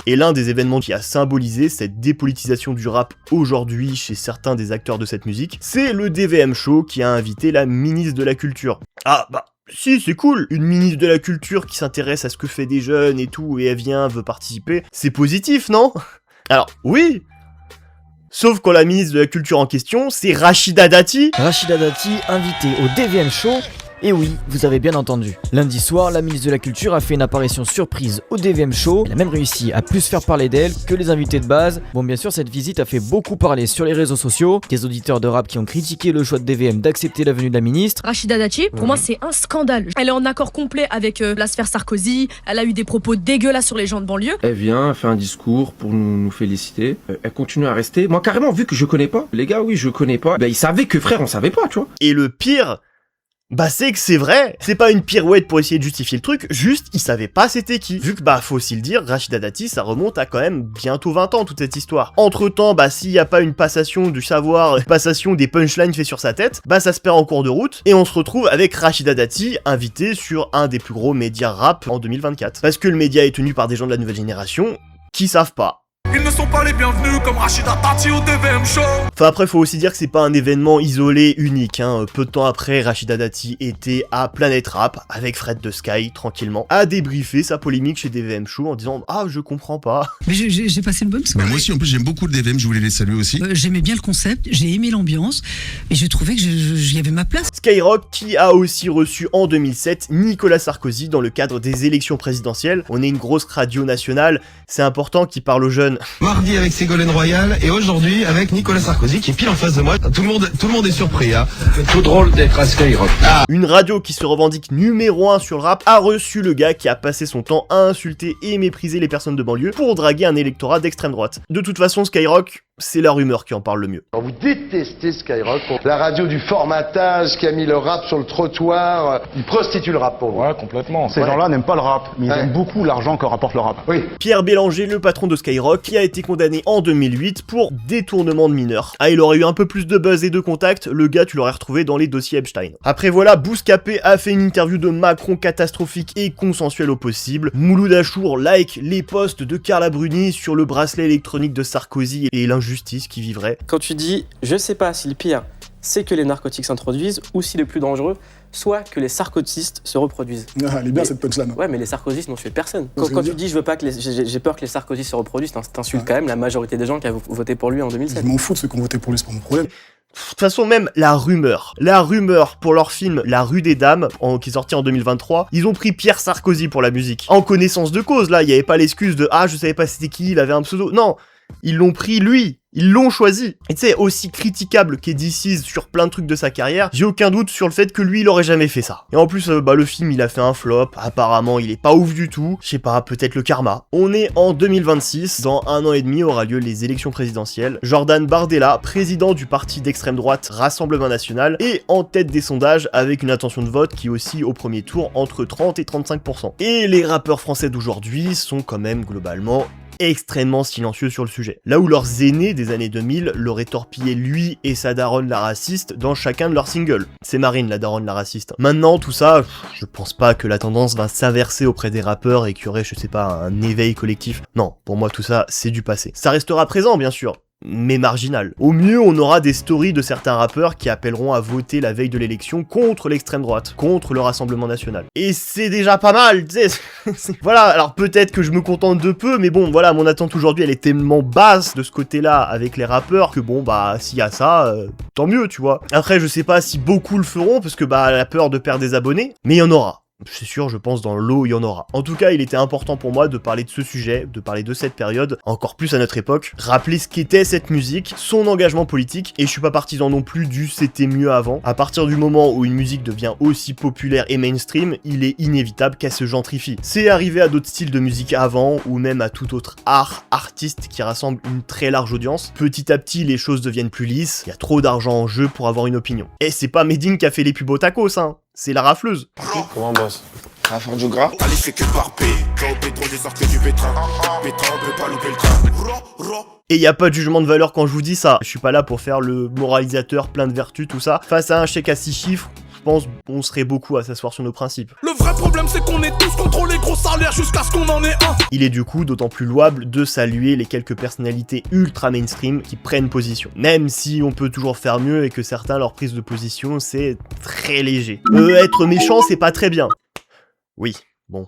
Et l'un des événements qui a symbolisé cette dépolitisation du rap aujourd'hui chez certains des acteurs de cette musique, c'est le DVM Show qui a invité la ministre de la Culture. Ah si, c'est cool, une ministre de la Culture qui s'intéresse à ce que fait des jeunes et tout, et elle veut participer, c'est positif, non? Alors, oui. Sauf quand la ministre de la Culture en question, c'est Rachida Dati. Rachida Dati, invitée au DVM Show. Et oui, vous avez bien entendu. Lundi soir, la ministre de la Culture a fait une apparition surprise au DVM Show. Elle a même réussi à plus faire parler d'elle que les invités de base. Bon, bien sûr, cette visite a fait beaucoup parler sur les réseaux sociaux. Des auditeurs de rap qui ont critiqué le choix de DVM d'accepter la venue de la ministre. Rachida Dati, pour moi, c'est un scandale. Elle est en accord complet avec la sphère Sarkozy. Elle a eu des propos dégueulasses sur les gens de banlieue. Elle vient, elle fait un discours pour nous féliciter. Elle continue à rester. Moi, carrément, vu que je connais pas, les gars, oui, je connais pas. Ils savaient que frère, on savait pas, tu vois. Et le pire... c'est que c'est vrai, c'est pas une pirouette pour essayer de justifier le truc, juste ils savaient pas c'était qui. Vu que faut aussi le dire, Rachida Dati ça remonte à quand même bientôt 20 ans toute cette histoire. Entre temps, s'il y a pas une passation du savoir, une passation des punchlines fait sur sa tête, ça se perd en cours de route, et on se retrouve avec Rachida Dati invitée sur un des plus gros médias rap en 2024. Parce que le média est tenu par des gens de la nouvelle génération qui savent pas. Ils ne sont pas les bienvenus comme Rachida Dati au DVM Show. Enfin après faut aussi dire que c'est pas un événement isolé, unique, hein. Peu de temps après, Rachida Dati était à Planète Rap avec Fred de Sky, tranquillement, à débriefer sa polémique chez DVM Show en disant « Ah, je comprends pas ». Mais j'ai passé une bonne soirée. Moi aussi, en plus, j'aime beaucoup le DVM, je voulais les saluer aussi. J'aimais bien le concept, j'ai aimé l'ambiance, et je trouvais que j'y avais ma place. Skyrock qui a aussi reçu en 2007 Nicolas Sarkozy dans le cadre des élections présidentielles. On est une grosse radio nationale, c'est important qu'il parle aux jeunes. Mardi avec Ségolène Royal et aujourd'hui avec Nicolas Sarkozy qui est pile en face de moi. Tout le monde est surpris, hein. Tout drôle d'être à Skyrock. Une radio qui se revendique numéro 1 sur le rap a reçu le gars qui a passé son temps à insulter et mépriser les personnes de banlieue pour draguer un électorat d'extrême droite. De toute façon, Skyrock, c'est la rumeur qui en parle le mieux. Vous détestez Skyrock, la radio du formatage qui a mis le rap sur le trottoir, il prostitue le rap pour vous. Ouais, complètement. Ces gens-là n'aiment pas le rap, mais ils aiment beaucoup l'argent que rapporte le rap. Oui. Pierre Bélanger, le patron de Skyrock, qui a été condamné en 2008 pour détournement de mineurs. Il aurait eu un peu plus de buzz et de contacts, le gars tu l'aurais retrouvé dans les dossiers Epstein. Après voilà, Bouscapé a fait une interview de Macron catastrophique et consensuelle au possible. Mouloud Achour like les posts de Carla Bruni sur le bracelet électronique de Sarkozy et l'injustice qui vivrait. Quand tu dis « je sais pas si le pire c'est que les narcotiques s'introduisent ou si le plus dangereux soit que les sarkozystes se reproduisent ». Elle est bien cette punchline. Ouais, mais les sarkozystes n'ont tué personne. Quand tu dis « j'ai peur que les sarkozystes se reproduisent », t'insultes quand même la majorité des gens qui ont voté pour lui en 2007. Je m'en fous de ceux qui ont voté pour lui, c'est pas mon problème. De toute façon, même la rumeur pour leur film La Rue des Dames, qui est sorti en 2023, ils ont pris Pierre Sarkozy pour la musique. En connaissance de cause, là, il n'y avait pas l'excuse de « ah, je savais pas c'était qui, il avait un pseudo ». Non, ils l'ont pris lui. Ils l'ont choisi. Et tu sais, aussi critiquable qu'Eddie sur plein de trucs de sa carrière, j'ai aucun doute sur le fait que lui, il aurait jamais fait ça. Et en plus, le film, il a fait un flop. Apparemment, il est pas ouf du tout. Je sais pas, peut-être le karma. On est en 2026. Dans 1 an et demi aura lieu les élections présidentielles. Jordan Bardella, président du parti d'extrême droite Rassemblement National, est en tête des sondages avec une intention de vote qui oscille au premier tour entre 30 et 35%. Et les rappeurs français d'aujourd'hui sont quand même globalement extrêmement silencieux sur le sujet. Là où leurs aînés des années 2000 l'auraient torpillé lui et sa daronne la raciste dans chacun de leurs singles. C'est Marine la daronne la raciste. Maintenant tout ça, je pense pas que la tendance va s'inverser auprès des rappeurs et qu'il y aurait, je sais pas, un éveil collectif. Non, pour moi tout ça c'est du passé. Ça restera présent bien sûr, mais marginal. Au mieux, on aura des stories de certains rappeurs qui appelleront à voter la veille de l'élection contre l'extrême droite, contre le Rassemblement National. Et c'est déjà pas mal, tu sais. Voilà, alors peut-être que je me contente de peu, mais bon, voilà, mon attente aujourd'hui, elle est tellement basse de ce côté-là avec les rappeurs que bon, bah, s'il y a ça, tant mieux, tu vois. Après, je sais pas si beaucoup le feront, parce que bah, la peur de perdre des abonnés, mais il y en aura. C'est sûr, je pense dans l'eau, il y en aura. En tout cas, il était important pour moi de parler de ce sujet, de parler de cette période, encore plus à notre époque, rappeler ce qu'était cette musique, son engagement politique, et je suis pas partisan non plus du c'était mieux avant. À partir du moment où une musique devient aussi populaire et mainstream, il est inévitable qu'elle se gentrifie. C'est arrivé à d'autres styles de musique avant, ou même à tout autre artiste qui rassemble une très large audience. Petit à petit, les choses deviennent plus lisses, il y a trop d'argent en jeu pour avoir une opinion. Et c'est pas Medine qui a fait les pubs au tacos, hein. C'est la rafleuse. Comment boss? Ça va faire du gras? Allez, c'est que par P. Quand au pétrole des arcs du pétrin. Pétrin, on peut pas louper le train. Et y a pas de jugement de valeur quand je vous dis ça. Je suis pas là pour faire le moralisateur plein de vertus, tout ça. Face à un chèque à 6 chiffres, je pense qu'on serait beaucoup à s'asseoir sur nos principes. Le vrai problème, c'est qu'on est tous contre les gros salaires jusqu'à ce qu'on en ait un. Il est du coup d'autant plus louable de saluer les quelques personnalités ultra mainstream qui prennent position. Même si on peut toujours faire mieux et que certains, leur prise de position, c'est très léger. Être méchant, c'est pas très bien. Oui, bon.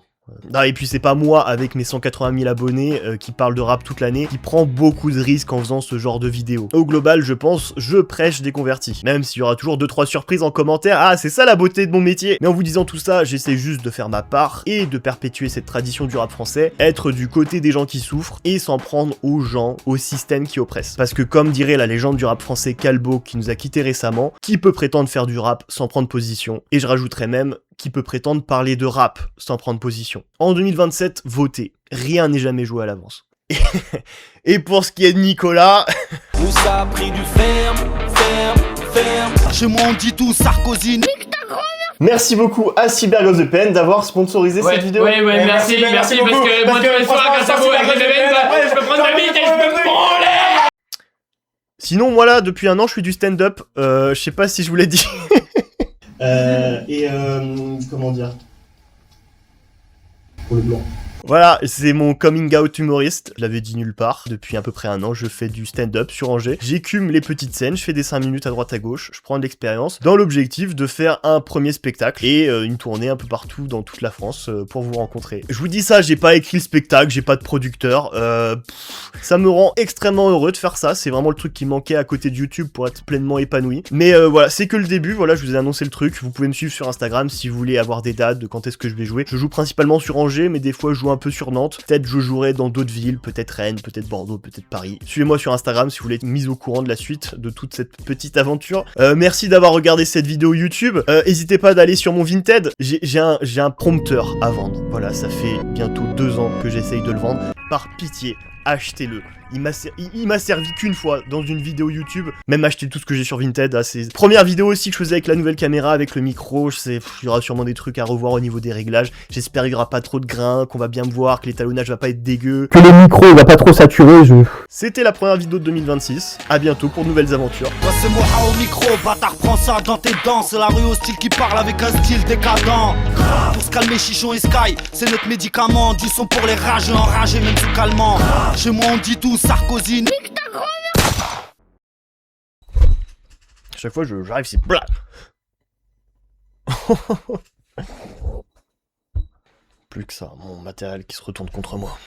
Non, et puis c'est pas moi, avec mes 180 000 abonnés, qui parle de rap toute l'année, qui prend beaucoup de risques en faisant ce genre de vidéos. Au global, je pense, je prêche des convertis. Même s'il y aura toujours 2-3 surprises en commentaire, ah c'est ça la beauté de mon métier. Mais en vous disant tout ça, j'essaie juste de faire ma part, et de perpétuer cette tradition du rap français, être du côté des gens qui souffrent, et s'en prendre aux gens, au système qui oppresse. Parce que comme dirait la légende du rap français Calbo, qui nous a quitté récemment, qui peut prétendre faire du rap sans prendre position? Et je rajouterais même, qui peut prétendre parler de rap sans prendre position. En 2027, votez. Rien n'est jamais joué à l'avance. Et pour ce qui est de Nicolas... Nous ça a pris du ferme. Chez moi on dit tout Sarkozy. Merci beaucoup à CyberGirlsVPN d'avoir sponsorisé cette vidéo. Ouais, merci, parce que moi tous les soirs quand ça vaut avec les VPN, je peux prendre la bite et je peux me branler. Sinon, moi là, depuis un an, je fais du stand-up. Je sais pas si je vous l'ai dit. Comment dire? Pour le blanc. Voilà, c'est mon coming out humoriste, je l'avais dit nulle part. Depuis à peu près un an, je fais du stand-up sur Angers. J'écume les petites scènes, je fais des 5 minutes à droite à gauche, je prends de l'expérience, dans l'objectif de faire un premier spectacle et une tournée un peu partout dans toute la France pour vous rencontrer. Je vous dis ça, j'ai pas écrit le spectacle, j'ai pas de producteur, ça me rend extrêmement heureux de faire ça, c'est vraiment le truc qui manquait à côté de YouTube pour être pleinement épanoui. Mais voilà, c'est que le début, voilà, je vous ai annoncé le truc, vous pouvez me suivre sur Instagram si vous voulez avoir des dates de quand est-ce que je vais jouer. Je joue principalement sur Angers, mais des fois je joue un peu sur Nantes, peut-être je jouerai dans d'autres villes, peut-être Rennes, peut-être Bordeaux, peut-être Paris. Suivez-moi sur Instagram si vous voulez être mis au courant de la suite de toute cette petite aventure. Merci d'avoir regardé cette vidéo YouTube. N'hésitez pas d'aller sur mon Vinted. J'ai un prompteur à vendre. Voilà, ça fait bientôt 2 ans que j'essaye de le vendre. Par pitié, achetez-le. Il m'a servi qu'une fois dans une vidéo YouTube. Même acheter tout ce que j'ai sur Vinted. C'est première vidéo aussi que je faisais avec la nouvelle caméra, avec le micro. Il y aura sûrement des trucs à revoir au niveau des réglages. J'espère qu'il n'y aura pas trop de grains, qu'on va bien me voir, que l'étalonnage va pas être dégueu, que le micro va pas trop saturer. C'était la première vidéo de 2026. À bientôt pour de nouvelles aventures. Ouais, c'est moi au micro, bâtard, prends ça dans tes dents. C'est la rue au style qui parle avec un style décadent. Pour se calmer, Chichon et Sky, c'est notre médicament. Du son pour les rageux, enragés, même sous calmant. Chez moi on dit tout Sarkozy. Chaque fois j'arrive, c'est blah. Plus que ça, mon matériel qui se retourne contre moi.